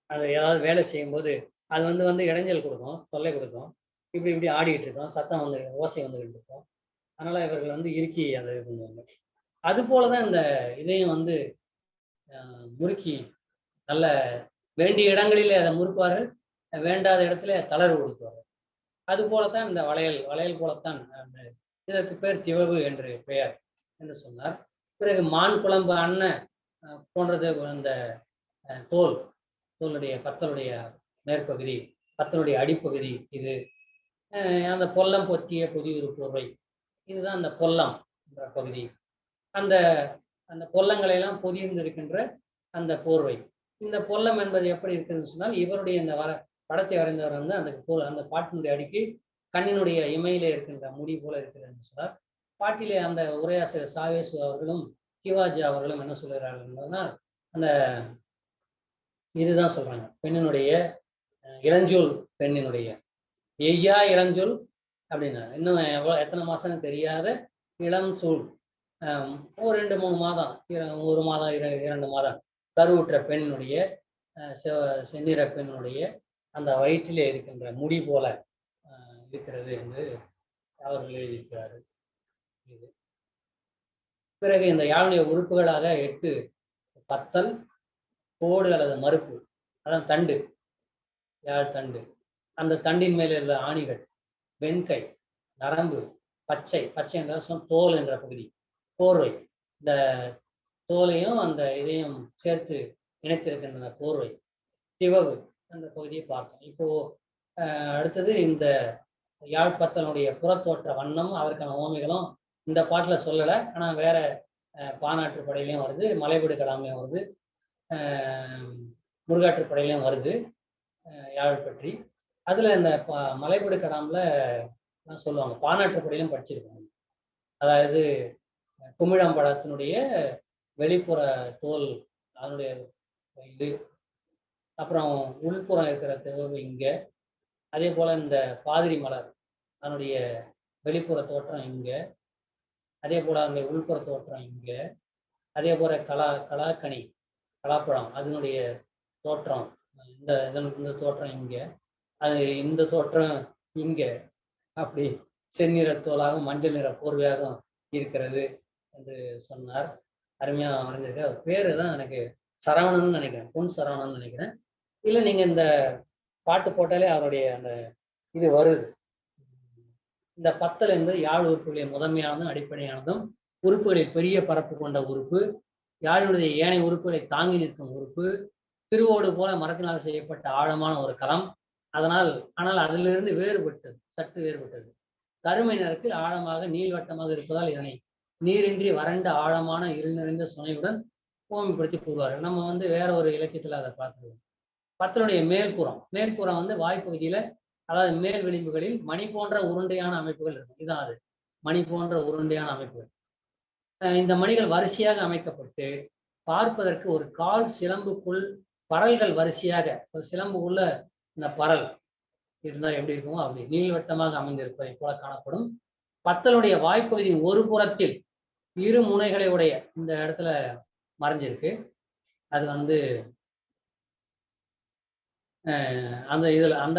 [SPEAKER 2] அது ஏதாவது வேலை செய்யும் போது அது இடைஞ்சல் கொடுக்கும், தொல்லை கொடுக்கும். இப்படி இப்படி ஆடிட்டு இருக்கோம், சத்தம் ஓசை வந்துகிட்டு இருக்கும். அதனால இவர்கள் இறுக்கி அதை இது பண்ணுவாங்க. அது போலதான் இந்த இதையும் முறுக்கி நல்ல வேண்டிய இடங்களிலே அதை முறுக்குவார்கள், வேண்டாத இடத்துல தளர்வு கொடுத்துவார்கள். அது போலத்தான் இந்த வளையல் போலத்தான் இதற்கு பேர் திவவு என்று பெயர் என்று சொன்னார். பிறகு மான் குழம்பு அண்ணன் போன்றது அந்த தோலுடைய பத்தலுடைய மேற்பகுதி, பத்தலுடைய அடிப்பகுதி. இது அந்த பொல்லம் பொத்திய பொதியுறு போர்வை, இதுதான் அந்த பொல்லம் என்ற பகுதி. அந்த அந்த பொல்லங்களை எல்லாம் பொதிந்திருக்கின்ற அந்த போர்வை. இந்த பொல்லம் என்பது எப்படி இருக்குன்னு சொன்னால், இவருடைய இந்த படத்தை வரைந்தவர் அந்த பாட்டினுடைய அடிக்கு கண்ணினுடைய இமையிலே இருக்கின்ற முடி போல இருக்கிறது சொன்னார். பாட்டிலே அந்த உரையாசிரியர் சாவேசு அவர்களும் கிவாஜி அவர்களும் என்ன சொல்கிறார்கள் என்பதுனா, அந்த இதுதான் சொல்றாங்க, பெண்ணினுடைய இளஞ்சொல், பெண்ணினுடைய எய்யா இளஞ்சொல் அப்படின்னா, இன்னும் எத்தனை மாசம் தெரியாத இளம் சூழ், ஒரு 2-3 மாதம், 1 மாதம் 2 மாதம் கருவுற்ற பெண்ணுடைய செந்நிற பெண்ணுடைய அந்த வயிற்றிலே இருக்கின்ற முடி போல இருக்கிறது என்று அவர்கள் எழுதியிருக்கிறார்கள். பிறகு இந்த யாழுடைய உறுப்புகளாக 8 பத்தல், கோடு அல்லது மறுப்பு, அதான் தண்டு, யாழ் தண்டு. அந்த தண்டின் மேல உள்ள ஆணிகள், வெண்கை, நரம்பு, பச்சை என்ற தோல் என்ற பகுதி, போர்வை. இந்த தோலையும் அந்த இதையும் சேர்த்து இணைத்திருக்கின்ற போர்வை, திவவு அந்த பகுதியை பார்த்தோம். இப்போ அடுத்தது இந்த யாழ்ப்பத்தனுடைய புறத்தோற்ற வண்ணம், அதற்கான ஓமைகளும் இந்த பாட்டில் சொல்லலை. ஆனால் வேற பானாற்று படையிலையும் வருது, மலைபடு கடாமையும் வருது, முருகாற்று படையிலையும் வருது யாழ் பற்றி. அதுல இந்த மலைபடு கடாமில் சொல்லுவாங்க, பானாற்று படையிலும் படிச்சிருக்காங்க. அதாவது குமிழம்பழத்தினுடைய வெளிப்புற தோல் அதனுடைய இது, அப்புறம் உள்புறம் இருக்கிற திவவு இங்க, அதே போல இந்த பாதிரி மலர் அதனுடைய வெளிப்புற தோற்றம் இங்க, அதே போல அந்த உள்புற தோற்றம் இங்க, அதே போல கலாக்கனி பலாப்பழம் அதனுடைய தோற்றம், இந்த தோற்றம் இங்கே, அது இந்த தோற்றம் இங்கே, அப்படி செந்நிற தோலாகவும் மஞ்சள் நிற போர்வையாகவும் இருக்கிறது என்று சொன்னார். அருமையா வரைஞ்சிருக்க. அவர் பேரு தான் எனக்கு சரவணன் நினைக்கிறேன், பொன் சரவணன் நினைக்கிறேன். இல்லை நீங்க இந்த பாட்டு போட்டாலே அவருடைய அந்த இது வருது. இந்த பத்தல் என்பது யாழ் உறுப்புகளின் முதன்மையானதும் அடிப்படையானதும், உறுப்புகளில் பெரிய பரப்பு கொண்ட உறுப்பு, யாழினுடைய ஏனைய உறுப்புகளை தாங்கி நிற்கும் உறுப்பு, திருவோடு போல மரத்தினால் செய்யப்பட்ட ஆழமான ஒரு களம். ஆனால் அதிலிருந்து வேறுபட்டது, சற்று வேறுபட்டது. கருமை நிறத்தில் ஆழமாக நீள்வட்டமாக இருப்பதால் இதனை நீரின்றி வறண்ட ஆழமான இருள் நிறைந்த சுனையுடன் ஓமைப்படுத்தி கூறுவார்கள். நம்ம வேற ஒரு இலக்கியத்தில் அதை பார்த்துருவோம். பத்தலுடைய மேல்புறம் வாய்ப்பகுதியில, அதாவது மேல் விளிம்புகளில் மணி போன்ற உருண்டையான அமைப்புகள் இருக்கும். இதான் அது, மணி போன்ற உருண்டையான அமைப்புகள். இந்த மணிகள் வரிசையாக அமைக்கப்பட்டு பார்ப்பதற்கு ஒரு கால் சிலம்புக்குள் பரல்கள் வரிசையாக, ஒரு சிலம்புக்குள்ள இந்த பரல் இருந்தால் எப்படி இருக்குமோ அப்படி நீள்வட்டமாக அமைந்திருப்பதை போல காணப்படும். பத்தலுடைய வாய்ப்பகுதியின் ஒரு புறத்தில் இரு முனைகளை உடைய, இந்த இடத்துல மறைஞ்சிருக்கு, அது அந்த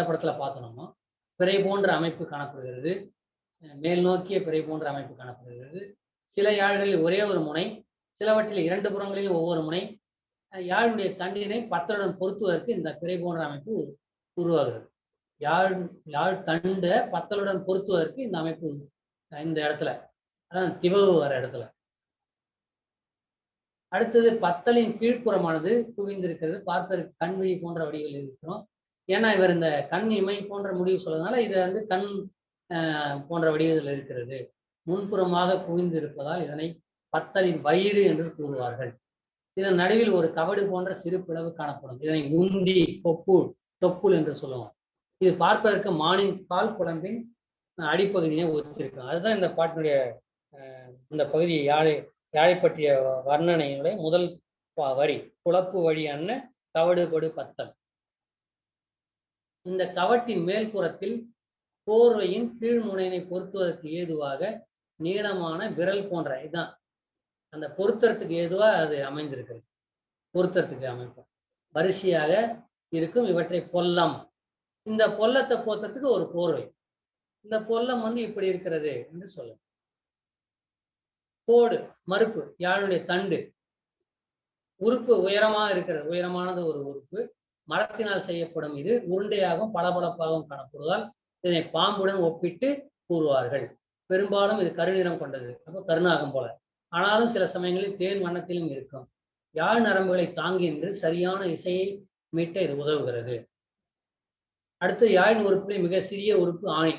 [SPEAKER 2] படத்துல பார்த்தோம்னா பிறை போன்ற அமைப்பு காணப்படுகிறது. மேல் நோக்கிய பிறை போன்ற அமைப்பு காணப்படுகிறது. சில யாழ்களில் ஒரே ஒரு முனை, சிலவற்றில் 2 புறங்களில் ஒவ்வொரு முனை. யாழினுடைய தண்டினை பத்தலுடன் பொருத்துவதற்கு இந்த பிறை போன்ற அமைப்பு உருவாகிறது. யாழ் தண்டை பத்தலுடன் பொருத்துவதற்கு இந்த அமைப்பு இந்த இடத்துல, அதான் திவகு வர இடத்துல. அடுத்தது பத்தலின் கீழ்ப்புறமானது குவிந்திருக்கிறது. பார்ப்பதற்கு கண்விழி போன்ற வடிவில் இருக்கிறோம். ஏன்னா இவர் இந்த கண் இமை போன்ற முடிவு சொல்றதுனால இது கண் போன்ற வடிவத்தில் இருக்கிறது. முன்புறமாக குவிந்து இருப்பதால் இதனை பத்தலின் வயிறு என்று கூறுவார்கள். இதன் நடுவில் ஒரு கவடு போன்ற சிறு பிளவு காணப்படும். இதனை உந்தி தொப்புள் என்று சொல்லுவோம். இது பார்ப்பதற்கு மானின் கால் குழம்பின் அடிப்பகுதியை ஒத்திருக்கும். அதுதான் இந்த பாட்டினுடைய இந்த பகுதியை யாழை பற்றிய வர்ணனையுடைய முதல் வரி, குழப்பு வழி அன்ன கவடு கொடு பத்தல். இந்த கவட்டின் மேல்புறத்தில் போர்வையின் கீழ்முனையினை பொருத்துவதற்கு ஏதுவாக நீளமான விரல் போன்ற, இதுதான் அந்த பொருத்தறதுக்கு ஏதுவா அது அமைந்திருக்கிறது. பொருத்தறதுக்கு அமைப்பு வரிசையாக இருக்கும். இவற்றை பொல்லம், இந்த பொல்லத்தை போத்துறதுக்கு ஒரு போர்வை. இந்த பொல்லம் இப்படி இருக்கிறது என்று சொல்லும். கோடு மறுப்பு, யாழுடைய தண்டு உறுப்பு உயரமாக இருக்கிறது. உயரமானது ஒரு உறுப்பு, மரத்தினால் செய்யப்படும். இது உருண்டையாகவும் பளபளப்பாகவும் காணப்படுவதால் இதனை பாம்புடன் ஒப்பிட்டு கூறுவார்கள். பெரும்பாலும் இது கருநிறம் கொண்டது, அப்போ கருநாகம் போல. ஆனாலும் சில சமயங்களில் தேன் வண்ணத்திலும் இருக்கும். யாழ் நரம்புகளை தாங்கி நின்று சரியான இசையை மீட்ட இது உதவுகிறது. அடுத்து யாழின் உறுப்புகளில் மிக சிறிய உறுப்பு ஆணி.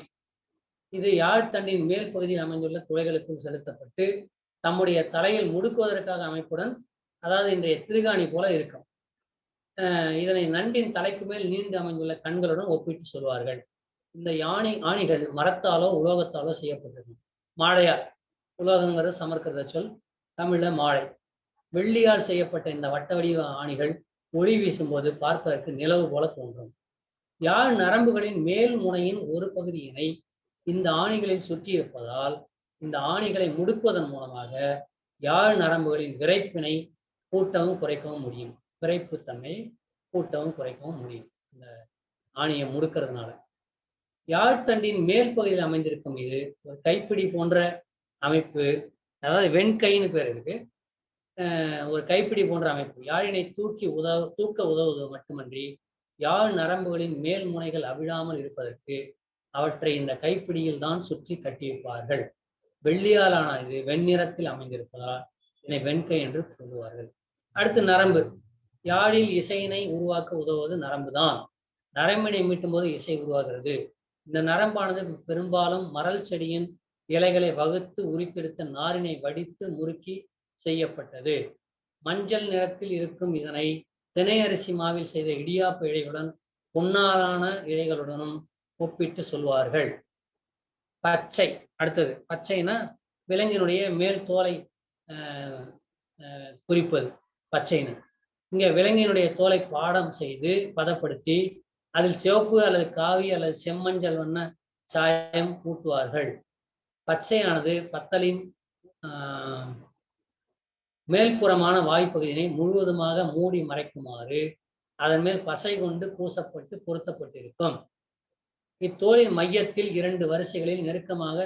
[SPEAKER 2] இது யாழ் தண்டின் மேல் பகுதியில் அமைந்துள்ள துளைகளுக்குள் செலுத்தப்பட்டு தம்முடைய தலையில் முடுக்குவதற்காக அமைப்புடன், அதாவது இன்றைய திருகாணி போல இருக்கும். இதனை நண்டின் தலைக்கு மேல் நீண்டு அமைந்துள்ள கண்களுடன் ஒப்பிட்டு சொல்வார்கள். இந்த ஆணிகள் மரத்தாலோ உலோகத்தாலோ செய்யப்பட்டது. மாழையால், உலோகங்கிறது சமர்க்கிறத சொல், தமிழ்ல மாழை. வெள்ளியால் செய்யப்பட்ட இந்த வட்ட வடிவ ஆணிகள் ஒளி வீசும்போது பார்ப்பதற்கு நிலவு போல தோன்றும். யாழ் நரம்புகளின் மேல் முனையின் ஒரு பகுதியினை இந்த ஆணிகளில் சுற்றி இருப்பதால் இந்த ஆணிகளை முடுக்குவதன் மூலமாக யாழ் நரம்புகளின் விரைப்பினை கூட்டவும் குறைக்கவும் முடியும். விரைப்புத்தன்மை கூட்டவும் குறைக்கவும் முடியும் இந்த ஆணியை முடுக்கிறதுனால. யாழ்த்தண்டின் மேல் பகுதியில் அமைந்திருக்கும் இது ஒரு கைப்பிடி போன்ற அமைப்பு, அதாவது வெண்கைன்னு பேர் இருக்கு. ஒரு கைப்பிடி போன்ற அமைப்பு யாழினை தூக்க உதவுவது மட்டுமன்றி யாழ் நரம்புகளின் மேல் முனைகள் அவிழாமல் இருப்பதற்கு அவற்றை இந்த கைப்பிடியில் தான் சுற்றி கட்டியிருப்பார்கள். வெள்ளியாலான இது வெண்ணிறத்தில் அமைந்திருப்பதால் இதனை வெண்கை என்று சொல்லுவார்கள். அடுத்து நரம்பு. யாழில் இசையினை உருவாக்க உதவுவது நரம்பு தான். நரம்பினை மீட்டும் போது இசை உருவாகிறது. இந்த நரம்பானது பெரும்பாலும் மரல் செடியின் இலைகளை வகுத்து உரித்தெடுத்த நாரினை வடித்து முறுக்கி செய்யப்பட்டது. மஞ்சள் நிறத்தில் இருக்கும் இதனை தினை அரிசி மாவில் செய்த இடியாப்ப இழைகளுடன் பொன்னாலான இழைகளுடனும் ஒப்பிட்டு சொல்வார்கள். பச்சை. அடுத்தது பச்சைனா விலங்கினுடைய மேல் தோலை குறிப்பது பச்சைன்னு. இங்க விலங்கினுடைய தோலை பாடம் செய்து பதப்படுத்தி அதில் சிவப்பு அல்லது காவி அல்லது செம்மஞ்சள் வண்ண சாயம் ஊட்டுவார்கள். பச்சையானது பத்தலின் மேல்புறமான வாய்ப்பகுதியினை முழுவதுமாக மூடி மறைக்குமாறு அதன் மேல் பசை கொண்டு பூசப்பட்டு பொருத்தப்பட்டிருக்கும். இத்தோலின் மையத்தில் 2 வரிசைகளில் நெருக்கமாக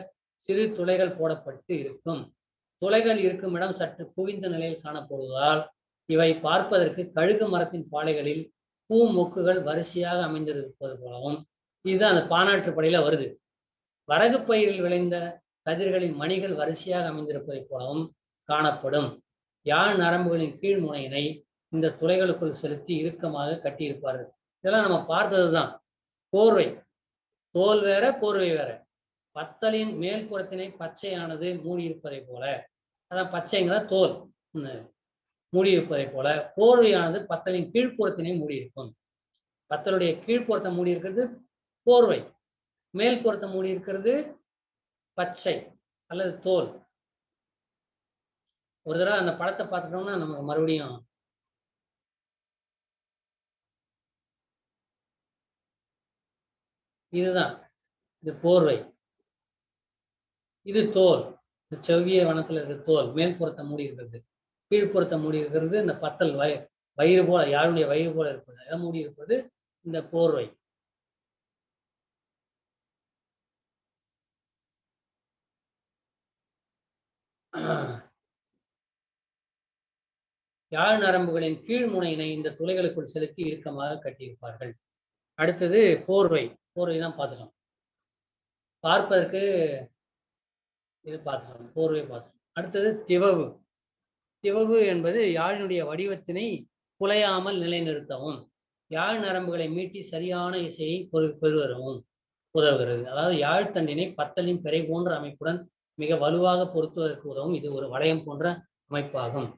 [SPEAKER 2] சிறு துளைகள் போடப்பட்டு இருக்கும். துளைகள் இருக்கும் இடம் சற்று குவிந்த நிலையில் காணப்படுவதால் இவை பார்ப்பதற்கு கழுகு மரத்தின் பாளைகளில் பூ மொக்குகள் வரிசையாக அமைந்திருப்பது போலவும், இதுதான் அந்த பானாற்று படையில வருது. வரகு பயிரில் விளைந்த கதிர்களின் மணிகள் வரிசையாக அமைந்திருப்பதைப் போலவும் காணப்படும். யாழ் நரம்புகளின் கீழ் முனையினை இந்த துளைகளுக்குள் செலுத்தி இறுக்கமாக கட்டியிருப்பார்கள். இதெல்லாம் நம்ம பார்த்ததுதான். போர்வை, தோல் வேற போர்வை வேற. பத்தலின் மேல்புறத்தினை பச்சையானது மூடியிருப்பதை போல, அதான் பச்சைங்கிற தோல் மூடியிருப்பதை போல போர்வையானது பத்தலின் கீழ்ப்புறத்தினை மூடியிருக்கும். பத்தலுடைய கீழ்ப்புறத்தை மூடியிருக்கிறது போர்வை, மேல்புறத்தை மூடியிருக்கிறது பச்சை அல்லது தோல். ஒரு தடவை அந்த படத்தை பார்த்துட்டோம்னா நமக்கு மறுபடியும் இதுதான், இது போர்வை, இது தோல். இந்த செவ்விய வனத்துல இருக்கிற தோல் மேல்புறத்தை மூடி இருக்கிறது, கீழ்ப்புறத்தை மூடி இருக்கிறது இந்த பத்தல் வயிறு போல, யாருடைய வயிறு போல இருப்பது, அதை மூடி இருப்பது இந்த போர்வை. யாழ் நரம்புகளின் கீழ் முனையினை இந்த துளைகளுக்குள் செலுத்தி இறுக்கமாக கட்டியிருப்பார்கள். அடுத்தது போர்வை. போர்வை தான் பார்த்துட்டோம். பார்ப்பதற்கு இது பார்த்துட்டோம், போர்வை பார்த்துட்டோம். அடுத்தது திவவு. திவவு என்பது யாழினுடைய வடிவத்தினை குலையாமல் நிலைநிறுத்தவும், யாழ் நரம்புகளை மீட்டி சரியான இசையை பெறுவரும் உதவுகிறது. அதாவது யாழ் தண்டினை பத்தலின் பிறை போன்ற அமைப்புடன் மிக வலுவாக பொருத்துவதற்கு உதவும் இது ஒரு வளையம் போன்ற அமைப்பாகும்.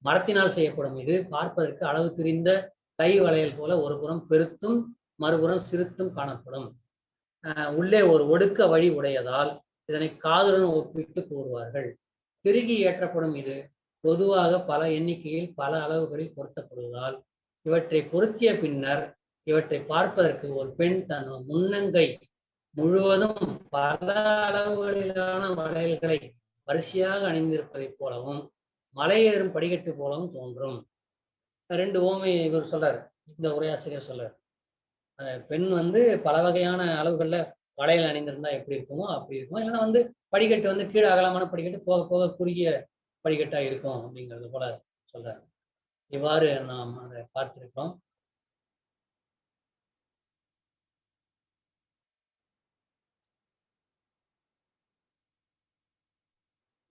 [SPEAKER 2] மரத்தினால் செய்யப்படும் இது பார்ப்பதற்கு அளவு திரிந்த கை வளையல் போல ஒரு புறம் பெருத்தும் மறுபுறம் சிறுத்தும் காணப்படும். உள்ளே ஒரு ஒடுக்க வழி உடையதால் இதனை காதுடன் ஒப்பிட்டு கூறுவார்கள். திருகி ஏற்றப்படும் இது பொதுவாக பல எண்ணிக்கையில் பல அளவுகளில் பொருத்தப்படுவதால் இவற்றை பொருத்திய பின்னர் இவற்றை பார்ப்பதற்கு ஒரு பெண் தன் முன்னங்கை முழுவதும் பல அளவுகளிலான வளையல்களை வரிசையாக அணிந்திருப்பதைப் போலவும் மலையேறும் படிக்கட்டு போலவும் தோன்றும். 2 ஓமை இவர் சொல்றார், இந்த உரையாசிரியர் சொல்றார். பெண் பல வகையான அளவுகள்ல வளையல் அணிந்திருந்தா எப்படி இருக்குமோ அப்படி இருக்கும், இல்லைன்னா படிக்கட்டு கீழே அகலமான படிக்கட்டு போக போக குறுகிய படிக்கட்டா இருக்கும் அப்படிங்கிறது போல சொல்றார். இவ்வாறு நாம் அதை பார்த்திருக்கிறோம்.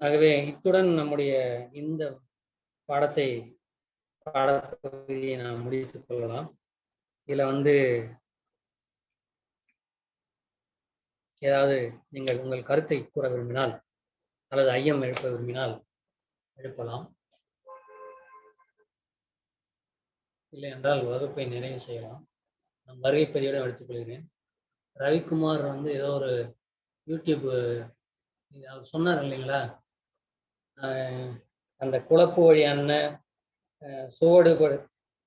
[SPEAKER 2] ஆகவே இத்துடன் நம்முடைய இந்த பாடப்பகுதியை நாம் முடித்துக் கொள்ளலாம். இதுல ஏதாவது நீங்கள் உங்கள் கருத்தை கூற விரும்பினால் அல்லது ஐயம் எழுப்ப விரும்பினால் எழுப்பலாம். இல்லை என்றால் வகுப்பை நிறைவு செய்யலாம். நான் வருகை பதிவுடன் எடுத்துக்கொள்கிறேன். ரவிக்குமார் ஏதோ ஒரு யூடியூப் அவர் சொன்னார் இல்லைங்களா, அந்த குழப்பு வழி அண்ணன் சுவடுபடு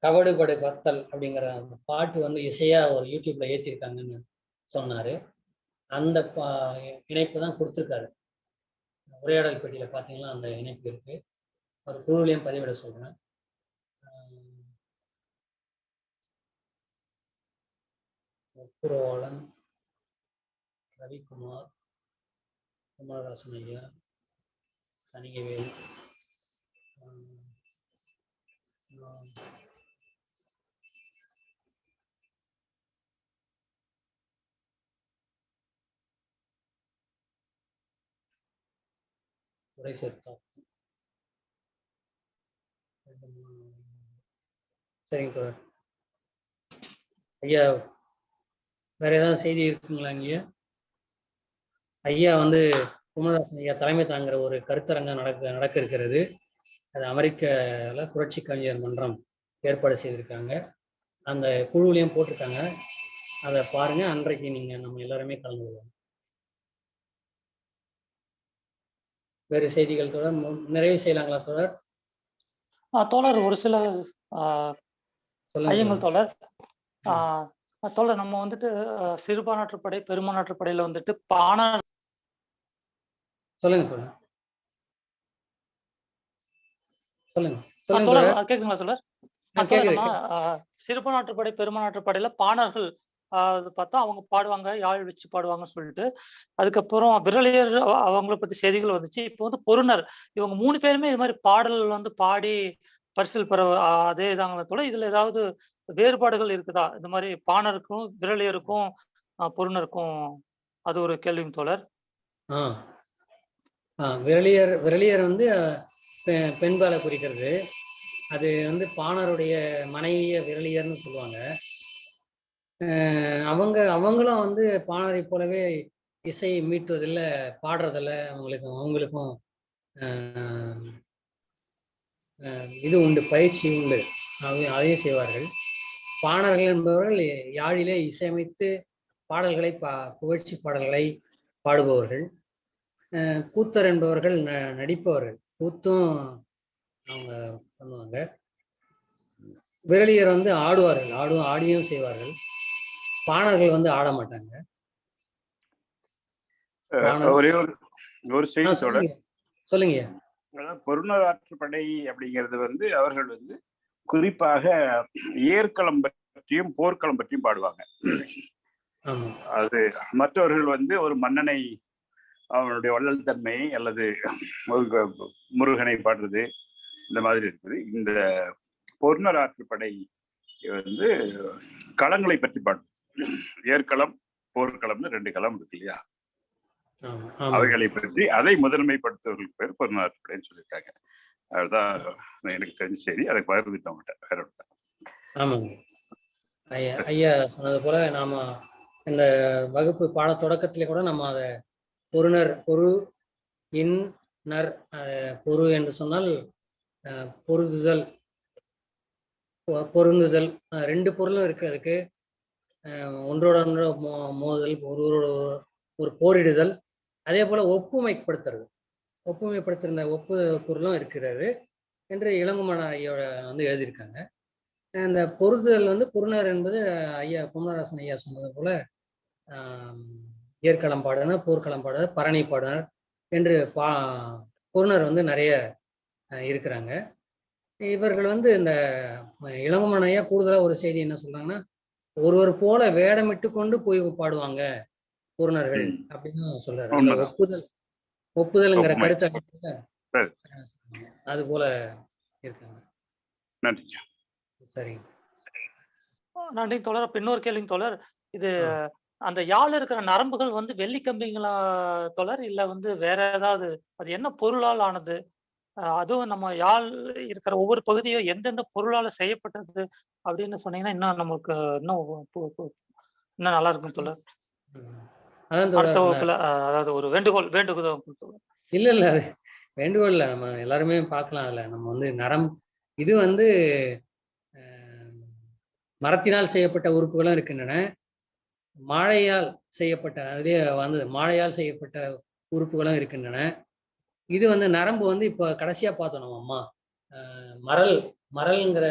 [SPEAKER 2] கவடுபடு பத்தல் அப்படிங்கிற அந்த பாட்டு இசையா ஒரு யூடியூப்ல ஏற்றிருக்காங்கன்னு சொன்னாரு. அந்த இணைப்பு தான் கொடுத்துருக்காரு. உரையாடல் பெட்டியில பார்த்தீங்கன்னா அந்த இணைப்பு இருக்கு. ஒரு குழுவிலையும் பதிவிட சொல்றேன். குரோலன், ரவிக்குமார், குமாரதாசன் ஐயா, கனிகவேல், உரை சேர்த்தார். சரிங்க சார். ஐயா வேற ஏதாவது செய்தி இருக்குங்களா? இங்கேயா ஐயா குமரதாசன் ஐயா தலைமை தாங்கிற ஒரு கருத்தரங்கம் நடக்க இருக்கிறது. அது அமெரிக்கால புரட்சி கவிஞர் மன்றம் ஏற்பாடு செய்திருக்காங்க. அந்த குழுவிலையும் போட்டிருக்காங்க, அதை பாருங்க. அன்றைக்கு நம்ம எல்லாருமே கலந்து கொள்வோம். வேறு செய்திகள் தொடர் நிறைவு செய்யலாங்களா தொடர்?
[SPEAKER 3] தோழர் ஒரு சில ஐயங்கள் தோழர். தோழர் நம்ம சிறுபான்மாற்றுப்படை பெரும்பான்மாற்றுப்படையில பானா
[SPEAKER 2] சொல்லுங்க தோழர். சொல்லுங்க சொல்லுங்க
[SPEAKER 3] தோழர்
[SPEAKER 2] தோழர்.
[SPEAKER 3] கேக்குதுங்களா தோழர்? தோழர்
[SPEAKER 2] கேக்குது.
[SPEAKER 3] நம்ம சிறப்பு நாட்டுப்படை பெரும நாட்டுப்படையில பாணர்கள் அது பார்த்தா அவங்க பாடுவாங்க, யாழ் வச்சு பாடுவாங்கன்னு சொல்லிட்டு. அதுக்கப்புறம் விரலியர் அவங்கள பத்தி செய்திகள் வந்துச்சு. இப்போ வந்து பொருநர் இவங்க 3 பேருமே இது மாரி பாடல் வந்து பாடி பரிசில் பெற அதே இதாங்களா தோழர்? இதுல ஏதாவது வேறுபாடுகள் இருக்குதா? இந்த மாரி பாணருக்கும், விரலியருக்கும், பொருநருக்கும் அது ஒரு கேள்விங்க தோழர்.
[SPEAKER 2] ஆ விரலியர் விரலியர் வந்து பெண்பாலை குறிக்கிறது. அது வந்து பாணருடைய மனைவிய விரலியர்னு சொல்லுவாங்க. அவங்களும் வந்து பாணரை போலவே இசை மீட்டுவதில் பாடுறதில் அவங்களுக்கும் இது உண்டு, பயிற்சி உண்டு. அதையும் செய்வார்கள். பாணர்கள் என்பவர்கள் யாழிலே இசையமைத்து பாடல்களை புகழ்ச்சி பாடல்களை பாடுபவர்கள். கூத்தர் என்பவர்கள் நடிப்பவர்கள், கூத்தும் அவங்க பண்ணுவாங்க. விரலியர் வந்து ஆடுவார்கள், ஆடியும் செய்வார்கள். பாணர்கள் வந்து ஆட மாட்டாங்க.
[SPEAKER 5] ஒரே ஒரு செய்தி தோழர்
[SPEAKER 2] சொல்லுங்க.
[SPEAKER 5] பொருணர் ஆற்றுப்படை அப்படிங்கிறது வந்து அவர்கள் வந்து குறிப்பாக ஏற்களம் பற்றியும் போர்க்களம் பற்றியும் பாடுவாங்க. அது மற்றவர்கள் வந்து ஒரு மன்னனை, அவனுடைய வள்ளல் தன்மை அல்லது முருகனை பாடுறது இந்த மாதிரி இருக்குது. இந்த பொருணர் ஆற்றுப்படை வந்து களங்களை பற்றி பாடும். ஏற்களம் போர்க்களம்னு 2 களம் இருக்கு இல்லையா, அவைகளை பற்றி அதை முதன்மைப்படுத்துவர்களுக்கு பேர் பொருணர் ஆற்றுப்படைன்னு சொல்லியிருக்காங்க. அதுதான் எனக்கு தெரிஞ்ச செய்தி. அதை பகிர்ந்துட்டோம். வேற
[SPEAKER 2] ஆமாங்க ஐயா சொன்னது போல நாம இந்த வகுப்பு பாட தொடக்கத்திலே கூட நம்ம அதை பொருணர், பொரு இன் நர், பொரு என்று சொன்னால் பொருந்துதல், பொருந்துதல், 2 பொருளும் இருக்கு. ஒன்றோட ஒன்றோட மோதல், ஒரு போரிடுதல். அதே போல ஒப்புமைப்படுத்துற ஒப்பு பொருளும் இருக்கிறது என்று இளங்குமண ஐயோட வந்து எழுதியிருக்காங்க. இந்த பொருந்துதல் வந்து பொருணர் என்பது ஐயா குமரராசன் ஐயா சொன்னது போல ஏற்களம் பாடுனர், போர்க்களம் பாடுனர், பரணி பாடுனர் என்று பொருணர் வந்து நிறைய இருக்கிறாங்க. இவர்கள் வந்து இந்த இளங்குமண ஐயா கூடுதலாக ஒரு செய்தி என்ன சொல்றாங்கன்னா, ஒருவர் போல வேடமிட்டு கொண்டு போய் பாடுவாங்க பொருணர்கள் அப்படின்னு சொல்றாரு. அந்த ஒப்புதல்ங்கிற கருத்து அது போல இருக்காங்க. சரிங்க
[SPEAKER 3] நன்றி தோழர். இன்னொரு கேள்விங்க தோழர், இது அந்த யாழ் இருக்கிற நரம்புகள் வந்து வெள்ளி கம்பிங்களா தோழர், இல்ல வந்து வேற ஏதாவது, அது என்ன பொருளால் ஆனது? அதுவும் நம்ம யாழ் இருக்கிற ஒவ்வொரு பகுதியும் எந்தெந்த பொருளால செய்யப்பட்டது அப்படின்னு சொன்னீங்கன்னா இன்னும் நமக்கு இன்னும் நல்லா இருக்கும் தோழர். அடுத்த வகுப்புல அதாவது ஒரு வேண்டுகோள்
[SPEAKER 2] இல்ல வேண்டுகோள் இல்ல, நம்ம எல்லாருமே பார்க்கலாம். இல்ல நம்ம வந்து இது வந்து மரத்தினால் செய்யப்பட்ட உறுப்புகளும் இருக்கின்றன, மாழையால் செய்யப்பட்ட உறுப்புகளும் இருக்கின்றன. இது வந்து நரம்பு வந்து இப்போ கடைசியா பார்த்தோம் நம்ம அம்மா மரல்ங்கிற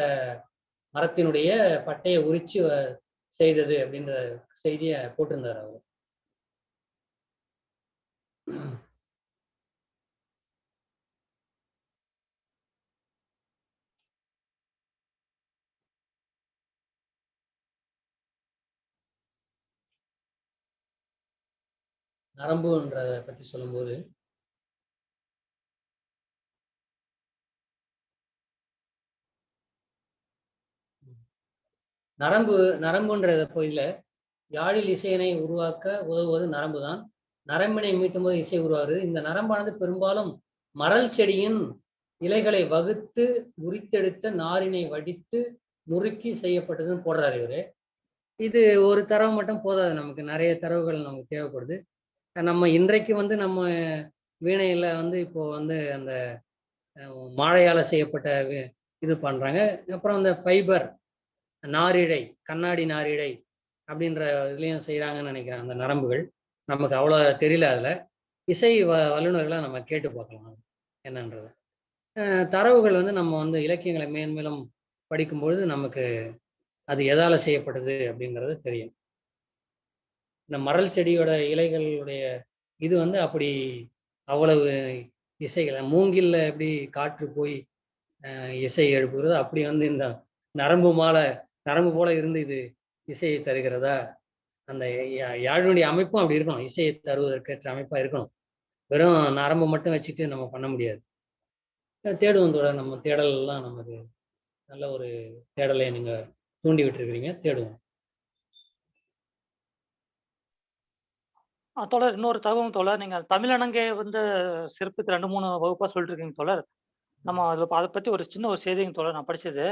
[SPEAKER 2] மரத்தினுடைய பட்டையை உரிச்சு செய்தது அப்படின்ற செய்தியை போட்டிருந்தார் அவர். நரம்புன்றத பற்றி சொல்லும்போது நரம்புன்றத போயில யாழில் இசையினை உருவாக்க உதவுவது நரம்பு தான். நரம்பினை மீட்டும் போது இசை உருவாகுது. இந்த நரம்பானது பெரும்பாலும் மரல் செடியின் இலைகளை வகுத்து உரித்தெடுத்த நாரினை வடித்து முறுக்கி செய்யப்பட்டதுன்னு போடுறாரு இவரு. இது ஒரு தரவு மட்டும் போதாது, நமக்கு நிறைய தரவுகள் நமக்கு தேவைப்படுது. நம்ம இன்றைக்கு வந்து நம்ம வீணையில வந்து இப்போ வந்து அந்த மாழையால செய்யப்பட்ட இது பண்றாங்க. அப்புறம் அந்த ஃபைபர் நாரிழை, கண்ணாடி நாரிழை அப்படின்ற இதுலயும் செய்யறாங்கன்னு நினைக்கிறேன். அந்த நரம்புகள் நமக்கு அவ்வளோ தெரியல. அதுல இசை வல்லுநர்களை நம்ம கேட்டு பார்க்கலாம் என்னன்றது. தரவுகள் வந்து நம்ம வந்து இலக்கியங்களை மேன்மேலும் படிக்கும்பொழுது நமக்கு அது எதால செய்யப்பட்டது அப்படின்றது தெரியும். இந்த மரல் செடியோட இலைகளுடைய இது வந்து அப்படி அவ்வளவு இசைகளை, மூங்கில்ல எப்படி காற்று போய் இசை எழுப்புகிறது. அப்படி வந்து இந்த நரம்பு போல இருந்து இது இசையை தருகிறதா? அந்த யாழினுடைய அமைப்பும் அப்படி இருக்கணும். இசையை தருவதற்கேற்ற அமைப்பா இருக்கணும். வெறும் நரம்பு மட்டும் வச்சுட்டு நம்ம பண்ண முடியாது. தேடுவோம் தோழர். நம்ம தேடல் எல்லாம் நமக்கு நல்ல ஒரு தேடலை நீங்க தூண்டி விட்டுருக்கிறீங்க. தேடுவோம்.
[SPEAKER 3] தோழர், இன்னொரு தகவல் தோழர், நீங்க தமிழணங்கே வந்து சிறப்புக்கு 2, 3 வகுப்பா சொல்லிட்டு இருக்கீங்க தோழர். நம்ம அதை பத்தி ஒரு சின்ன ஒரு செய்திங்க தோழர் நான் படிச்சது.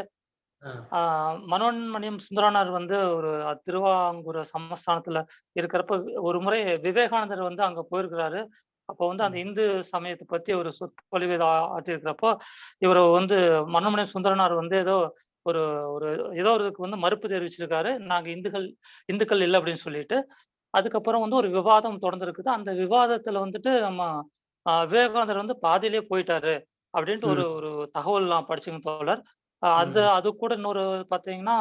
[SPEAKER 3] மனோன்மணியம் சுந்தரனார் வந்து ஒரு திருவாங்கூர் சமஸ்தானத்துல இருக்கிறப்ப ஒரு முறை விவேகானந்தர் வந்து அங்க போயிருக்கிறாரு. அப்போ வந்து அந்த இந்து சமயத்தை பத்தி ஒரு சொற்பொழிவு ஆற்றியிருக்கிறப்போ இவர் வந்து மனோன்மணியம் சுந்தரனார் வந்து ஏதோ ஒரு ஒரு ஏதோ ஒரு வந்து மறுப்பு தெரிவிச்சிருக்காரு. நாங்க இந்துக்கள் இல்லை அப்படின்னு சொல்லிட்டு. அதுக்கப்புறம் வந்து ஒரு விவாதம் தொடர்ந்துருக்குது. அந்த விவாதத்துல வந்துட்டு நம்ம விவேகானந்தர் வந்து பாதியிலேயே போயிட்டாரு அப்படின்ட்டு ஒரு ஒரு தகவல் நான் படிச்சேங்க தோழர். அது கூட இன்னொரு பார்த்தீங்கன்னா,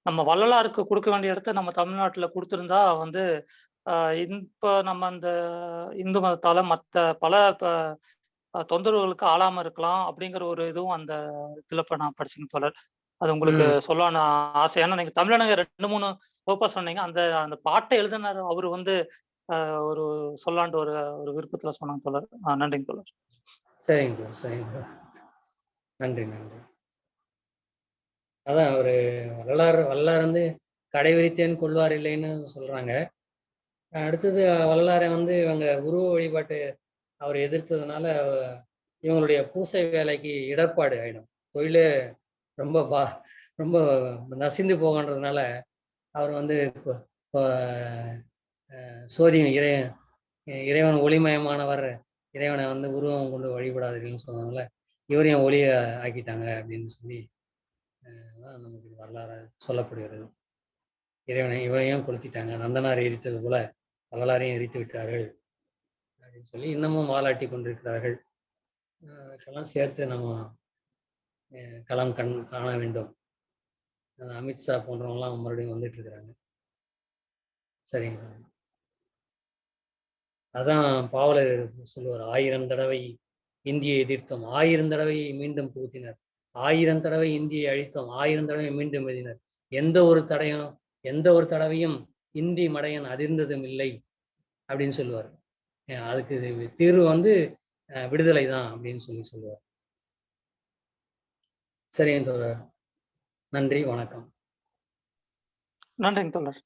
[SPEAKER 3] நம்ம வள்ளலாருக்கு குடுக்க வேண்டிய இடத்த நம்ம தமிழ்நாட்டுல குடுத்திருந்தா வந்து, இப்ப நம்ம அந்த இந்து மதத்தால மத்த பல தொந்தரவுகளுக்கு ஆளாம இருக்கலாம் அப்படிங்கிற ஒரு இதுவும் அந்த இதுல இப்ப நான் படிச்சேங்க தோழர். அது உங்களுக்கு சொல்லலாம்னு ஆசை. ஏன்னா நீங்க தமிழனுங்க 2, 3 வகுப்பா சொன்னீங்க. அந்த அந்த பாட்ட எழுதினாரு அவரு வந்து ஒரு சொல்லான்ட்டு ஒரு ஒரு விருப்பத்துல சொன்னாங்க தோழர். நன்றிங்க தோழர்.
[SPEAKER 2] சரிங்க தோழர், சரிங்க தோழர். நன்றி. அதான் ஒரு வள்ளலார் வந்து கடைவிரித்தேன் கொள்வார் இல்லைன்னு சொல்றாங்க. அடுத்தது வள்ளலாரை வந்து இவங்க உருவ வழிபாட்டு அவர் எதிர்த்ததுனால இவங்களுடைய பூசை வேலைக்கு இடர்பாடு ஆயிடும். தொழிலே ரொம்ப ரொம்ப நசிந்து போகன்றதுனால அவர் வந்து சோதியம் இறைவன் ஒளிமயமானவர், இறைவனை வந்து உருவம் கொண்டு வழிபடாதீர்கள்னு சொன்னதுனால இவரையும் ஒளிய ஆக்கிட்டாங்க அப்படின்னு சொல்லி தான் நமக்கு வரலாறு சொல்லப்படுகிறது. இவனையும் கொளுத்திட்டாங்க, நந்தனார் எரித்தது போல வள்ளலாரையும் எரித்து விட்டார்கள் அப்படின்னு சொல்லி இன்னமும் வாலாட்டி கொண்டிருக்கிறார்கள். இதெல்லாம் சேர்த்து நம்ம களம் காண வேண்டும். அமித்ஷா போன்றவங்கலாம் மறுபடியும் வந்துட்டு இருக்கிறாங்க. சரிங்க. அதான் பாவலர் சொல்லுவார், 1000 தடவை இந்தியை எதிர்த்தோம், 1000 தடவை மீண்டும் புகுத்தினர், 1000 தடவை இந்தியை அழித்தோம், 1000 தடவை மீண்டும் எழுதினர், எந்த ஒரு தடவையும் இந்தி மடையன் அதிர்ந்ததும் இல்லை அப்படின்னு சொல்லுவார். அதுக்கு தீர்வு வந்து விடுதலை தான் அப்படின்னு சொல்லுவார். சரிங்க தோழர். நன்றி, வணக்கம்.
[SPEAKER 3] நன்றிங்க தோழர்.